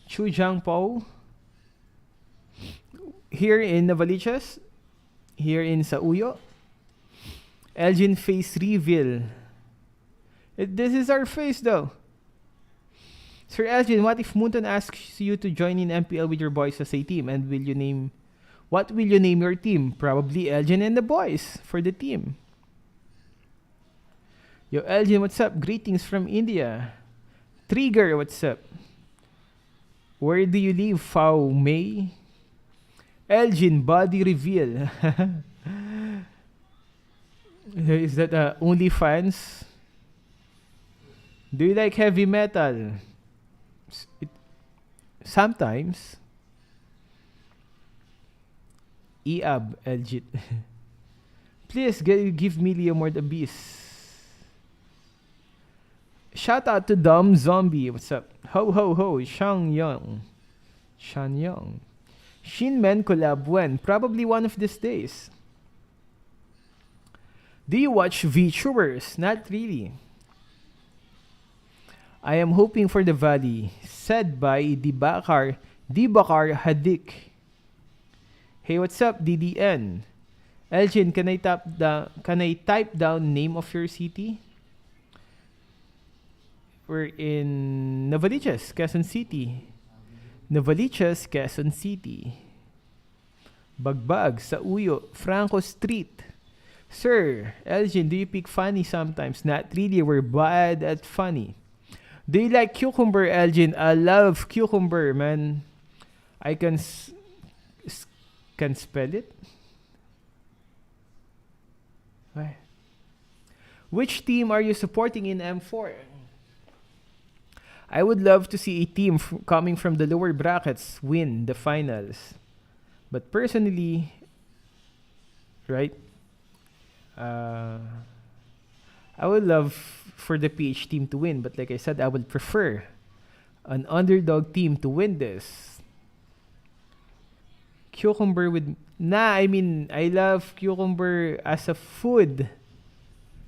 Chu Jiang Po? Here in Navaliches? here in Sauyo. Elgin face reveal. This is our face though. Sir Elgin, what if Munton asks you to join in MPL with your boys as a team? And what will you name your team? Probably Elgin and the boys for the team. Yo, Elgin, what's up? Greetings from India. Trigger, what's up? Where do you live, Fao May? Elgin, body reveal. Is that OnlyFans? Do you like heavy metal? Sometimes. Eab, Elgin. Please give me Leo more the beast. Shout out to Dumb Zombie. What's up? Ho ho ho. Shan Young. Shinmen collab when? Probably one of these days. Do you watch VTubers? Not really. I am hoping for the Valley. Said by Dibakar Hadik. Hey, what's up, DDN? Elgin, can I type down name of your city? We're in Novaliches, Quezon City. Novaliches, Quezon City. Bagbag, Sauyo, Franco Street. Sir, Elgin, do you pick funny sometimes? Not really, we're bad at funny. Do you like cucumber, Elgin? I love cucumber, man. I can spell it. Why? Which team are you supporting in M4? I would love to see a team coming from the lower brackets win the finals. But personally, right? I would love for the PH team to win, but like I said, I would prefer an underdog team to win this. Cucumber with... I love cucumber as a food.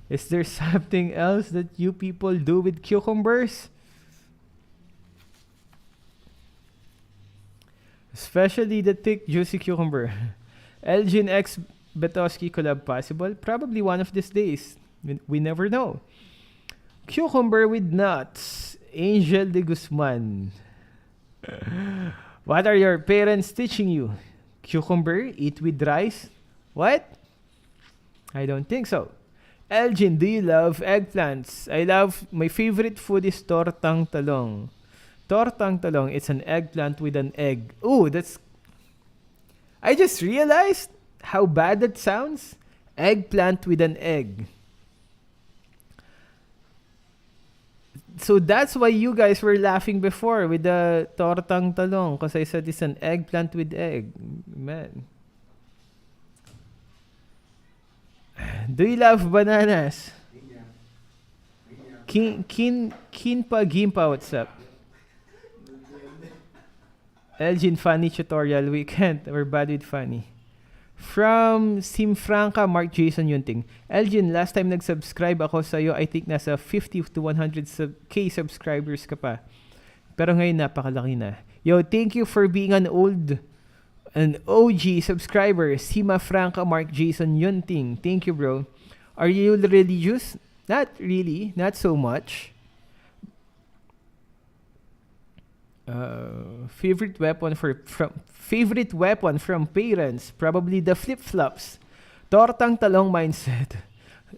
Is there something else that you people do with cucumbers? Especially the thick, juicy cucumber. Elgin X Betoski collab possible? Probably one of these days. We never know. Cucumber with nuts. Angel de Guzman. What are your parents teaching you? Cucumber? Eat with rice? What? I don't think so. Elgin, do you love eggplants? My favorite food is tortang talong. Tortang talong, it's an eggplant with an egg. Ooh, I just realized how bad that sounds. Eggplant with an egg. So that's why you guys were laughing before with the tortang talong, because I said it's an eggplant with egg. Man. Do you love bananas? Kinpa Gimpa, what's up? Elgin, funny tutorial. We can't. We're bad with funny. From Simfranca, Mark Jason Yunting. Elgin, last time nag-subscribe ako sa'yo, I think nasa 50 to 100k subscribers ka pa. Pero ngayon napakalaki na. Yo, thank you for being an OG subscriber. Sima Franca, Mark Jason Yunting. Thank you, bro. Are you religious? Not really. Not so much. Favorite weapon from parents, probably the flip-flops. Tortang talong mindset.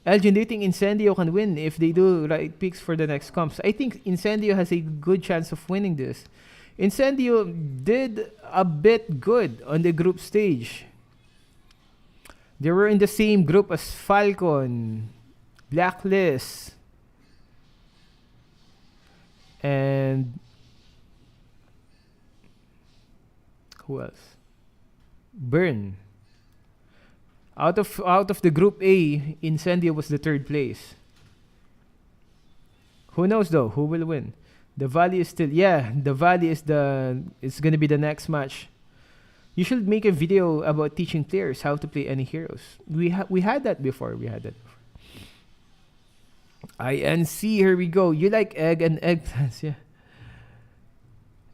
Elgin, do you think Incendio can win if they do right picks for the next comps? I think Incendio has a good chance of winning this. Incendio did a bit good on the group stage. They were in the same group as Falcon, Blacklist, and who else? Burn. Out of the group A, Incendio was the third place. Who knows though? Who will win? The Valley is still... Yeah, the Valley is it's gonna be the next match. You should make a video about teaching players how to play any heroes. We had that before. INC, here we go. You like egg and eggplants, yeah.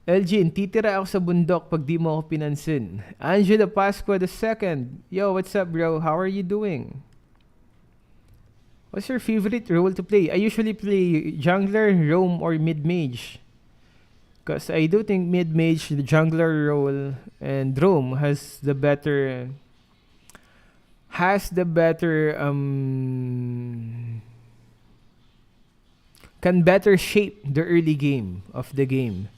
Elgin, titira ako sa bundok pag di mo ako pinansin. Angela Pasqua II. Yo, what's up, bro? How are you doing? What's your favorite role to play? I usually play jungler, roam, or mid-mage. Because I do think mid-mage, the jungler role, and roam has the better... can better shape the early game of the game.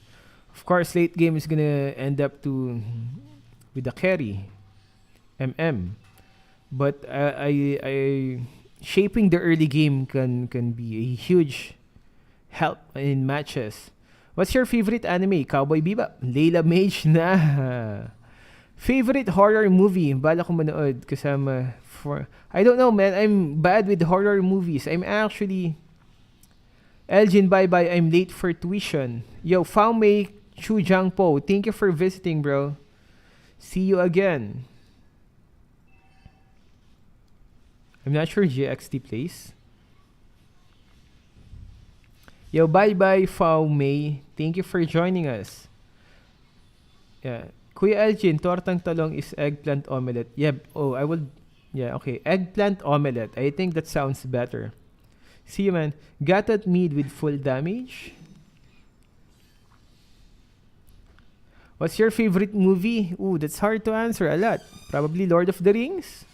Of course, late game is gonna end up with a carry, But I shaping the early game can be a huge help in matches. What's your favorite anime? Cowboy Bebop, Layla Mage na. Favorite horror movie? Bala ko manood kasama for... I don't know, man. I'm bad with horror movies. I'm actually... Elgin, bye-bye. I'm late for tuition. Yo, Fao Mei Chu Jiang Po. Thank you for visiting, bro. See you again. I'm not sure GXT plays. Yo, bye-bye, Fao Mei. Thank you for joining us. Yeah. Kuya Elgin, tortang talong is eggplant omelette. Yeah, I would... Yeah, okay. Eggplant omelette. I think that sounds better. See you, man. Got that mid with full damage. What's your favorite movie? Ooh, that's hard to answer. A lot. Probably Lord of the Rings.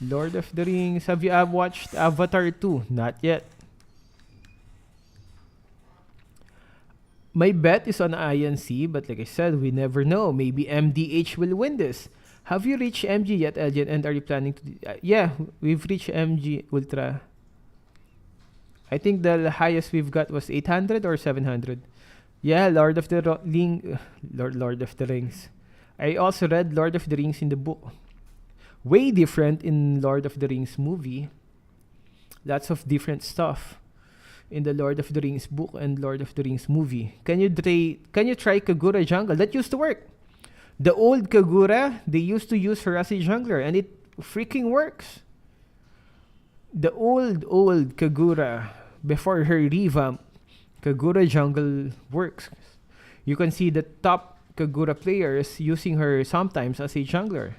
Lord of the Rings. Have you watched Avatar 2? Not yet. My bet is on INC, but like I said, we never know. Maybe MDH will win this. Have you reached MG yet, Elgin? And are you planning to... yeah, we've reached MG Ultra. I think the highest we've got was 800 or 700. Yeah, Lord of the Rings. I also read Lord of the Rings in the book. Way different in Lord of the Rings movie. Lots of different stuff in the Lord of the Rings book and Lord of the Rings movie. Can you try Kagura jungle? That used to work. The old Kagura, they used to use her as a jungler, and it freaking works. The old Kagura, before her revamp, Kagura jungle works. You can see the top Kagura players using her sometimes as a jungler.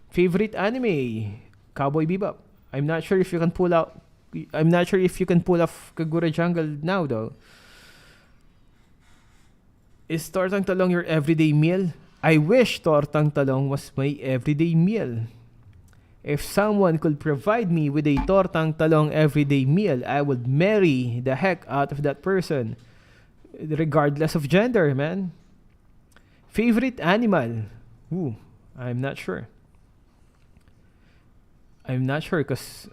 Favorite anime? Cowboy Bebop. I'm not sure if you can pull off Kagura jungle now, though. Is tortang talong your everyday meal? I wish tortang talong was my everyday meal. If someone could provide me with a tortang talong everyday meal, I would marry the heck out of that person, regardless of gender, man. Favorite animal? Ooh, I'm not sure. Because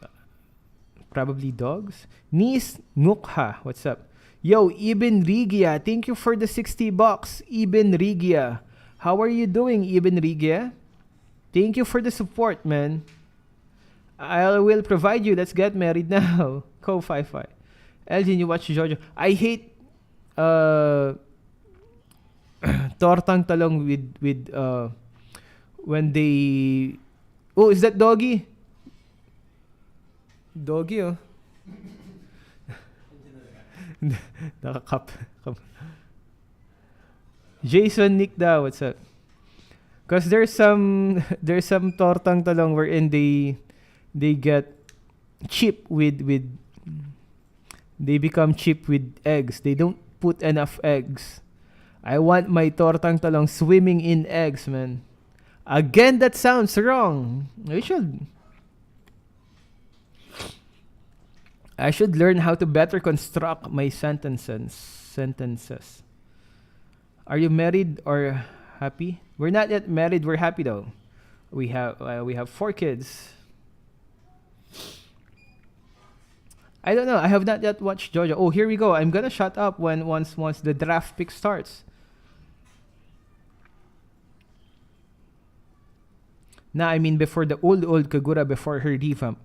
probably dogs. Nis Nukha, what's up? Yo, Ibn Rigia, thank you for the $60. Ibn Rigia. How are you doing, Ibn Rigia? Thank you for the support, man. I will provide you. Let's get married now. Co 55. Elgin, you watch Jojo. I hate tortang talong with when they... Oh, is that doggy? Doggy, oh. Nakakap. Jason Nick daw, what's up? Because there's some tortang talong wherein they get cheap with they become cheap with eggs. They don't put enough eggs. I want my tortang talong swimming in eggs, man. Again, that sounds wrong. I should learn how to better construct my sentences. Are you married or happy? We're not yet married. We're happy though. We have 4 kids. I don't know. I have not yet watched JoJo. Oh, here we go. I'm gonna shut up once the draft pick starts. Nah, I mean before the old Kagura, before her revamp.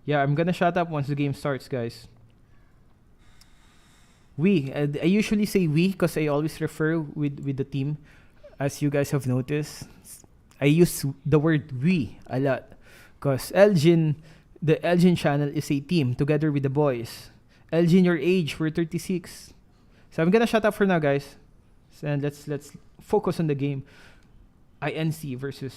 Yeah, I'm gonna shut up once the game starts, guys. I usually say we because I always refer with the team. As you guys have noticed, I use the word we a lot because the Elgin channel is a team together with the boys. Elgin, your age, we're 36. So I'm gonna shut up for now, guys, and let's focus on the game. INC versus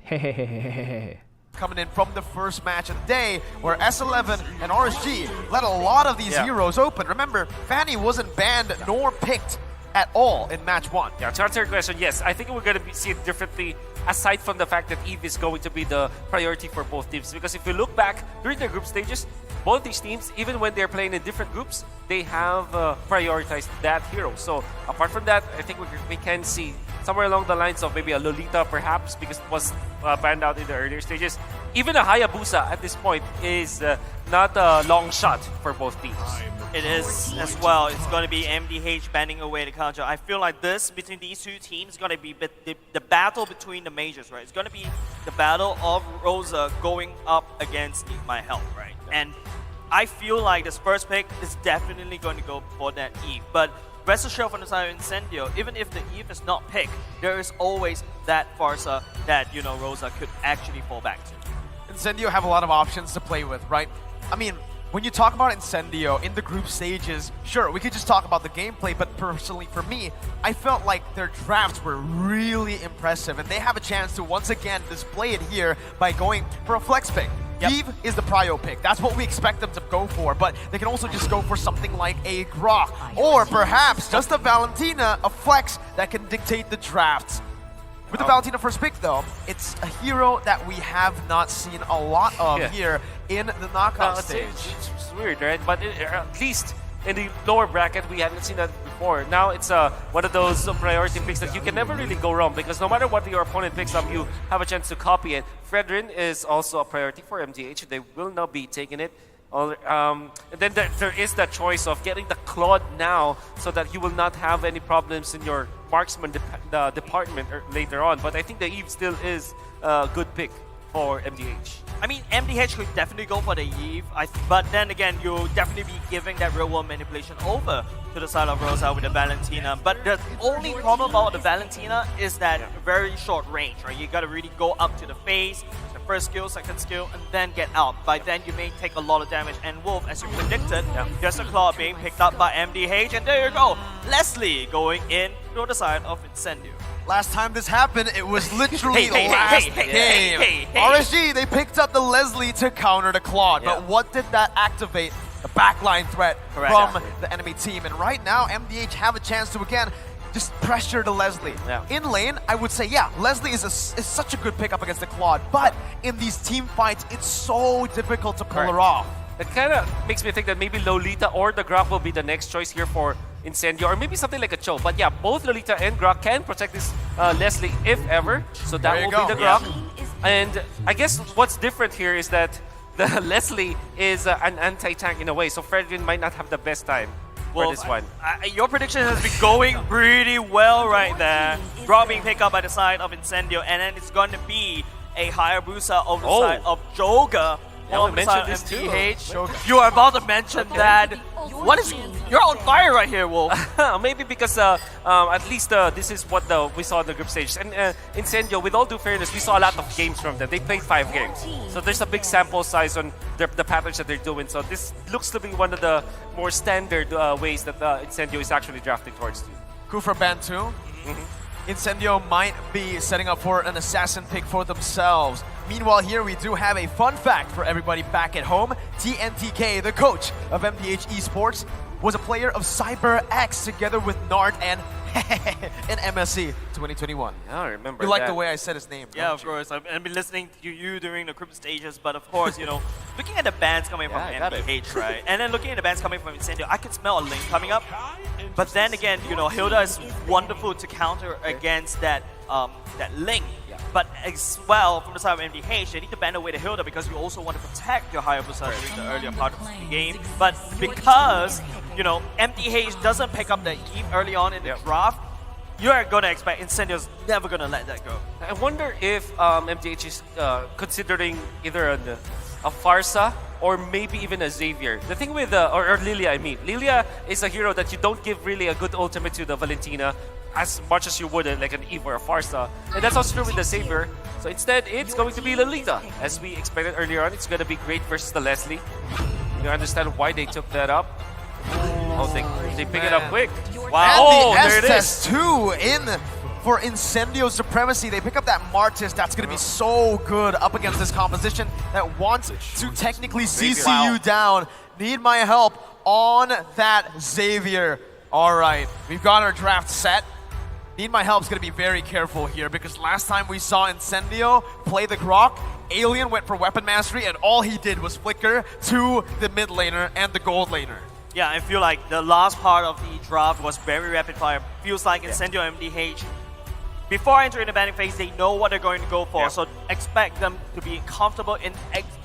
Hehehehehehe. Coming in from the first match of the day, where S11 and RSG let a lot of these heroes open. Remember, Fanny wasn't banned nor picked at all in match 1. Yeah, to answer your question, yes, I think we're going to see it differently aside from the fact that Eve is going to be the priority for both teams. Because if you look back during the group stages, both these teams, even when they're playing in different groups, they have prioritized that hero. So apart from that, I think we can see somewhere along the lines of maybe a Lolita perhaps, because it was banned out in the earlier stages. Even a Hayabusa at this point is not a long shot for both teams. It is as well. It's going to be MDH banning away the Kaja. I feel like this, between these two teams, is going to be the battle between the majors, right? It's going to be the battle of Rosa going up against My Help, right? And I feel like this first pick is definitely going to go for that Eve. But rest assured from the side of Incendio, even if the Eve is not picked, there is always that Farsa that, you know, Rosa could actually fall back to. Incendio have a lot of options to play with, right? I mean, when you talk about Incendio in the group stages, sure, we could just talk about the gameplay, but personally for me, I felt like their drafts were really impressive, and they have a chance to once again display it here by going for a flex pick. Yep. Eve is the prio pick. That's what we expect them to go for, but they can also just go for something like a Grok, or perhaps just a Valentina, a flex that can dictate the drafts. With the Valentina first pick, though, it's a hero that we have not seen a lot of here in the knockout stage. It's weird, right? But at least in the lower bracket, we haven't seen that before. Now it's one of those priority picks that you can never really go wrong, because no matter what your opponent picks up, you have a chance to copy it. Fredrin is also a priority for MDH. They will not be taking it. And then there is that choice of getting the Claude now, so that you will not have any problems in your marksman department later on. But I think the Eve still is a good pick for MDH. I mean, MDH could definitely go for the Eve, but then again, you'll definitely be giving that real-world manipulation over to the side of Rosa with the Valentina. But the only problem about the Valentina is that very short range, right? You gotta really go up to the face, the first skill, second skill, and then get out. By then, you may take a lot of damage. And Wolf, as you predicted, there's a claw being picked up by MDH, and there you go. Leslie going in to the side of Incendio. Last time this happened, it was literally the last game. RSG, they picked up the Leslie to counter the Claude, but what did that activate? The backline threat from the enemy team. And right now, MDH have a chance to, again, just pressure the Leslie. In lane, I would say, Leslie is such a good pickup against the Claude, but in these team fights, it's so difficult to pull her off. It kind of makes me think that maybe Lolita or the Grok will be the next choice here for Incendio, or maybe something like a Cho. But yeah, both Lolita and Grok can protect this Leslie if ever. So that will be the Grok. And I guess what's different here is that the Leslie is an anti-tank in a way. So Fredrin might not have the best time for this one. Your prediction has been going pretty well right there. Grok being picked up by the side of Incendio, and then it's going to be a Hayabusa over the side of Joga. Yeah, we mentioned this too. You are about to mention that. What is? You're on fire right here, Wolf. Maybe because at least this is what we saw in the group stage. And Incendio, with all due fairness, we saw a lot of games from them. They played 5 games. So there's a big sample size on the patterns that they're doing. So this looks to be one of the more standard ways that Incendio is actually drafting towards you. Kufra band 2. Incendio might be setting up for an assassin pick for themselves. Meanwhile, here we do have a fun fact for everybody back at home. TNTK, the coach of MDH Esports, was a player of CyberX together with Nard and in MSC 2021. Yeah, I remember You like the way I said his name? Yeah, of course. I've been listening to you during the group stages, but of course, you know, looking at the bands coming from MDH, right? And then looking at the bands coming from Incendio, I can smell a link coming up. But then again, you know, Hilda is wonderful to counter against that that link. But as well, from the side of MDH, they need to ban away the Hilda because you also want to protect your Hayabusa during the earlier part of the game. But because, you know, MDH doesn't pick up the Eve early on in the draft, you're going to expect Incendio's never going to let that go. I wonder if MDH is considering either a Farsa or maybe even a Xavier. The thing with, or Lilia, I mean. Lilia is a hero that you don't give really a good ultimate to the Valentina as much as you would like an Eve or a Farsa. And that's also true with the Xavier. So instead, it's going to be Lolita. As we expected earlier on, it's going to be great versus the Leslie. You understand why they took that up. Oh, they pick it up quick. Wow. And there the it is. S2 in for Incendio Supremacy. They pick up that Martis. That's going to be so good up against this composition that wants to technically CC you down. Need my help on that Xavier. All right, we've got our draft set. Need my help's going to be very careful here because last time we saw Incendio play the Grok, Alien went for weapon mastery and all he did was flicker to the mid laner and the gold laner. Yeah, I feel like the last part of the draft was very rapid fire. Feels like Incendio and MDH, before entering the banning phase, they know what they're going to go for. So expect them to be comfortable in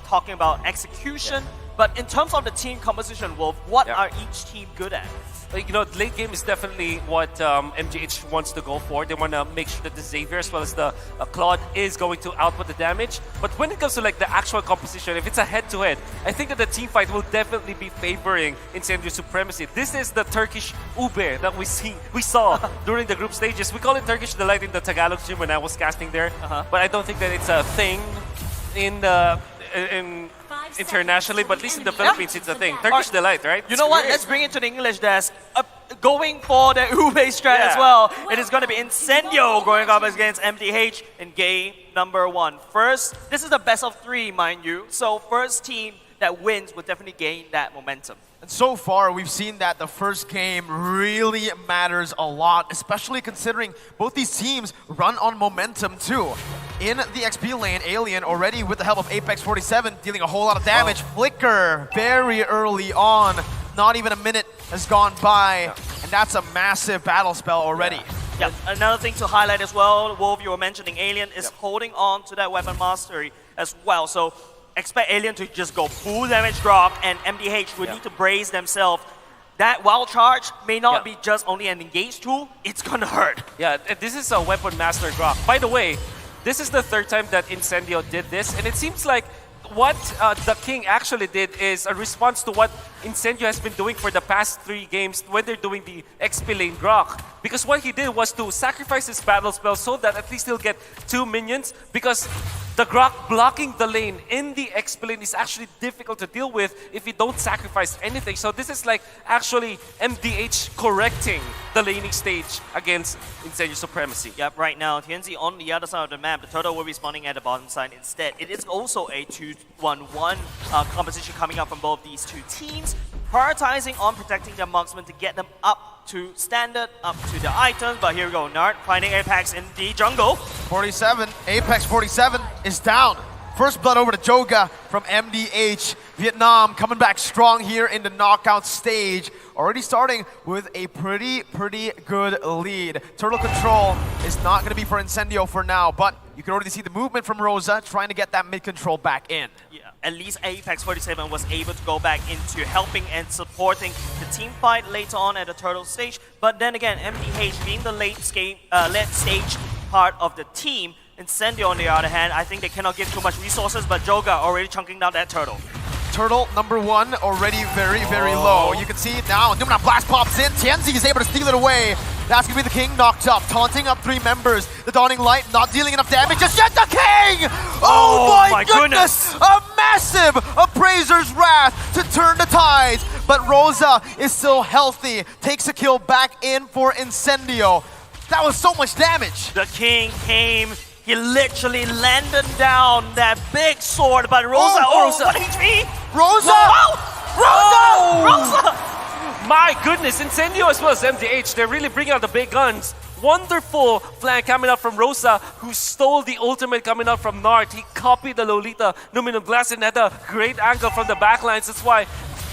talking about execution. But in terms of the team composition, Wolf, what are each team good at? Like, you know, late game is definitely what MGH wants to go for. They want to make sure that the Xavier as well as the Claude is going to output the damage. But when it comes to like the actual composition, if it's a head-to-head, I think that the team fight will definitely be favoring Incendio Supremacy. This is the Turkish ube that we saw during the group stages. We call it Turkish Delight in the Tagalog stream when I was casting there. But I don't think that it's a thing in internationally, but at least in the Philippines, it's a thing. Turkish Delight, right? You know what? Let's bring it to the English desk. Going for the Ube strat as well. It is going to be Incendio going up against MDH in game number 1. First, this is the best of 3, mind you. So first team that wins will definitely gain that momentum. And so far, we've seen that the first game really matters a lot, especially considering both these teams run on momentum too. In the XP lane, Alien already with the help of Apex 47 dealing a whole lot of damage. Flicker very early on, not even a minute has gone by, and that's a massive battle spell already. Yeah, another thing to highlight as well, Wolf, you were mentioning Alien is holding on to that weapon mastery as well. So expect Alien to just go full damage drop, and MDH would need to brace themselves. That wild charge may not be just only an engage tool, it's gonna hurt. Yeah, this is a weapon master Grok. By the way, this is the 3rd time that Incendio did this, and it seems like what the King actually did is a response to what Incendio has been doing for the past 3 games when they're doing the XP lane Grok. Because what he did was to sacrifice his battle spell so that at least he'll get 2 minions, because the Grok blocking the lane in the XP lane is actually difficult to deal with if you don't sacrifice anything. So this is like actually MDH correcting the laning stage against Incendio Supremacy. Yep, right now, TNZ on the other side of the map, the turtle will be spawning at the bottom side instead. It is also a 2-1-1 competition coming up from both these two teams, prioritizing on protecting their marksmen to get them up to standard, up to the items. But here we go, Nart finding Apex in the jungle. 47, Apex 47 is down. First blood over to Joga from MDH. Vietnam coming back strong here in the knockout stage. Already starting with a pretty good lead. Turtle control is not going to be for Incendio for now, but you can already see the movement from Rosa trying to get that mid control back in. Yeah, at least Apex 47 was able to go back into helping and supporting the team fight later on at the turtle stage. But then again, MDH being the late stage part of the team, Incendio on the other hand, I think they cannot give too much resources, but Joga already chunking down that turtle. Turtle number 1 already very low. You can see now, Numina Blast pops in. Tianzi is able to steal it away. That's going to be the King knocked up, taunting up 3 members. The Dawning Light not dealing enough damage just yet. The King! Oh my goodness! A massive Appraiser's Wrath to turn the tides. But Rosa is still healthy. Takes a kill back in for Incendio. That was so much damage. The King came. He literally landed down that big sword, but Rosa, Rosa. 1 HP! Rosa! Rosa! My goodness, Incendio as well as MDH, they're really bringing out the big guns. Wonderful flank coming out from Rosa, who stole the ultimate coming out from Nart. He copied the Lolita Luminum Blast and had a great angle from the backlines. That's why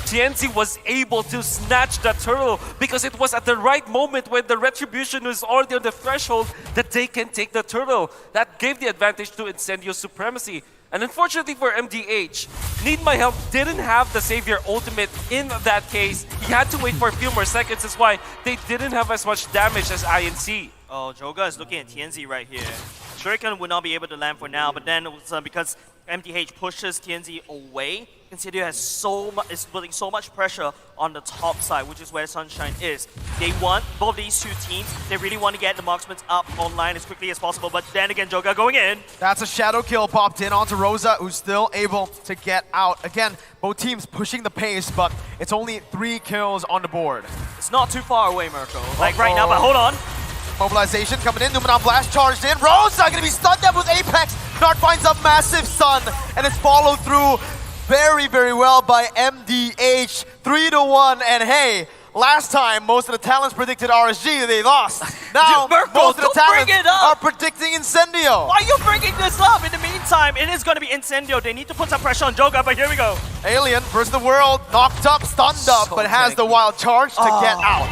TNZ was able to snatch the turtle, because it was at the right moment when the retribution was already on the threshold that they can take the turtle. That gave the advantage to Incendio Supremacy. And unfortunately for MDH, Need My Help didn't have the Savior ultimate in that case. He had to wait for a few more seconds. That's why they didn't have as much damage as INC. Oh, Joga is looking at TNZ right here. Shuriken would not be able to land for now, but then because MDH pushes TNZ away, Incendio has is putting so much pressure on the top side, which is where Sunshine is. They want, both these two teams, they really want to get the marksmen up online as quickly as possible, but then again, Joga going in. That's a shadow kill popped in onto Rosa, who's still able to get out. Again, both teams pushing the pace, but it's only 3 kills on the board. It's not too far away, Mirko. Like right now, but hold on. Mobilization coming in, Numenon Blast charged in. Rosa gonna be stunned up with Apex. Nart finds a massive stun, and it's followed through very, very well by MDH. 3-1, and hey, last time most of the talents predicted RSG, they lost. Now, Mirko, most of the talents are up. predicting Incendio. Why are you bringing this up? In the meantime, it is going to be Incendio. They need to put some pressure on Joga, but here we go. Alien versus the world, knocked up, stunned up, but has the wild charge to get out.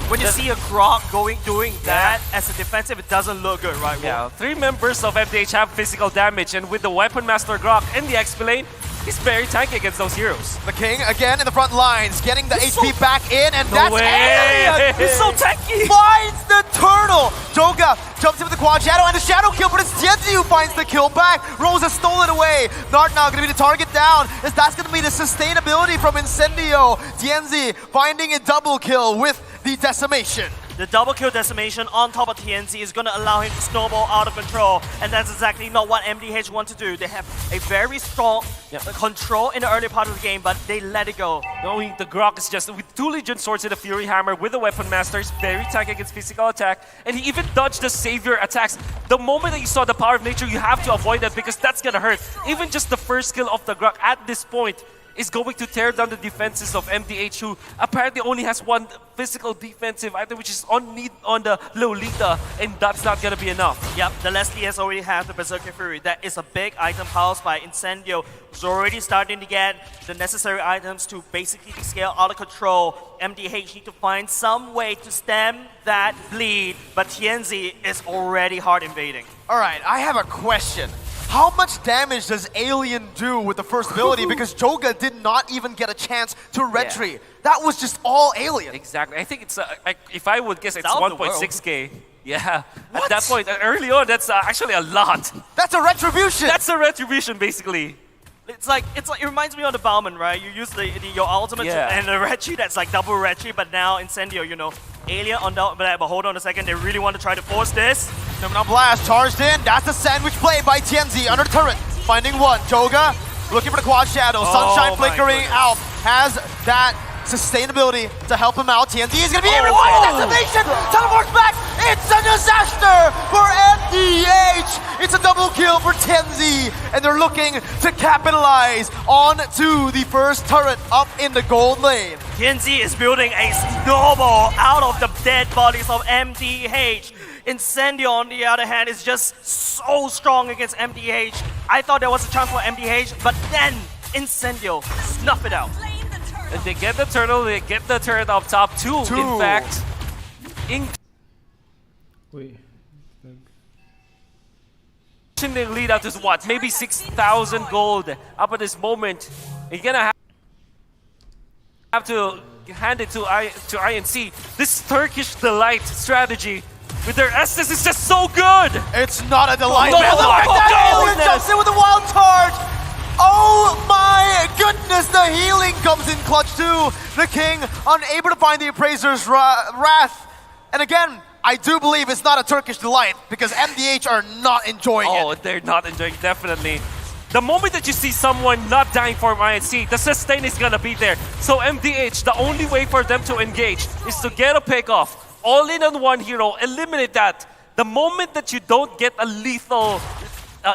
When you see a Grok doing that as a defensive, it doesn't look good, right? Yeah, 3 members of MDH have physical damage, and with the Weapon Master Grok and the XP lane, he's very tanky against those heroes. The King, again, in the front lines, getting the HP back in, and that's Alien! He's so tanky! Finds the turtle! Joga jumps in with the quad shadow and the shadow kill, but it's Tianzi who finds the kill back. Rosa stole it away. Nart now gonna be the target down, as that's gonna be the sustainability from Incendio. Tianzi finding a double kill with the decimation. The double kill decimation on top of TNZ is going to allow him to snowball out of control, and that's exactly not what MDH want to do. They have a very strong control in the early part of the game, but they let it go. Knowing the Grok is just with 2 Legion Swords and a Fury Hammer with the Weapon Master, is very tanky against physical attack, and he even dodged the Savior attacks. The moment that you saw the power of nature, you have to avoid that because that's gonna hurt. Even just the first kill of the Grok at this point is going to tear down the defenses of MDH, who apparently only has 1 physical defensive item, which is on the Lolita, and that's not gonna be enough. Yep, the Leslie has already had the Berserker Fury. That is a big item housed by Incendio, who's already starting to get the necessary items to basically scale out of control. MDH need to find some way to stem that bleed, but Tianzi is already hard invading. All right, I have a question. How much damage does Alien do with the first ability? Because Joga did not even get a chance to retreat. That was just all Alien. Exactly. I think it's, if I would guess, it's Out of the 1.6k. Yeah. At that point, early on, that's actually a lot. That's a retribution. That's a retribution, basically. It's like it reminds me of the Bauman, right? You use your ultimate and the retry, that's like double retry, but now Incendio, you know, Alien on that, but hold on a second, they really want to try to force this. Numenon Blast charged in, that's the sandwich play by Tianzi under the turret, finding 1. Joga looking for the quad shadow, Sunshine flickering out, has that sustainability to help him out. TNT is gonna be able to find the decimation! Teleports back! It's a disaster for MDH! It's a double kill for TNZ, and they're looking to capitalize on to the first turret up in the gold lane. TNZ is building a snowball out of the dead bodies of MDH. Incendio, on the other hand, is just so strong against MDH. I thought there was a chance for MDH, but then Incendio snuff it out. And they get the turtle, they get the turret up top too. In fact, they lead out to what? Maybe 6,000 gold up at this moment. You're gonna have to hand it to INC. This Turkish delight strategy with their Estes is just so good. It's not a delight, Oh, man. Look at that! Alien jumps in with a wild charge. Oh my goodness, the healing comes in clutch too. The King unable to find the Appraiser's wrath. And again, I do believe it's not a Turkish delight because MDH are not enjoying it. Oh, they're not enjoying, definitely. The moment that you see someone not dying for INC, the sustain is gonna be there. So MDH, the only way for them to engage is to get a pick off. All in on one hero, eliminate that. The moment that you don't get a lethal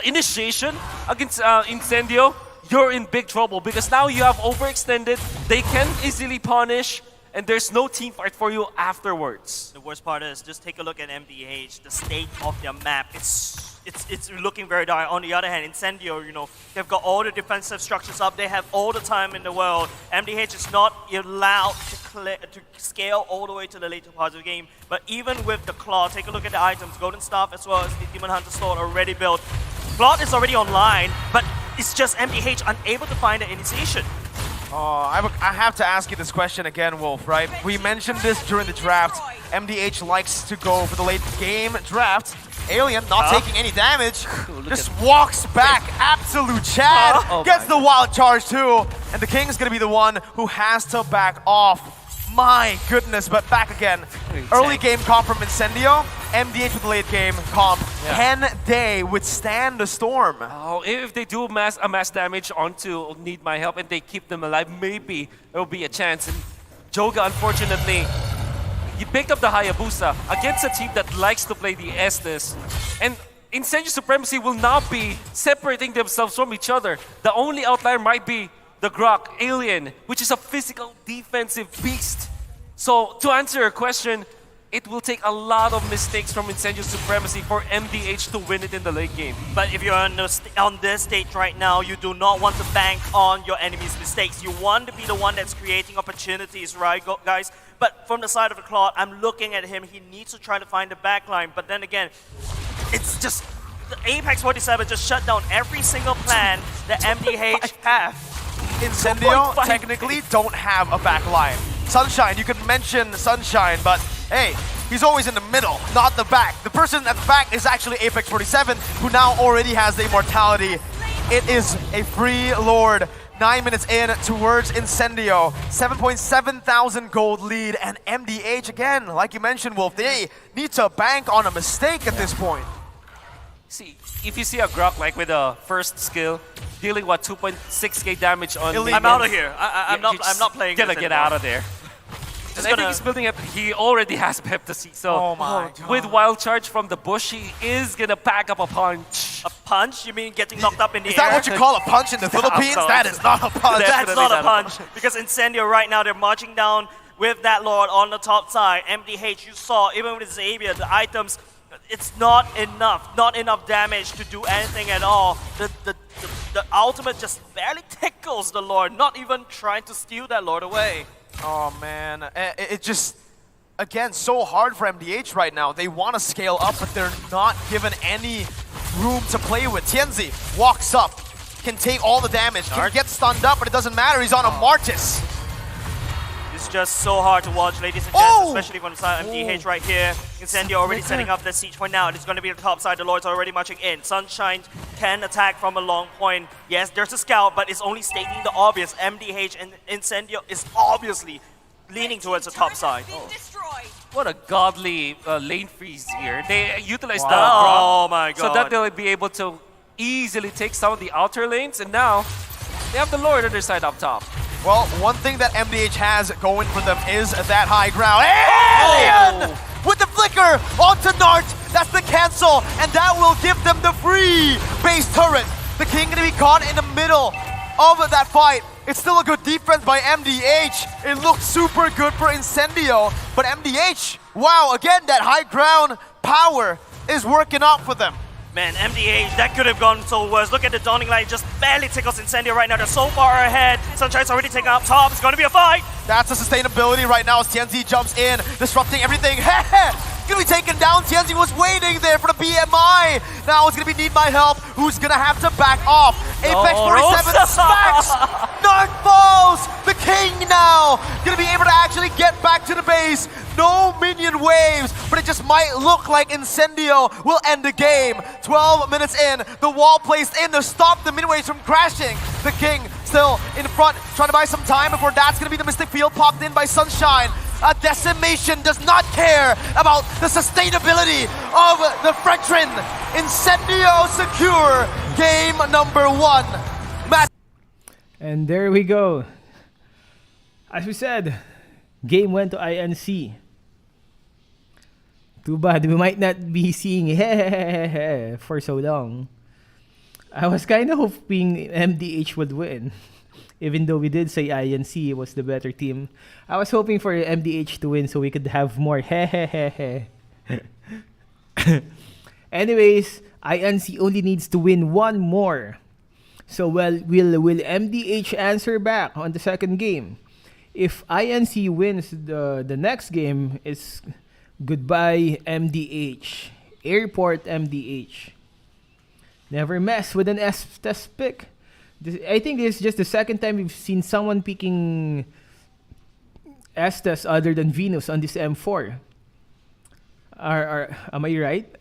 initiation against Incendio, you're in big trouble because now you have overextended, they can easily punish, and there's no team fight for you afterwards. The worst part is, just take a look at MDH, the state of their map. It's looking very dire. On the other hand, Incendio, you know, they've got all the defensive structures up. They have all the time in the world. MDH is not allowed to scale all the way to the later parts of the game. But even with the Claw, take a look at the items. Golden Staff as well as the Demon Hunter Sword already built. Claw is already online, but it's just MDH unable to find the initiation. I have to ask you this question again, Wolf, right? We mentioned this during the draft. MDH likes to go for the late game draft. Alien not taking any damage. Just walks back. Absolute Chad gets the wild charge too. And the King is going to be the one who has to back off. My goodness, but back again. Early game comp from Incendio. MDH with the late game comp. Can they withstand the storm? Oh, if they do mass damage onto Need My Help and they keep them alive, maybe there will be a chance. And Joga, unfortunately, he picked up the Hayabusa against a team that likes to play the Estes. And Incendio Supremacy will now be separating themselves from each other. The only outlier might be the Grok Alien, which is a physical defensive beast. So to answer your question, it will take a lot of mistakes from Incendio Supremacy for MDH to win it in the late game. But if you're on this stage right now, you do not want to bank on your enemy's mistakes. You want to be the one that's creating opportunities, right, guys? But from the side of the Claude, I'm looking at him. He needs to try to find the backline. But then again, it's just the Apex 47 just shut down every single plan that MDH have. Incendio technically don't have a back line. Sunshine, you can mention Sunshine, but hey, he's always in the middle, not the back. The person at the back is actually Apex 47, who now already has the immortality. It is a free lord. 9 minutes in towards Incendio. 7.7 thousand gold lead, and MDH again, like you mentioned, Wolf, they need to bank on a mistake at this point. See, if you see a Grok like with a first skill, dealing what 2.6k damage on. I'm out of here. I'm not playing. Gonna get out of there. And I think he's building up. He already has Pepsi, so with wild charge from the bush, he is gonna pack up a punch. A punch? You mean getting knocked up in the air? Is that what you call a punch in the Philippines? That is not a punch. That's not a punch. Because Incendio right now, they're marching down with that Lord on the top side. MDH, you saw, even with Xavier, the items, it's not enough damage to do anything at all. The ultimate just barely tickles the Lord, not even trying to steal that Lord away. Oh man, it just, again, so hard for MDH right now. They want to scale up, but they're not given any room to play with. Tianzi walks up, can take all the damage, can get stunned up, but it doesn't matter, he's on a Martis. It's just so hard to watch, ladies and gents, especially from the side of MDH right here. Incendio already setting up the siege point now. It's going to be the top side. The Lord's already marching in. Sunshine can attack from a long point. Yes, there's a scout, but it's only stating the obvious. MDH and Incendio is obviously leaning towards the top side. What a godly lane freeze here. They utilize the Oh Grok, my god. so that they'll be able to easily take some of the outer lanes, and now they have the Lord on their side up top. Well, one thing that MDH has going for them is that high ground. Alien! With the flicker onto Nart, that's the cancel, and that will give them the free base turret. The King gonna be caught in the middle of that fight. It's still a good defense by MDH. It looked super good for Incendio, but MDH, wow, again, that high ground power is working out for them. Man, MDH, that could have gone so worse. Look at the dawning light, just barely tickles Incendio right now. They're so far ahead. Sunshine's already taken up top. It's going to be a fight. That's the sustainability right now as Tianzi jumps in, disrupting everything. Gonna be taken down. Tianzi was waiting there for the BMI. Now it's gonna be Need My Help, who's gonna have to back off. Apex 47 smacks. Nart falls. The King now gonna be able to actually get back to the base. No minion waves, but it just might look like Incendio will end the game. 12 minutes in, the wall placed in to stop the minion waves from crashing. The King still in front, trying to buy some time before that's gonna be the Mystic Field popped in by Sunshine. A Decimation does not care about the sustainability of the Frenchman. Incendio secure game number 1. And there we go. As we said, game went to INC. Too bad we might not be seeing for so long. I was kind of hoping MDH would win. Even though we did say INC was the better team, I was hoping for MDH to win so we could have more Anyways, INC only needs to win one more. So will MDH answer back on the second game? If INC wins the next game, it's goodbye MDH. Airport MDH. Never mess with an S pick. I think this is just the second time we've seen someone picking Estes other than Venus on this M4. Am I right?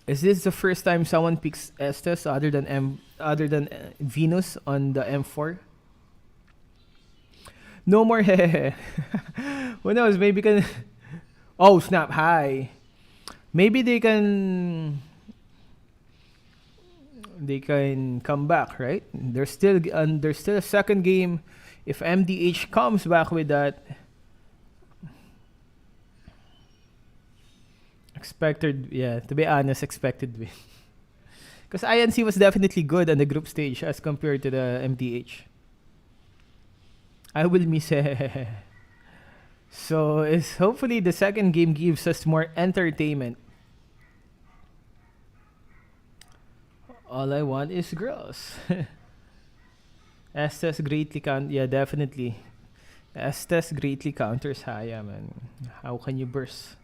Is this the first time someone picks Estes other than Venus on the M4? No more hehehe. Who knows? Maybe can. Oh snap! Hi. Maybe they can. They can come back, right? There's still a second game. If MDH comes back with that. Expected, yeah, to be honest, expected win. Because INC was definitely good on the group stage as compared to the MDH. I will miss it. So, hopefully the second game gives us more entertainment. All I want is girls. Estes greatly yeah, definitely. Estes greatly counters Haya, man. How can you burst?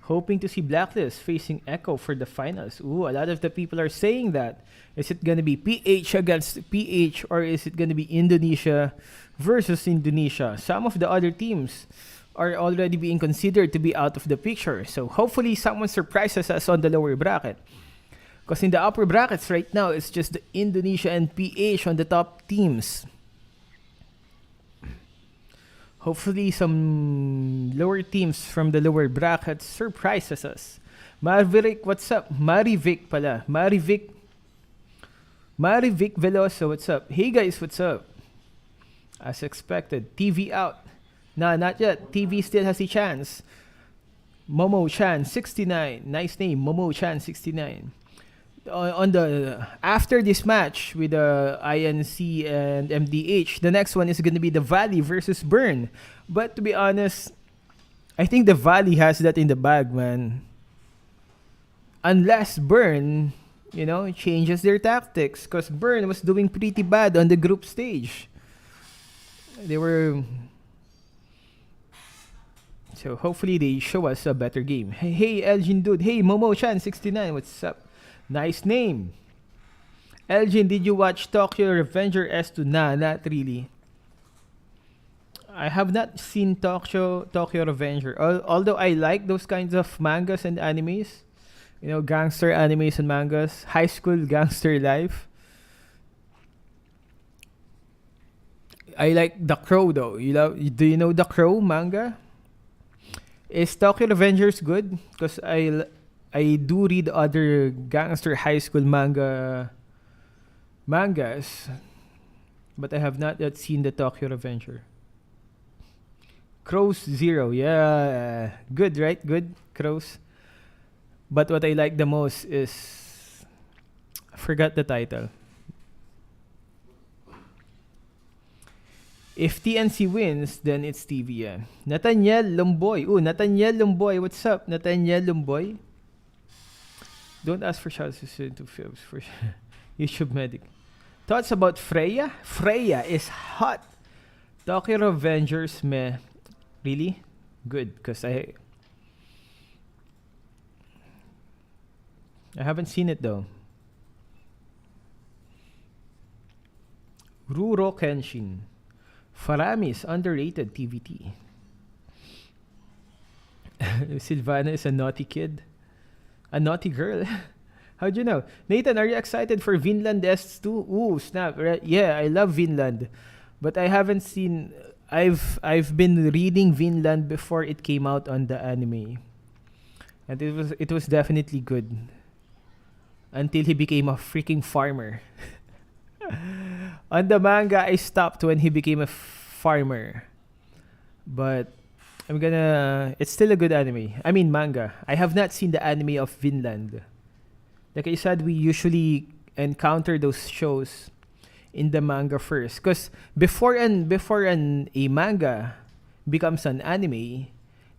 Hoping to see Blacklist facing Echo for the finals. Ooh, a lot of the people are saying that. Is it gonna be PH against PH, or is it gonna be Indonesia versus Indonesia? Some of the other teams are already being considered to be out of the picture. So hopefully someone surprises us on the lower bracket. Because in the upper brackets right now, it's just the Indonesia and PH on the top teams. Hopefully some lower teams from the lower brackets surprises us. Maverick, what's up? Marivic pala. Marivic Veloso, what's up? Hey guys, what's up? As expected. TV out. Nah, not yet. TV still has a chance. Momo Chan 69. Nice name, Momo Chan 69. On the after this match with the INC and MDH, the next one is going to be the Valley versus Burn. But to be honest, I think the Valley has that in the bag, man. Unless Burn, changes their tactics, because Burn was doing pretty bad on the group stage. They were. So hopefully they show us a better game. Hey Elgin dude. Hey Momo Chan 69. What's up? Nice name. Elgin, did you watch Tokyo Revenger S2? Nah, not really. I have not seen Tokyo Revenger. Although I like those kinds of mangas and animes. Gangster animes and mangas. High school gangster life. I like The Crow though. Do you know The Crow manga? Is Tokyo Revengers good? Because I do read other gangster high school mangas, but I have not yet seen the Tokyo Revenger. Crows 0, yeah, good, right? Good, Crows. But what I like the most is, I forgot the title. If TNC wins, then it's TV, yeah. Nathaniel Lomboy. Ooh, Nathaniel Lomboy. What's up, Nathaniel Lomboy? Don't ask for shots to films for YouTube Medic. Thoughts about Freya? Freya is hot. Tokyo Revengers, meh. Really? Good, because I haven't seen it though. Ruro Kenshin. Farami is underrated TVT. Silvana is a naughty kid. A naughty girl. How'd you know? Nathan, are you excited for Vinland S2? Ooh, snap. Yeah, I love Vinland. But I haven't seen... I've been reading Vinland before it came out on the anime. And it was definitely good. Until he became a freaking farmer. On the manga, I stopped when he became a farmer. But... it's still a good anime. I mean manga. I have not seen the anime of Vinland. Like I said, we usually encounter those shows in the manga first. Because before a manga becomes an anime,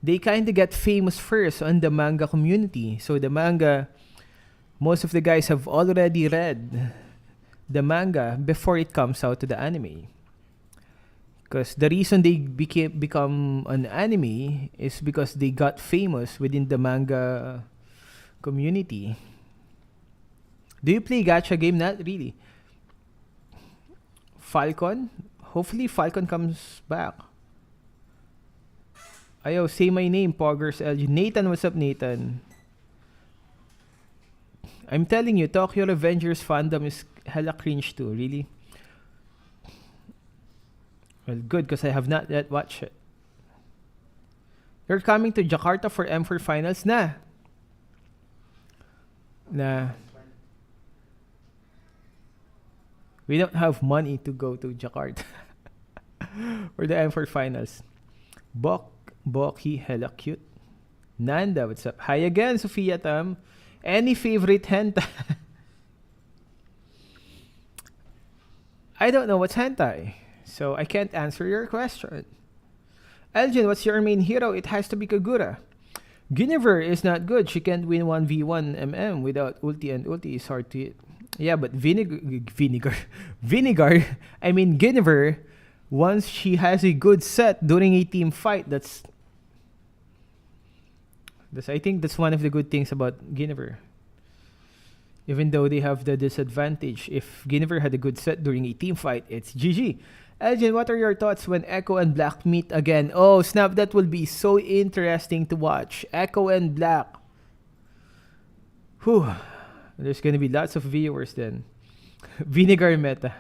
they kind of get famous first on the manga community. So the manga, most of the guys have already read the manga before it comes out to the anime. Because the reason they become an anime is because they got famous within the manga community. Do you play gacha game? Not really. Falcon? Hopefully Falcon comes back. Ayo, say my name, Poggers LG. Nathan, what's up, Nathan? I'm telling you, Tokyo Revengers fandom is hella cringe too. Really? Well, good, because I have not yet watched it. You're coming to Jakarta for M4 finals? Nah. We don't have money to go to Jakarta for the M4 finals. Boki, hella cute. Nanda, what's up? Hi again, Sophia Tam. Any favorite hentai? I don't know what's hentai, so I can't answer your question. Elgin, what's your main hero? It has to be Kagura. Guinevere is not good. She can't win 1v1 MM without ulti, and ulti is hard to hit. Yeah, but Vinegar, I mean Guinevere, once she has a good set during a team fight, that's I think that's one of the good things about Guinevere. Even though they have the disadvantage, if Guinevere had a good set during a team fight, it's GG. Elgin, what are your thoughts when Echo and Black meet again? Oh, snap, that will be so interesting to watch. Echo and Black. Whew. There's gonna be lots of viewers then. Vinegar meta.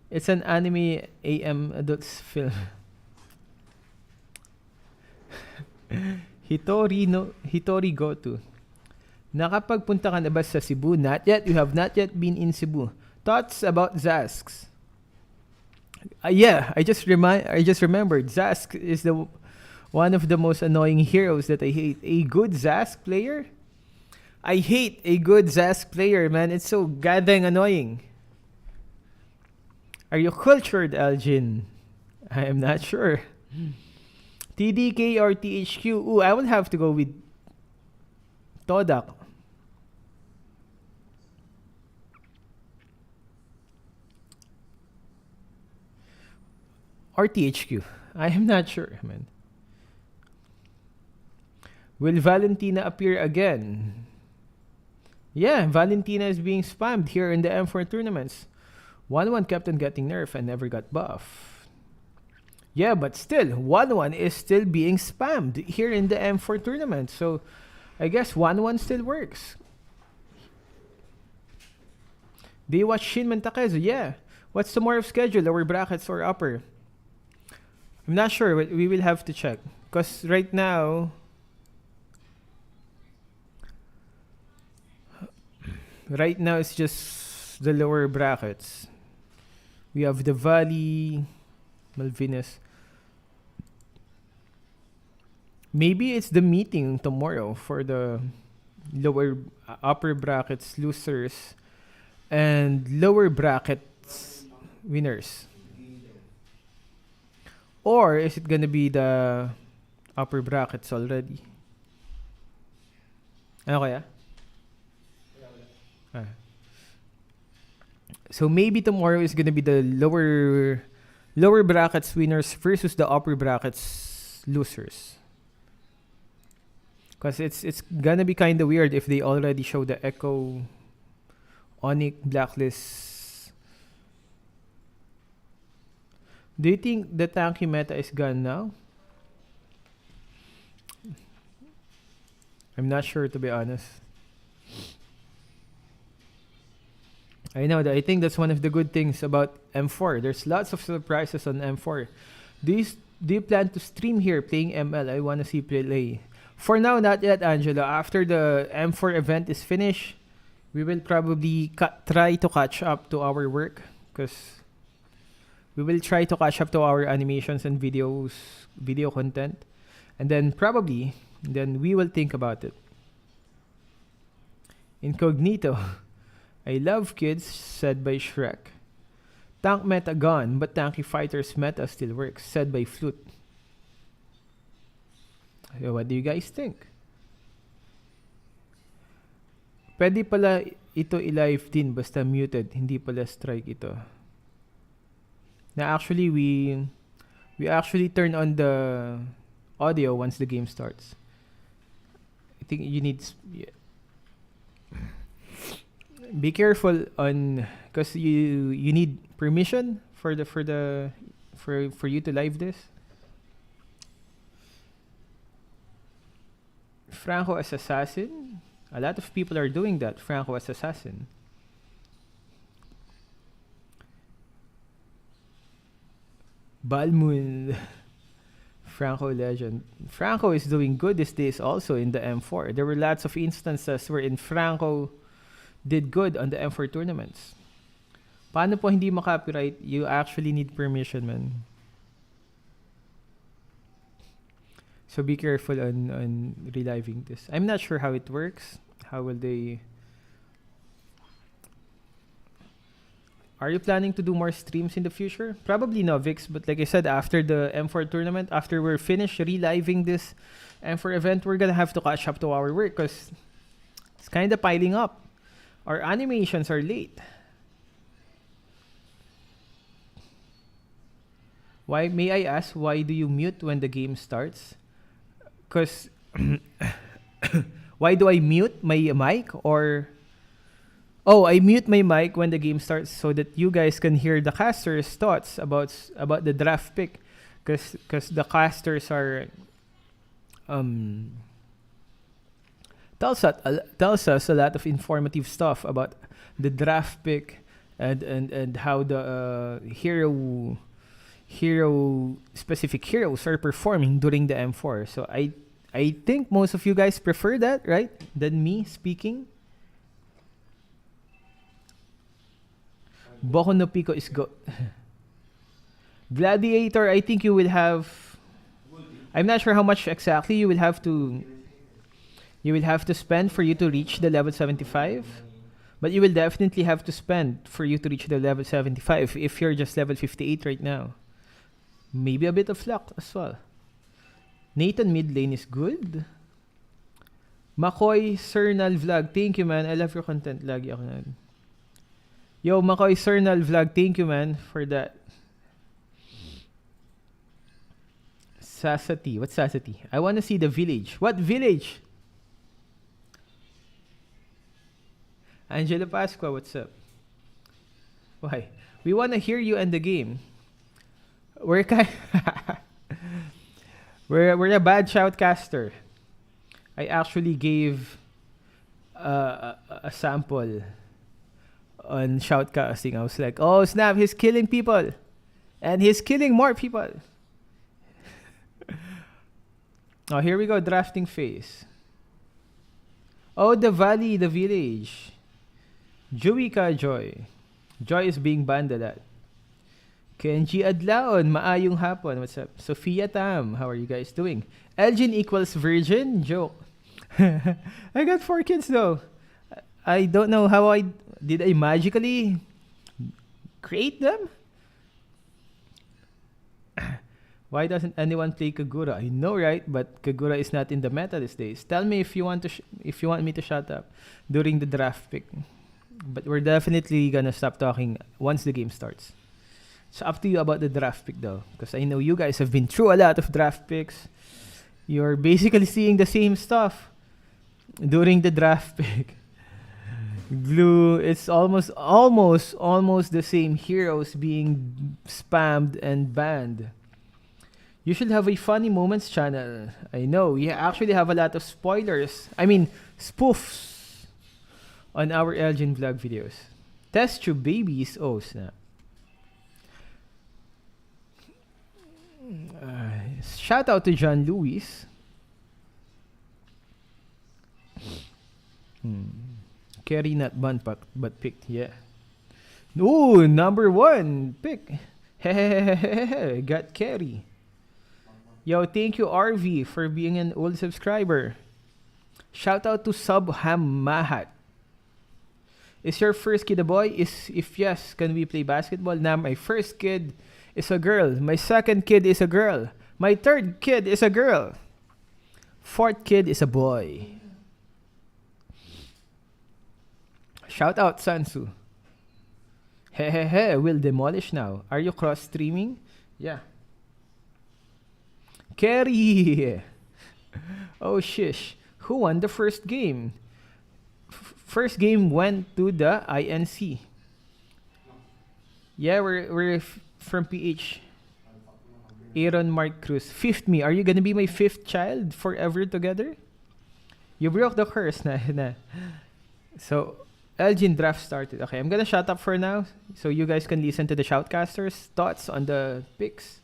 It's an anime AM adults film. Hitori Goto. Nakapagpunta ka na ba sa Cebu? Not yet. You have not yet been in Cebu. Thoughts about Zask? Yeah, I just remembered. Zask is one of the most annoying heroes that I hate. A good Zask player? I hate a good Zask player, man. It's so goddamn annoying. Are you cultured, Elgin? I am not sure. TDK or THQ? Ooh, I would have to go with Todak. Or THQ. I am not sure, man. Will Valentina appear again? Yeah, Valentina is being spammed here in the M4 tournaments. 1-1 kept on getting nerfed and never got buff. Yeah, but still, 1-1 is still being spammed here in the M4 tournament. So, I guess 1-1 still works. Do you watch Shin Takezu? Yeah. What's tomorrow's schedule? Lower brackets or upper? I'm not sure. We will have to check. Because right now... Right now, it's just the lower brackets. We have the Valley, Malvinas. Maybe it's the meeting tomorrow for the upper brackets losers and lower brackets winners. Or is it gonna be the upper brackets already? Ano kaya? So maybe tomorrow is gonna be the lower brackets winners versus the upper brackets losers. Cause it's gonna be kind of weird if they already show the Echo, Onyx, Blacklist. Do you think the tanky meta is gone now? I'm not sure, to be honest. I know that. I think that's one of the good things about M4. There's lots of surprises on M4. Do you plan to stream here playing ML? I want to see play. For now, not yet, Angelo. After the M4 event is finished, we will probably try to catch up to our work, because we will try to catch up to our animations and video content, and then we will think about it. Incognito. I love kids, said by Shrek. Tank meta gone, but tanky fighters meta still works, said by Flute. So what do you guys think? Pwede pala ito i-live din basta muted, hindi pala strike ito. Na actually we actually turn on the audio once the game starts. I think you need be careful on, because you need permission for you to live this. Franco as assassin. A lot of people are doing that. Franco as assassin. Balmund. Franco legend. Franco is doing good these days also in the M4. There were lots of instances wherein Franco did good on the M4 tournaments. Paano po hindi makopyright? You actually need permission, man. So be careful on reliving this. I'm not sure how it works. How will they... Are you planning to do more streams in the future? Probably no, Vix. But like I said, after the M4 tournament, after we're finished reliving this M4 event, we're gonna have to catch up to our work because it's kind of piling up. Our animations are late. Why, may I ask, why do you mute when the game starts? Because why do I mute my mic? Or oh, I mute my mic when the game starts so that you guys can hear the casters' thoughts about the draft pick, because the casters are tells us a lot of informative stuff about the draft pick and how the specific heroes are performing during the M4. So I think most of you guys prefer that, right? Than me speaking. Boku no Pico is go. Gladiator, I think you will have. I'm not sure how much exactly you will have to. You will have to spend for you to reach the level 75, but you will definitely have to spend for you to reach the level 75 if you're just level 58 right now. Maybe a bit of luck as well. Nathan mid lane is good. Makoy Cernal Vlog, thank you, man. I love your content. Lagi ako na. Yo, Makoy Cernal Vlog, thank you, man, for that. Sasati. What's Sasati? I want to see the village. What village? Angela Pasqua, what's up? Why? We want to hear you end the game. We're we're a bad shoutcaster. I actually gave a sample on shoutcasting. I was like, oh snap, he's killing people. And he's killing more people. Oh, here we go, drafting phase. Oh, the valley, the village. Juwika Joy. Joy is being banned a lot. Kenji Adlaon, maayong hapon. What's up? Sophia Tam, how are you guys doing? Elgin equals virgin? Joke. I got 4 kids though. I don't know how did I magically create them? Why doesn't anyone play Kagura? I know, right? But Kagura is not in the meta these days. Tell me if you want me to shut up during the draft pick. But we're definitely gonna stop talking once the game starts. It's up to you about the draft pick though, because I know you guys have been through a lot of draft picks. You're basically seeing the same stuff during the draft pick. Glue, it's almost the same heroes being spammed and banned. You should have a funny moments channel. I know, you actually have a lot of spoilers. I mean, spoofs on our Elgin vlog videos. Test tube babies. Oh, snap. Shout out to John Lewis. Carry not banned but picked, yeah. Ooh, number 1 pick. Got carry. Yo, thank you RV for being an old subscriber. Shout out to Subham Mahat. Is your first kid a boy? If yes, can we play basketball? Nah, my first kid is a girl. My second kid is a girl. My third kid is a girl. Fourth kid is a boy. Shout out Sansu. We'll demolish now. Are you cross streaming? Yeah. Kerry. Oh shish. Who won the first game? First game went to the INC. Yeah, we're from PH. Aaron Mark Cruz. 5th me. Are you gonna be my 5th child forever together? You broke the curse na. So, Elgin draft started. Okay, I'm gonna shut up for now so you guys can listen to the shoutcasters' thoughts on the picks.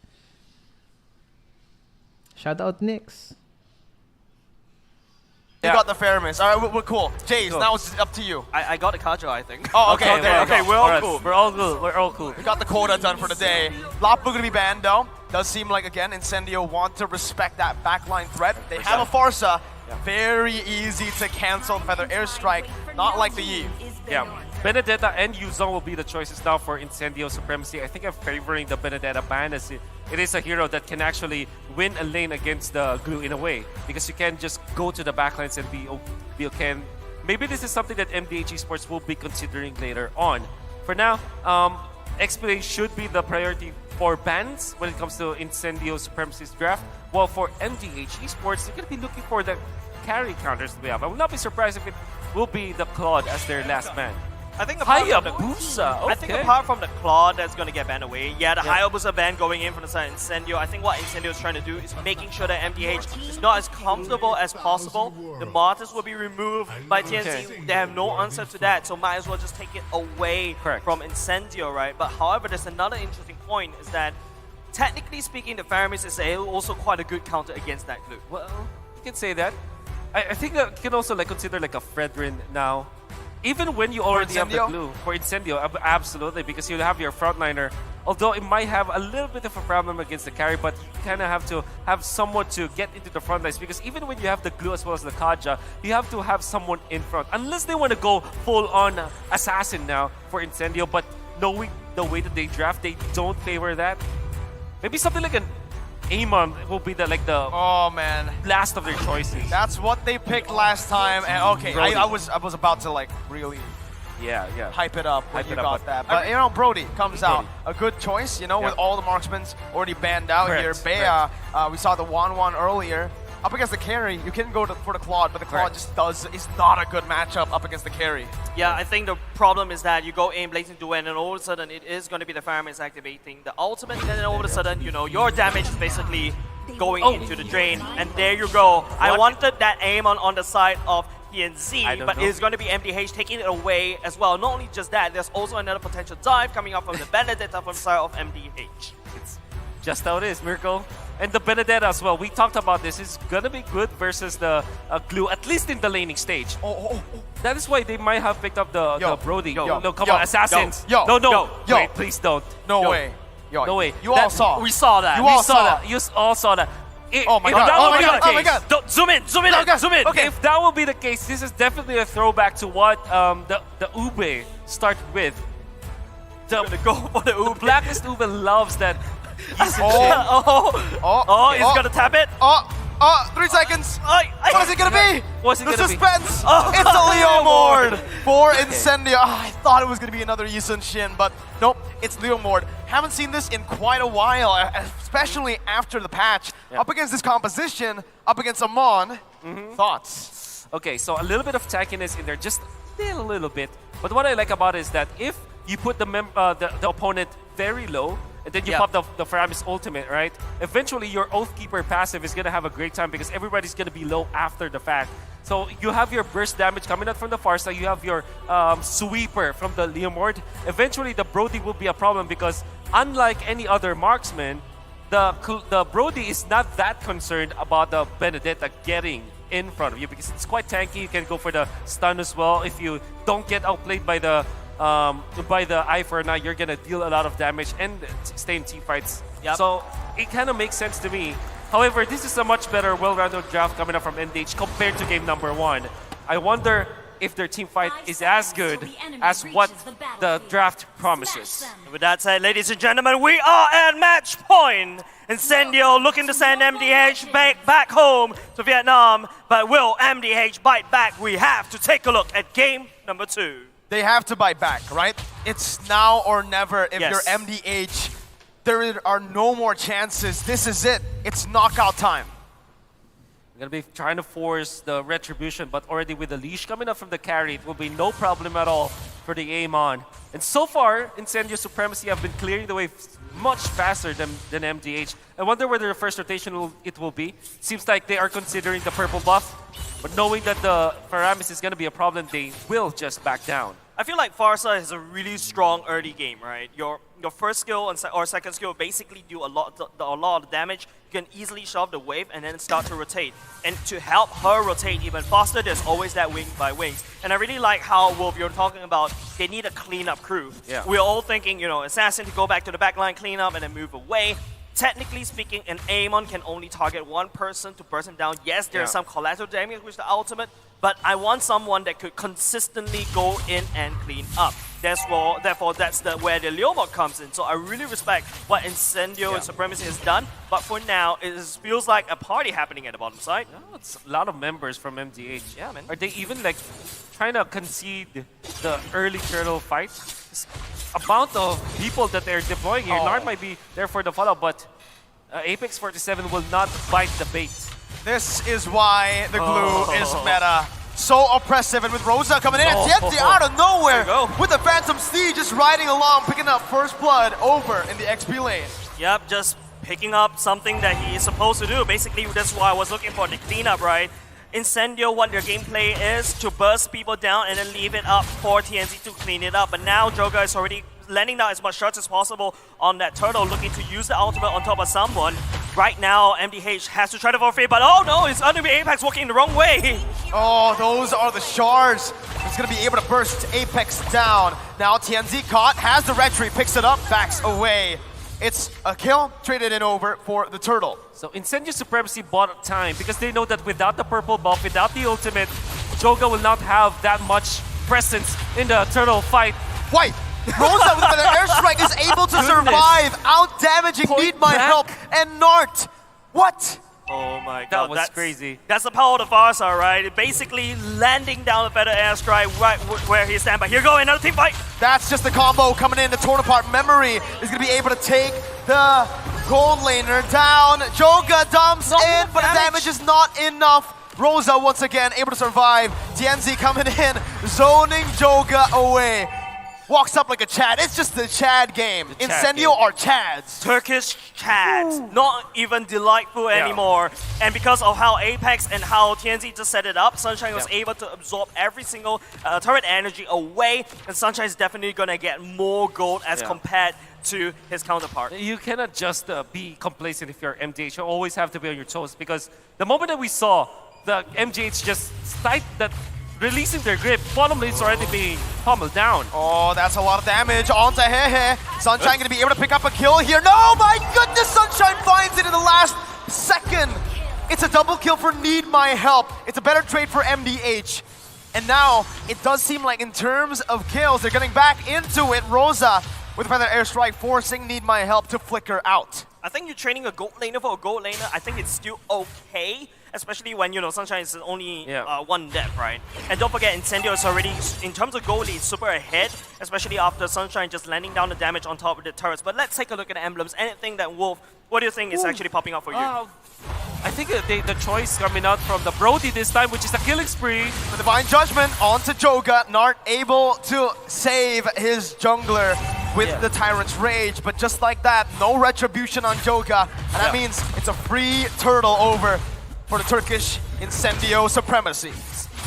Shout out Knicks. You got the fairness. All right, we're cool. Jace, Cool. now it's up to you. I got the Kajo, I think. Oh, okay. Okay, we're all Alright, cool. We're all good. We're all cool. We got the quota done for the day. Loppo gonna be banned though. Does seem like again Incendio want to respect that backline threat. They have a Farsa. Very easy to cancel the Feather Airstrike. Not like the Eve. Yeah. Benedetta and Yuzong will be the choices now for Incendio Supremacy. I think I'm favoring the Benedetta ban as it is a hero that can actually win a lane against the glue in a way. Because you can just go to the backlines and be okay. Maybe this is something that MDH Esports will be considering later on. For now, XP should be the priority for bans when it comes to Incendio Supremacy's draft. While for MDH Esports, they're going to be looking for the carry counters that we have. I will not be surprised if it will be the Claude as their last ban. I think apart from the Claw that's going to get banned away, the Hayabusa ban going in from the side of Incendio, I think what Incendio is trying to do is making sure that MDH is not as comfortable as possible. The Martyrs will be removed by TNC. They have no answer to that, so might as well just take it away from Incendio, right? But however, there's another interesting point is that technically speaking, the Faramis is also quite a good counter against that glue. Well, you can say that. I think that you can also consider like a Fredrin now. Even when you already have the glue for Incendio, absolutely, because you have your frontliner. Although it might have a little bit of a problem against the carry, but you kind of have to have someone to get into the front lines, because even when you have the glue as well as the Kaja, you have to have someone in front. Unless they want to go full-on assassin now for Incendio, but knowing the way that they draft, they don't favor that. Maybe something like an Amon will be the oh man, last of their choices. That's what they picked last time, and okay, I was about to really hype it up when you got that. But you know, Brody comes out, a good choice, you know, with all the marksmen already banned out here. Bea, we saw the 1-1 earlier. Up against the carry, you can go for the Claude, but the Claude is not a good matchup up against the carry. Yeah, I think the problem is that you go in Blazing Duel and then all of a sudden it is going to be the Fireman's activating the ultimate, and then all of a sudden, you know, your damage is basically going into the drain, and there you go. I wanted that aim on the side of PNZ, but it's going to be MDH taking it away as well. Not only just that, there's also another potential dive coming up from the Benedetta from the side of MDH. It's just how it is, Mirko. And the Benedetta as well. We talked about this. It's gonna be good versus the glue, at least in the laning stage. That is why they might have picked up the Brody. No, come on, assassins. Wait, please don't. No way. No way. You all saw. We saw that. You all saw that. Oh my god. Don't, zoom in. Okay. If that will be the case, this is definitely a throwback to what the Ube started with. I'm gonna go for the Ube. The Blacklist Ube loves that. He's gonna tap it. 3 seconds. What is it gonna be? What's it the gonna suspense. Be? It's a Leo Mord for Incendio. I thought it was gonna be another Yisun Shin, but nope, it's Leo Mord. Haven't seen this in quite a while, especially after the patch. Up against this composition, up against Amon. Thoughts? Okay, so a little bit of tankiness in there, just a little bit. But what I like about it is that if you put the opponent very low, and then you pop the Faramis ultimate, right? Eventually, your Oathkeeper passive is going to have a great time because everybody's going to be low after the fact. So you have your burst damage coming out from the far side. You have your sweeper from the Leomord. Eventually, the Brody will be a problem because unlike any other marksman, the Brody is not that concerned about the Benedetta getting in front of you because it's quite tanky. You can go for the stun as well. If you don't get outplayed by the eye for now, you're gonna deal a lot of damage and stay in team fights. So it kind of makes sense to me. However, this is a much better, well-rounded draft coming up from NDH compared to game number 1. I wonder if their team fight is as good as what the draft promises. With that said, ladies and gentlemen, we are at match point. Incendio looking to send MDH back home to Vietnam, but will MDH bite back? We have to take a look at game number 2. They have to bite back, right? It's now or never. If you're MDH, there are no more chances. This is it. It's knockout time. We're going to be trying to force the retribution, but already with the leash coming up from the carry, it will be no problem at all for the Amon. And so far, Incendio Supremacy have been clearing the way much faster than MDH. I wonder whether the first rotation it will be. Seems like they are considering the purple buff. But knowing that the Paramis is going to be a problem, they will just back down. I feel like Farsa has a really strong early game, right? Your first skill or second skill basically do a lot of damage. You can easily shove the wave and then start to rotate. And to help her rotate even faster, there's always that wing by wings. And I really like how, Wolf, you're talking about they need a cleanup crew. Yeah. We're all thinking, Assassin to go back to the backline, clean up, and then move away. Technically speaking, an Amon can only target one person to burst him down. Yes, there's some collateral damage with the ultimate, but I want someone that could consistently go in and clean up. Therefore, that's where the Leomord comes in. So I really respect what Incendio and Supremacy has done, but for now, it feels like a party happening at the bottom side. Oh, it's a lot of members from MDH. Yeah, man. Are they even like trying to concede the early turtle fight? Amount of people that they're deploying here. Nard might be there for the follow, but Apex 47 will not bite the bait. This is why the glue is meta. So oppressive, and with Rosa coming in, and TNT out of nowhere with the Phantom Steed just riding along, picking up first blood over in the XP lane. Yep, just picking up something that he is supposed to do. Basically, that's why I was looking for the cleanup, right? Incendio, what their gameplay is to burst people down and then leave it up for TNZ to clean it up. But now Joga is already landing down as much shots as possible on that turtle, looking to use the ultimate on top of someone. Right now, MDH has to try to forfeit, but oh no, it's enemy Apex walking the wrong way. Oh, those are the shards. He's going to be able to burst Apex down. Now TNZ caught, has the retreat, picks it up, backs away. It's a kill, traded it over for the turtle. So Incendio Supremacy bought time because they know that without the purple buff, without the ultimate, Joga will not have that much presence in the turtle fight. White! Rosa with an airstrike is able to survive, out-damaging Need My Help, and Nart. What? Oh my god, That was crazy. That's the power of the Farsa, right? Basically landing down a feather airstrike right where he stands. But here go, another team fight. That's just the combo coming in. The torn apart memory is going to be able to take the gold laner down. Joga dumps in, but the damage is not enough. Rosa once again able to survive. TNZ coming in, zoning Joga away. Walks up like a Chad. It's just the Chad game. Incendio are Chads. Turkish Chads. Not even delightful anymore. And because of how Apex and how TNZ just set it up, Sunshine was able to absorb every single turret energy away. And Sunshine is definitely going to get more gold as compared to his counterpart. You cannot just be complacent if you're MDH. You always have to be on your toes because the moment that we saw the MGH just releasing their grip, bottom lane's already being pummeled down. Oh, that's a lot of damage onto Hehe. Sunshine going to be able to pick up a kill here. No, my goodness, Sunshine finds it in the last second. It's a double kill for Need My Help. It's a better trade for MDH. And now, it does seem like in terms of kills, they're getting back into it. Rosa with a feather airstrike, forcing Need My Help to flicker out. I think you're training a gold laner for a gold laner. I think it's still okay. Especially when, Sunshine is only one death, right? And don't forget, Incendio is already, in terms of goal lead, super ahead, especially after Sunshine just landing down the damage on top of the turrets. But let's take a look at the emblems. Anything that Wolf, what do you think is actually popping up for you? I think the choice coming out from the Brody this time, which is a killing spree. The Divine Judgment onto Joga. Nart able to save his jungler with the Tyrant's Rage. But just like that, no retribution on Joga. And that means it's a free turtle over for the Turkish Incendio Supremacy.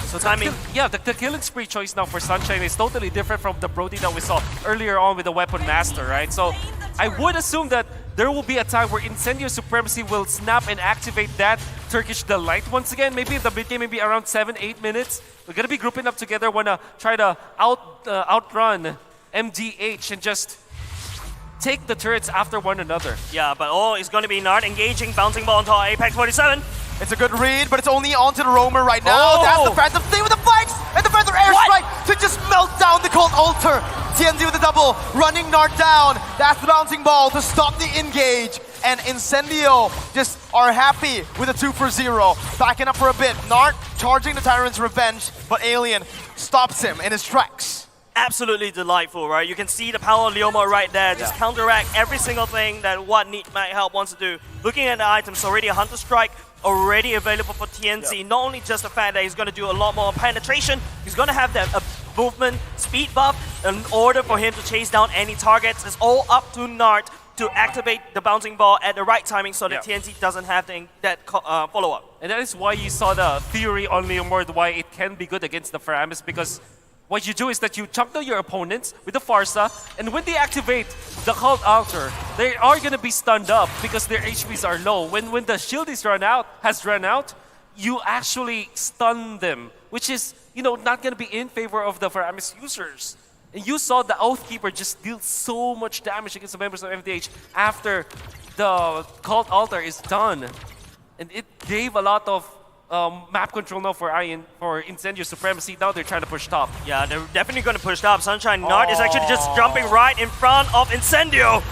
So timing. The killing spree choice now for Sunshine is totally different from the Brody that we saw earlier on with the Weapon Master, right? So I would assume that there will be a time where Incendio Supremacy will snap and activate that Turkish Delight once again. Maybe in the mid game, maybe around 7-8 minutes. We're gonna be grouping up together, wanna try to outrun MDH and just take the turrets after one another. Yeah, but it's gonna be Nart engaging, bouncing ball onto Apex 47. It's a good read, but it's only onto the roamer right now. That's the Phantom Thing with the flanks and the Feather Airstrike to just melt down the Cold Altar. TNZ with the double, running Nart down. That's the bouncing ball to stop the engage. And Incendio just are happy with a 2 for 0. Backing up for a bit. Nart charging the Tyrant's Revenge, but Alien stops him in his tracks. Absolutely delightful, right? You can see the power of Leoma right there. Just counteract every single thing that what Need My Help wants to do. Looking at the items, already a Hunter Strike, already available for TNC. Not only just the fact that he's going to do a lot more penetration, he's going to have that movement, speed buff in order for him to chase down any targets. It's all up to Nart to activate the bouncing ball at the right timing so that TNZ doesn't have that follow-up. And that is why you saw the theory on Leomord, why it can be good against the Faramis, because what you do is that you chunk down your opponents with the Farsa, and when they activate the Cult Altar, they are going to be stunned up because their HPs are low. When the shield has run out, you actually stun them, which is, not going to be in favor of the Faramis users. And you saw the Oathkeeper just deal so much damage against the members of MDH after the Cult Altar is done. And it gave a lot of map control now for Incendio Supremacy. Now they're trying to push top. Yeah, they're definitely going to push top. Sunshine Nart is actually just jumping right in front of Incendio.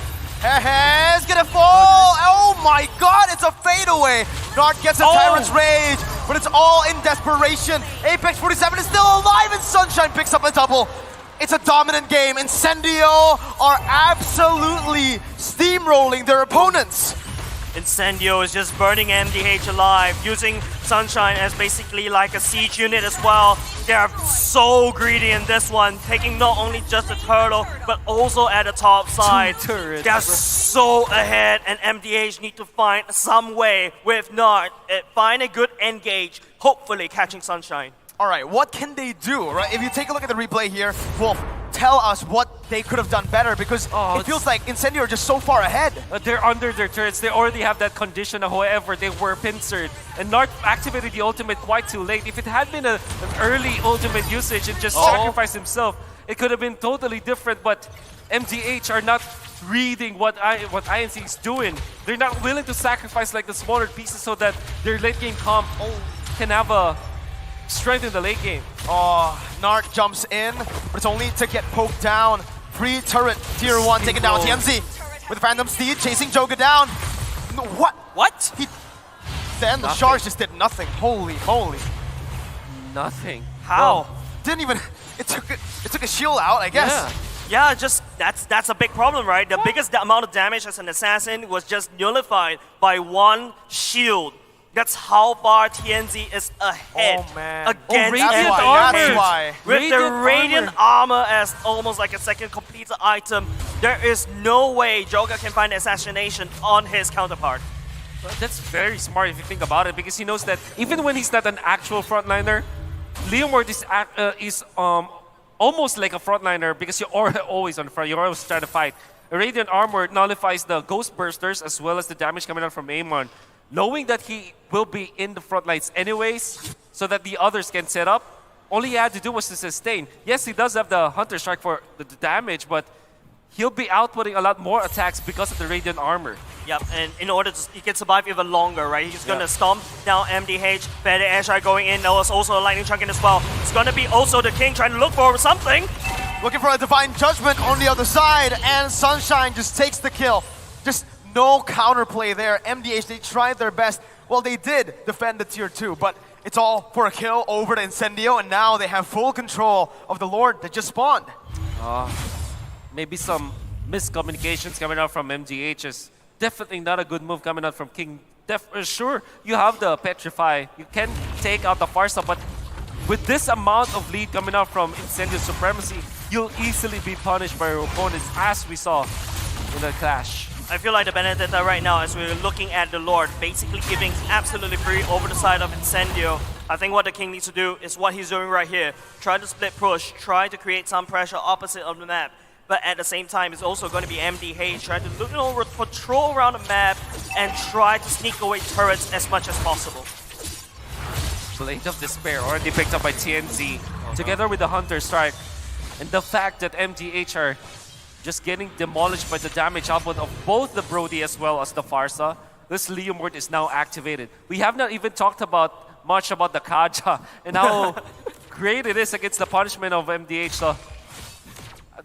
He's gonna fall! Oh my god, it's a fadeaway! Nart gets a Tyrant's Rage, but it's all in desperation. Apex 47 is still alive and Sunshine picks up a double. It's a dominant game. Incendio are absolutely steamrolling their opponents. Incendio is just burning MDH alive, using Sunshine as basically like a siege unit as well. They are so greedy in this one, taking not only just the turtle, but also at the top side. Turrets. They're so ahead, and MDH need to find some way, with Nart, find a good engage, hopefully catching Sunshine. All right, what can they do, right? If you take a look at the replay here, Wolf, tell us what they could have done better, because it feels like Incendio are just so far ahead. They're under their turrets. They already have that condition. However, they were pincered. And Nart activated the ultimate quite too late. If it had been an early ultimate usage and just sacrificed himself, it could have been totally different. But MDH are not reading what INC is doing. They're not willing to sacrifice like the smaller pieces so that their late game comp can have a strength in the late game. Nart jumps in, but it's only to get poked down. Free turret, tier 1 taken down. TNZ with Phantom Steed chasing Joga down. No, what? What? Then the charge just did nothing. Holy moly. Nothing. How? Didn't even, it took a shield out, I guess. Yeah, just that's a big problem, right? The biggest amount of damage as an assassin was just nullified by one shield. That's how far TNZ is ahead against Radiant Armor. That's why. With the Radiant Armor as almost like a second completed item, there is no way Joga can find assassination on his counterpart. That's very smart if you think about it, because he knows that even when he's not an actual frontliner, Leomord is almost like a frontliner because you're always on the front. You're always trying to fight. A Radiant Armor nullifies the Ghost Bursters as well as the damage coming out from Amon. Knowing that he will be in the front lines anyways, so that the others can set up, all he had to do was to sustain. Yes, he does have the Hunter Strike for the damage, but he'll be outputting a lot more attacks because of the Radiant Armor. Yep, and in order to, he can survive even longer, right? He's gonna stomp down MDH, Better Ashai going in, there was also a Lightning Chunk in as well. It's gonna be also the King trying to look for something. Looking for a Divine Judgment on the other side, and Sunshine just takes the kill. Just no counterplay there. MDH, they tried their best. Well, they did defend the tier 2, but it's all for a kill over to Incendio, and now they have full control of the Lord that just spawned. Maybe some miscommunications coming out from MGH is definitely not a good move coming out from King. Sure, you have the Petrify. You can take out the Farsa, but with this amount of lead coming out from Incendio Supremacy, you'll easily be punished by your opponents, as we saw in the clash. I feel like the Benedetta right now, as we're looking at the Lord, basically giving absolutely free over the side of Incendio. I think what the King needs to do is what he's doing right here. Try to split push, try to create some pressure opposite of the map. But at the same time, it's also going to be MDH, try to patrol around the map and try to sneak away turrets as much as possible. Blade of Despair already picked up by TNZ, together with the Hunter Strike. And the fact that MDH are just getting demolished by the damage output of both the Brody as well as the Farsa. This Leomord is now activated. We have not even talked much about the Kaja and how great it is against the punishment of MDH. So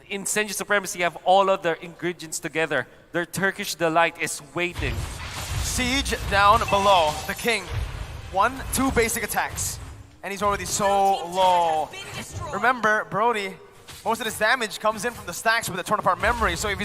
Incendio Supremacy have all of their ingredients together. Their Turkish delight is waiting. Siege down below. The King, 2 basic attacks, and he's already so low. Remember, Brody, most of his damage comes in from the stacks with the torn apart memory. So if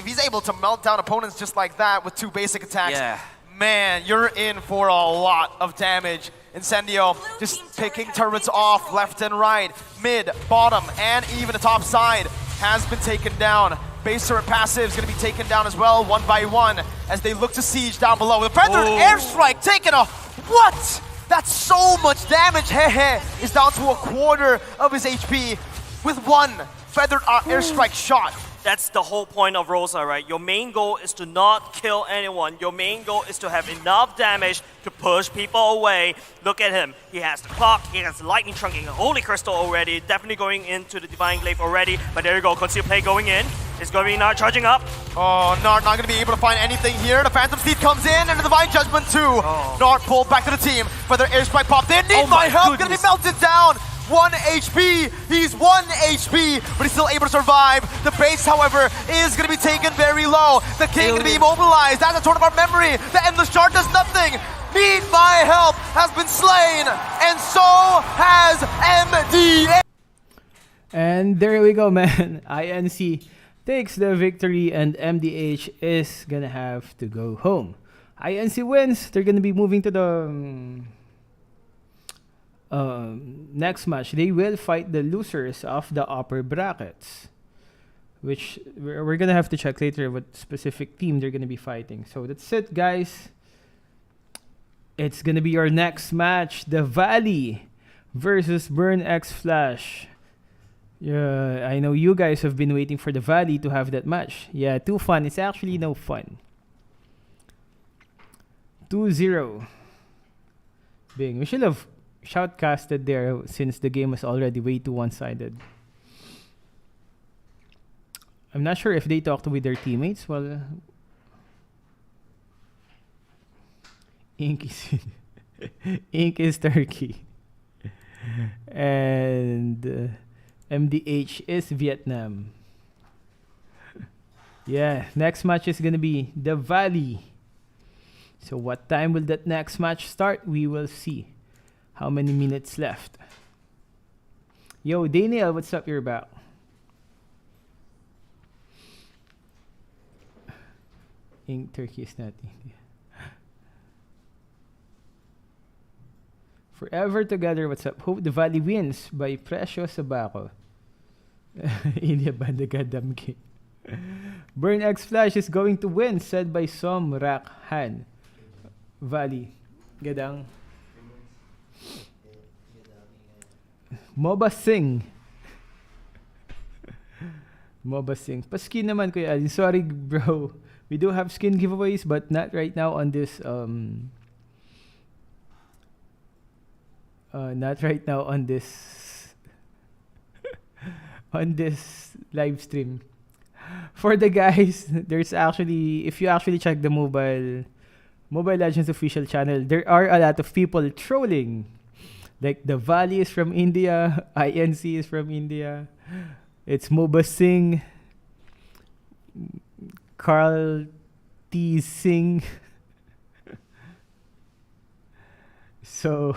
he's able to melt down opponents just like that with 2 basic attacks, man, you're in for a lot of damage. Incendio just picking turrets off left and right, mid, bottom, and even the top side has been taken down. Base turret passive is going to be taken down as well, one by one, as they look to siege down below. The Predator airstrike taking a... What? That's so much damage. Hehe is down to a quarter of his HP with one feathered airstrike shot. That's the whole point of Rosa, right? Your main goal is to not kill anyone. Your main goal is to have enough damage to push people away. Look at him. He has the clock, he has the lightning trunking, holy crystal already. Definitely going into the divine glaive already. But there you go, conceal play going in. It's going to be Nart charging up. Oh, Nart not going to be able to find anything here. The Phantom Steed comes in and the Divine Judgment too. Nart pulled back to the team for their airstrike pop. They need my help, going to be melted down. 1 HP, he's 1 HP, but he's still able to survive. The base, however, is going to be taken very low. The king going to be immobilized. That's a Torn Apart Memory. The Endless Shard does nothing. Need my help has been slain, and so has MDH. And there we go, man. INC takes the victory, and MDH is gonna have to go home. INC wins. They're gonna be moving to the next match. They will fight the losers of the upper brackets, which we're gonna have to check later what specific team they're gonna be fighting. So that's it, guys. It's gonna be our next match: the Valley versus Burn X Flash. Yeah, I know you guys have been waiting for the Valley to have that match. Yeah, too fun. It's actually no fun. 2-0. Bing. We should have shoutcasted there since the game was already way too one-sided. I'm not sure if they talked with their teammates. Well, Ink is Ink is Turkey, and MDH is Vietnam. Yeah, next match is gonna be the Valley. So what time will that next match start? We will see. How many minutes left? Yo, Daniel, what's up? You're back. Ink Turkey is not India. Forever Together, what's up? Hope the Valley wins by Precious Sabaco. India Bandagadam game. Burn X Flash is going to win, said by Som Rak Han. Valley. Gadang. Moba Sing. Moba Sing. Paskin naman, Kuya Alin. Sorry, bro. We do have skin giveaways, but not right now on this not right now on this on this live stream. For the guys, there's actually, if you actually check the Mobile Legends official channel, there are a lot of people trolling. Like the Valley is from India, INC is from India. It's Moba Singh, Carl T. Singh. So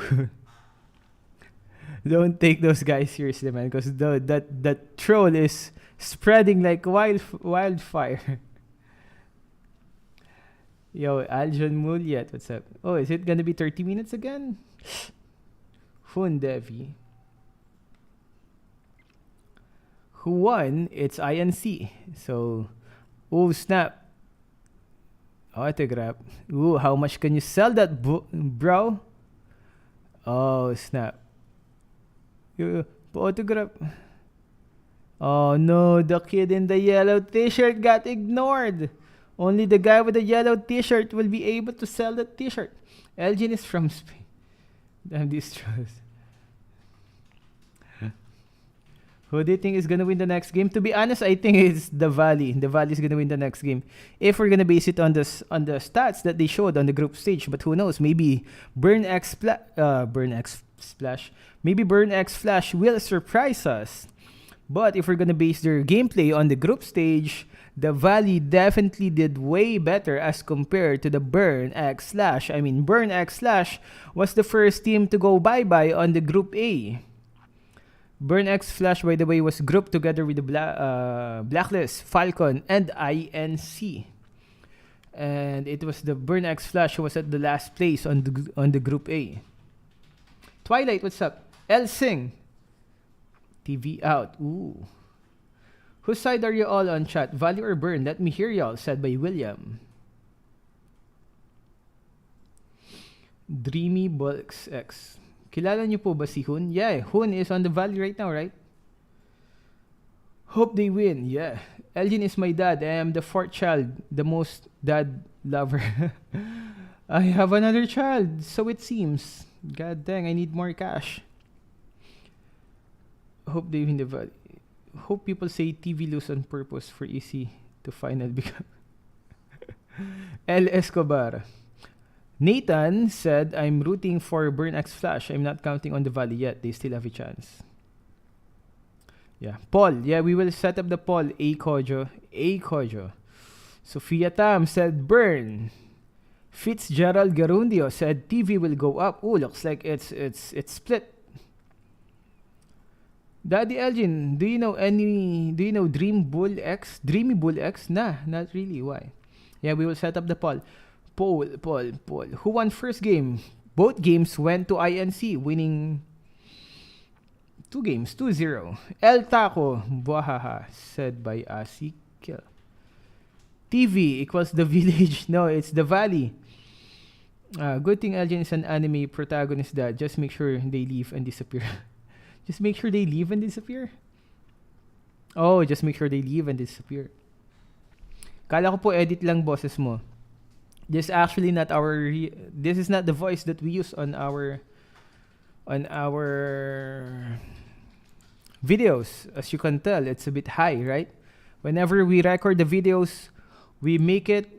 don't take those guys seriously, man, because that troll is spreading like wildfire. Yo, Aljon Mulyat, what's up? Oh, is it gonna be 30 minutes again? Fun Devi. Who won? It's INC. So, oh snap. Autograph. Ooh, how much can you sell that, bro? Oh snap. Autograph. Oh no, the kid in the yellow t-shirt got ignored. Only the guy with the yellow t-shirt will be able to sell that t-shirt. Elgin is from Spain. Damn these trolls. Who do you think is gonna win the next game? To be honest, I think it's the Valley. The Valley is gonna win the next game. If we're gonna base it on the stats that they showed on the group stage, but who knows? Maybe Burn X Splash. Maybe Burn X Flash will surprise us. But if we're gonna base their gameplay on the group stage, the Valley definitely did way better as compared to the Burn X Slash. I mean, Burn X Slash was the first team to go bye-bye on the Group A. Burn X Flash, by the way, was grouped together with the Blacklist, Falcon, and INC. And it was the Burn X Flash who was at the last place on the Group A. Twilight, what's up? El Sing. TV out. Ooh. Whose side are you all on, chat? Value or burn? Let me hear y'all, said by William. Dreamy Bulks X. Kilala niyo po ba si Hun? Yeah, Hun is on the Valley right now, right? Hope they win. Yeah. Elgin is my dad. I am the fourth child. The most dad lover. I have another child, so it seems. God dang, I need more cash. Hope they win the Valley. Hope people say TV lose on purpose for easy to final become. El Escobar. Nathan said, I'm rooting for Burn X Flash. I'm not counting on the Valley yet. They still have a chance. Yeah. Paul. Yeah, we will set up the poll. A Kojo. Sophia Tam said, Burn. Fitzgerald Garundio said, TV will go up. Oh, looks like it's split. Daddy Elgin, do you know Dreamy Bull X? Nah, not really. Why? Yeah, we will set up the poll. Paul. Who won first game? Both games went to INC, winning 2 games, 2-0. El Taco, Buahaha, said by Asikil. TV equals the village. No, it's the valley. Good thing Elgin is an anime protagonist dad. Just make sure they leave and disappear. Just make sure they leave and disappear? Oh, just make sure they leave and disappear. Kala ko po edit lang boses mo. This is actually not this is not the voice that we use on our videos. As you can tell, it's a bit high, right? Whenever we record the videos, we make it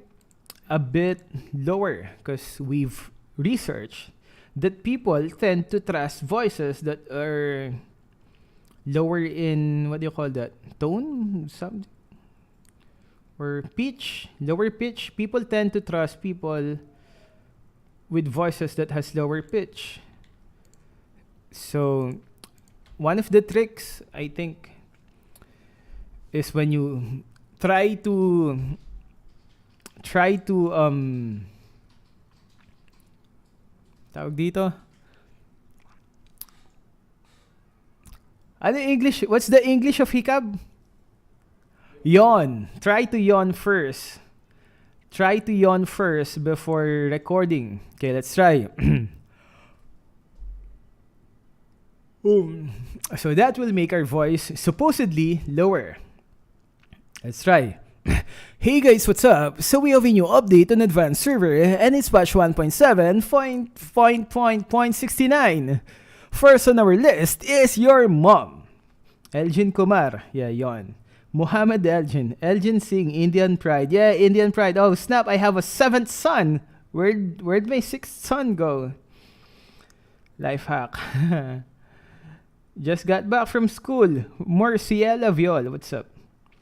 a bit lower because we've researched that people tend to trust voices that are lower in, what do you call that? Tone? Something? Or pitch? Lower pitch? People tend to trust people with voices that has lower pitch. So, one of the tricks, I think, is when you try to tawag dito. Ano English? What's the English of hiccup? Yawn. Try to yawn first. Try to yawn first before recording. Okay, let's try. So that will make our voice supposedly lower. Let's try. Hey guys, what's up? So we have a new update on Advanced Server and it's patch 1.7.69. First on our list is your mom. Elgin Kumar. Yeah, yon. Muhammad Elgin. Elgin Singh, Indian Pride. Yeah, Indian Pride. Oh snap, I have a 7th son. Where'd my 6th son go? Life hack. Just got back from school. Morciela Viol. What's up?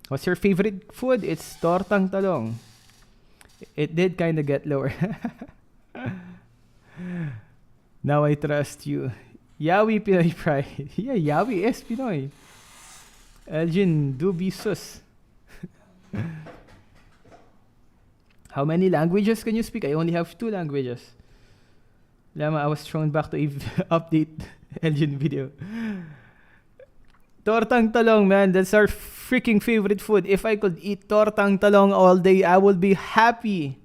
What's your favorite food? It's tortang talong. It did kind of get lower. Now I trust you. Yawi Pinoy Pride. Yeah, Yawi is Pinoy. Elgin, do be sus. How many languages can you speak? I only have 2 languages. Lama, I was thrown back to update Elgin video. Tortang talong, man. That's our freaking favorite food. If I could eat tortang talong all day, I would be happy.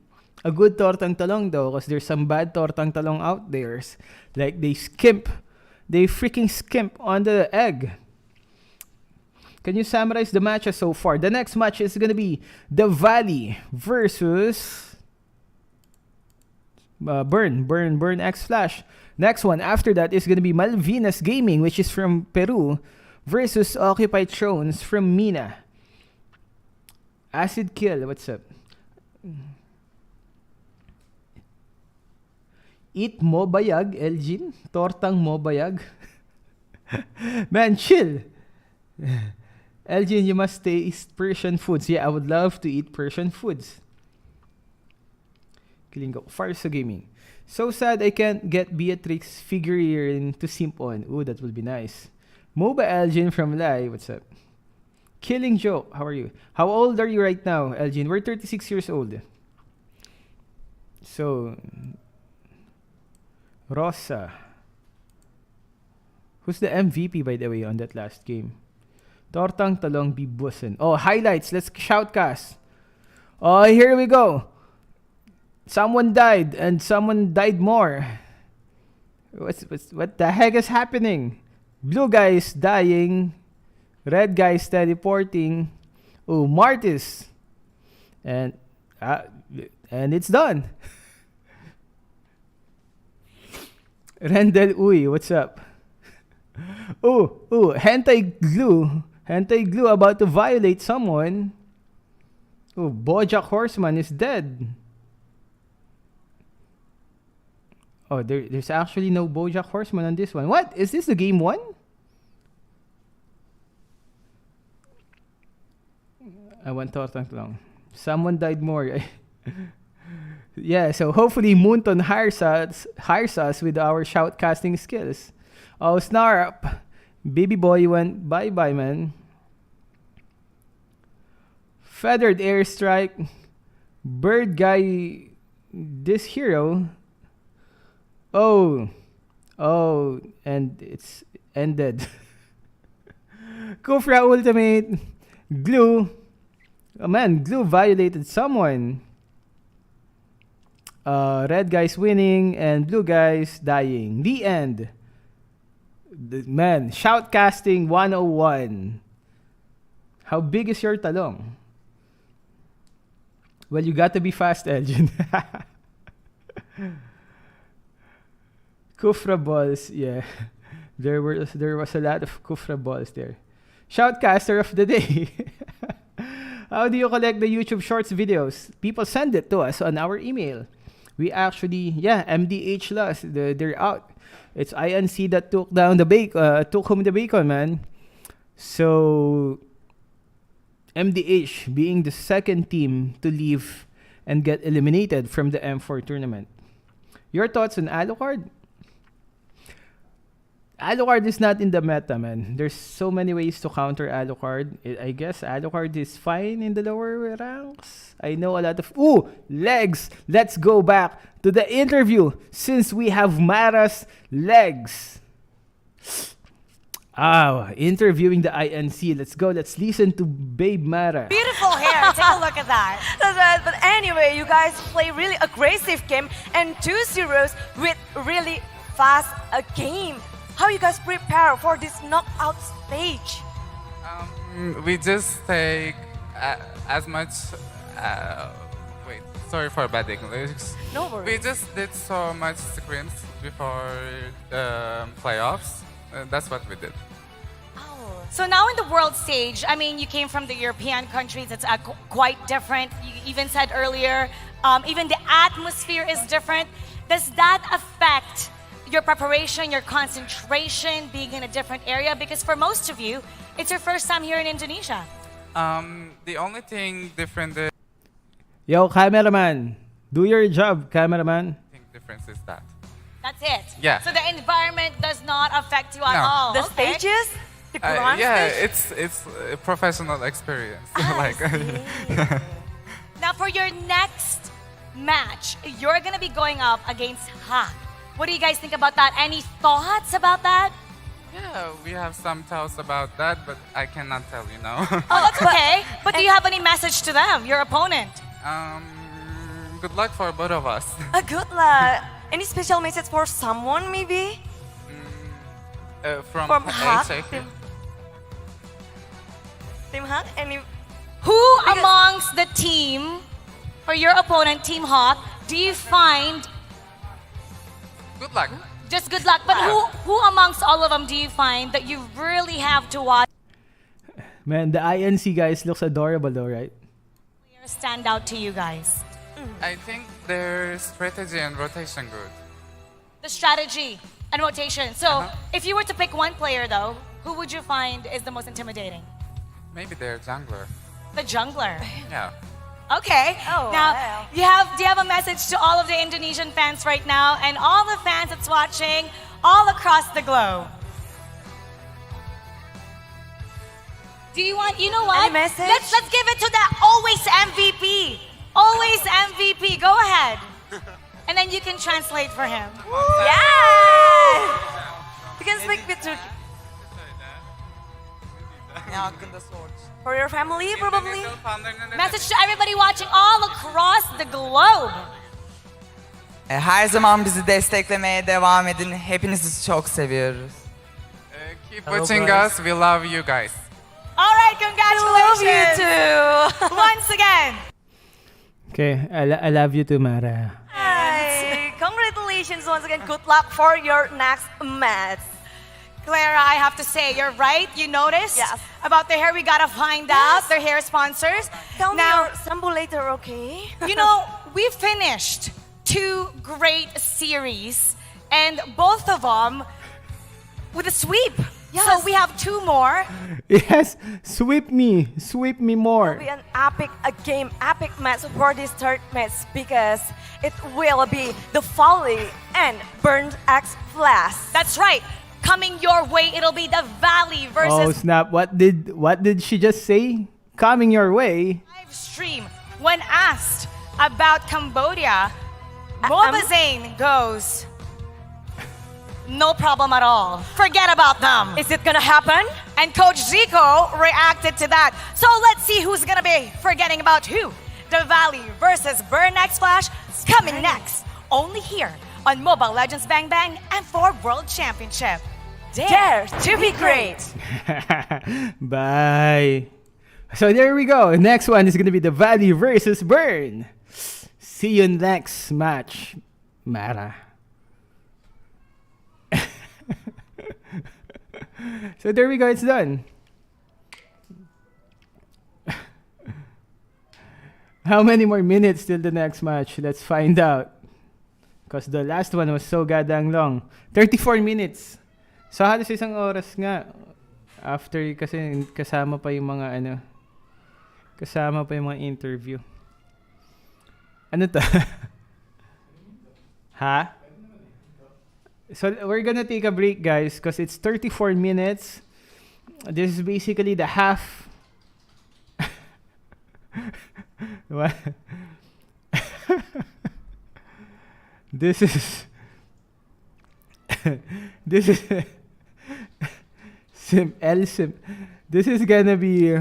A good tortang talong though, because there's some bad tortang talong out there. Like they freaking skimp on the egg. Can you summarize the matches so far? The next match is gonna be the Valley versus Burn X Flash. Next one after that is gonna be Malvinas Gaming, which is from Peru, versus Occupied Thrones from MENA. Acid Kill, what's up? Eat mo bayag, Elgin? Tortang mo bayag? Man, chill. Elgin, you must taste Persian foods. Yeah, I would love to eat Persian foods. Kilingo. Farsa Gaming. So sad I can't get Beatrix figurine to simp on. Ooh, that would be nice. Moba Elgin from Lai. What's up? Killing Joke. How are you? How old are you right now, Elgin? We're 36 years old. So, Rosa. Who's the MVP, by the way, on that last game? Tortang talong bibusin. Oh, highlights. Let's shoutcast. Oh, here we go. Someone died and someone died more. What the heck is happening? Blue guys dying. Red guys teleporting. Oh, Martis. And it's done. Rendel Uy, what's up? Hentai Glue. Hentai Glue about to violate someone. Oh, Bojack Horseman is dead. Oh, there's actually no Bojack Horseman on this one. What? Is this the game 1? I want Tortang lang. Someone died more. Yeah, so hopefully Moonton hires us with our shoutcasting skills. Oh, Snarp. Baby boy went bye-bye, man. Feathered airstrike. Bird guy. This hero. Oh, and it's ended. Kufra ultimate. Glue. Oh man, Glue violated someone. Red guys winning and blue guys dying. The end. Man, shoutcasting 101. How big is your talong? Well, you got to be fast, Elgin. Kufra balls, yeah. There was a lot of Kufra balls there. Shoutcaster of the day. How do you collect the YouTube Shorts videos? People send it to us on our email. We actually, MDH lost. They're out. It's INC that took home the bacon, man. So MDH being the second team to leave and get eliminated from the M4 tournament. Your thoughts on Alucard? Alucard is not in the meta, man. There's so many ways to counter Alucard. I guess Alucard is fine in the lower ranks. I know a lot of... Ooh! Legs! Let's go back to the interview since we have Mara's legs. Interviewing the INC. Let's go. Let's listen to Babe Mara. Beautiful hair. Take a look at that. That's right. But anyway, you guys play really aggressive game and 2-0 with really fast game. How you guys prepare for this knockout stage? We just take as much. Wait, sorry for bad English. No worries. We just did so much screens before the playoffs. That's what we did. Oh. So now in the world stage, I mean, you came from the European countries. It's quite different. You even said earlier, even the atmosphere is different. Does that affect your preparation, your concentration, being in a different area? Because for most of you, it's your first time here in Indonesia. The only thing different is... Yo, cameraman. Do your job, cameraman. I think difference is that. That's it? Yeah. So the environment does not affect you at all? The stages? The grand it's a professional experience. Now for your next match, you're going to be going up against Ha. What do you guys think about that? Any thoughts about that? Yeah, we have some thoughts about that, but I cannot tell you now. Oh, that's okay. But do you have any message to them, your opponent? Good luck for both of us. Good luck. Any special message for someone, maybe? From Hawk? HAK. Team Hawk? Who amongst the team, for your opponent, Team Hawk, do you find... Good luck. Just good luck. But who amongst all of them do you find that you really have to watch? Man, the INC guys looks adorable though, right? Stand out to you guys. I think their strategy and rotation good. The strategy and rotation. So, if you were to pick one player though, who would you find is the most intimidating? Maybe their jungler. The jungler. Yeah. Okay. Oh, now, wow. do you have a message to all of the Indonesian fans right now and all the fans that's watching all across the globe? Do you want, you know what? Any message? Let's give it to that always MVP. Always MVP. Go ahead. And then you can translate for him. Yeah! You can speak with Turkey. For your family, probably? Message to everybody watching all across the globe. Her zaman bizi desteklemeye devam edin. Hepinizi çok seviyoruz. Keep watching us. We love you guys. All right, congratulations. We love you too. Once again. Okay, I love you too, Mara. Hi. Congratulations once again. Good luck for your next match. Clara, I have to say, you're right. You noticed about the hair. We gotta find out their hair sponsors. Tell me now, your sample later, okay? you know, we finished 2 great series, and both of them with a sweep. Yes. So we have 2 more. Yes, sweep me more. It'll be an epic game, epic match for this third match because it will be the Folly and Burned X Flash. That's right. Coming your way, it'll be the Valley Oh versus snap! What did she just say? Coming your way. live stream. When asked about Cambodia, Mobazane goes, no problem at all. Forget about them. Is it gonna happen? And Coach Zico reacted to that. So let's see who's gonna be forgetting about who. The Valley versus Burn X Flash coming next. Only here on Mobile Legends Bang Bang and for World Championship. Dare to be great. Bye. So there we go. Next one is gonna be the Valley versus Burn. See you next match, Mara. So there we go. It's done. How many more minutes till the next match? Let's find out. Because the last one was so goddamn long. 34 minutes. So halos isang oras nga. After kasi kasama pa yung mga kasama pa yung mga interview. Ano to? Ha? So we're gonna take a break, guys, because it's 34 minutes. This is basically the half. What? This is This is gonna be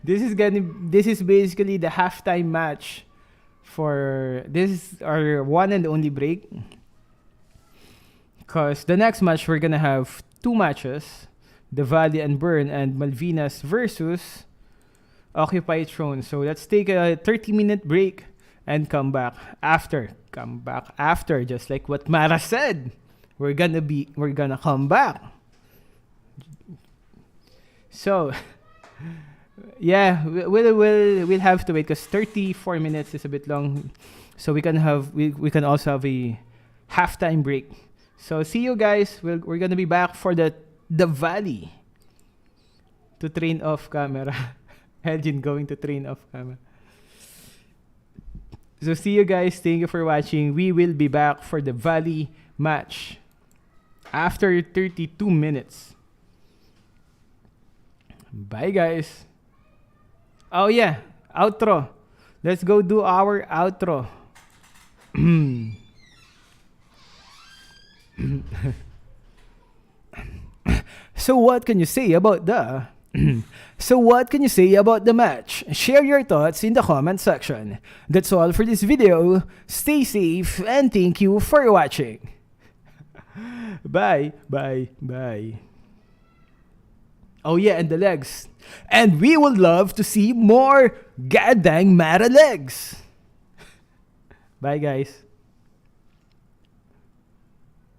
this is basically the halftime match for this is our one and only break. Cause the next match we're gonna have 2 matches, the Valley and Burn and Malvinas versus Occupy Throne. So let's take a 30-minute break and come back after, just like what Mara said. We're gonna come back. So yeah, we'll have to wait because 34 minutes is a bit long. So we can also have a halftime break. So see you guys. We're gonna be back for the Valley to train off camera. Elgin going to train off camera. So see you guys. Thank you for watching. We will be back for the Valley match after 32 minutes. Bye, guys. Oh yeah, outro. Let's go do our outro. So what can you say about the match? Share your thoughts in the comment section. That's all for this video. Stay safe and thank you for watching. Bye. Oh yeah, and the legs. And we would love to see more goddamn Mara legs. Bye, guys.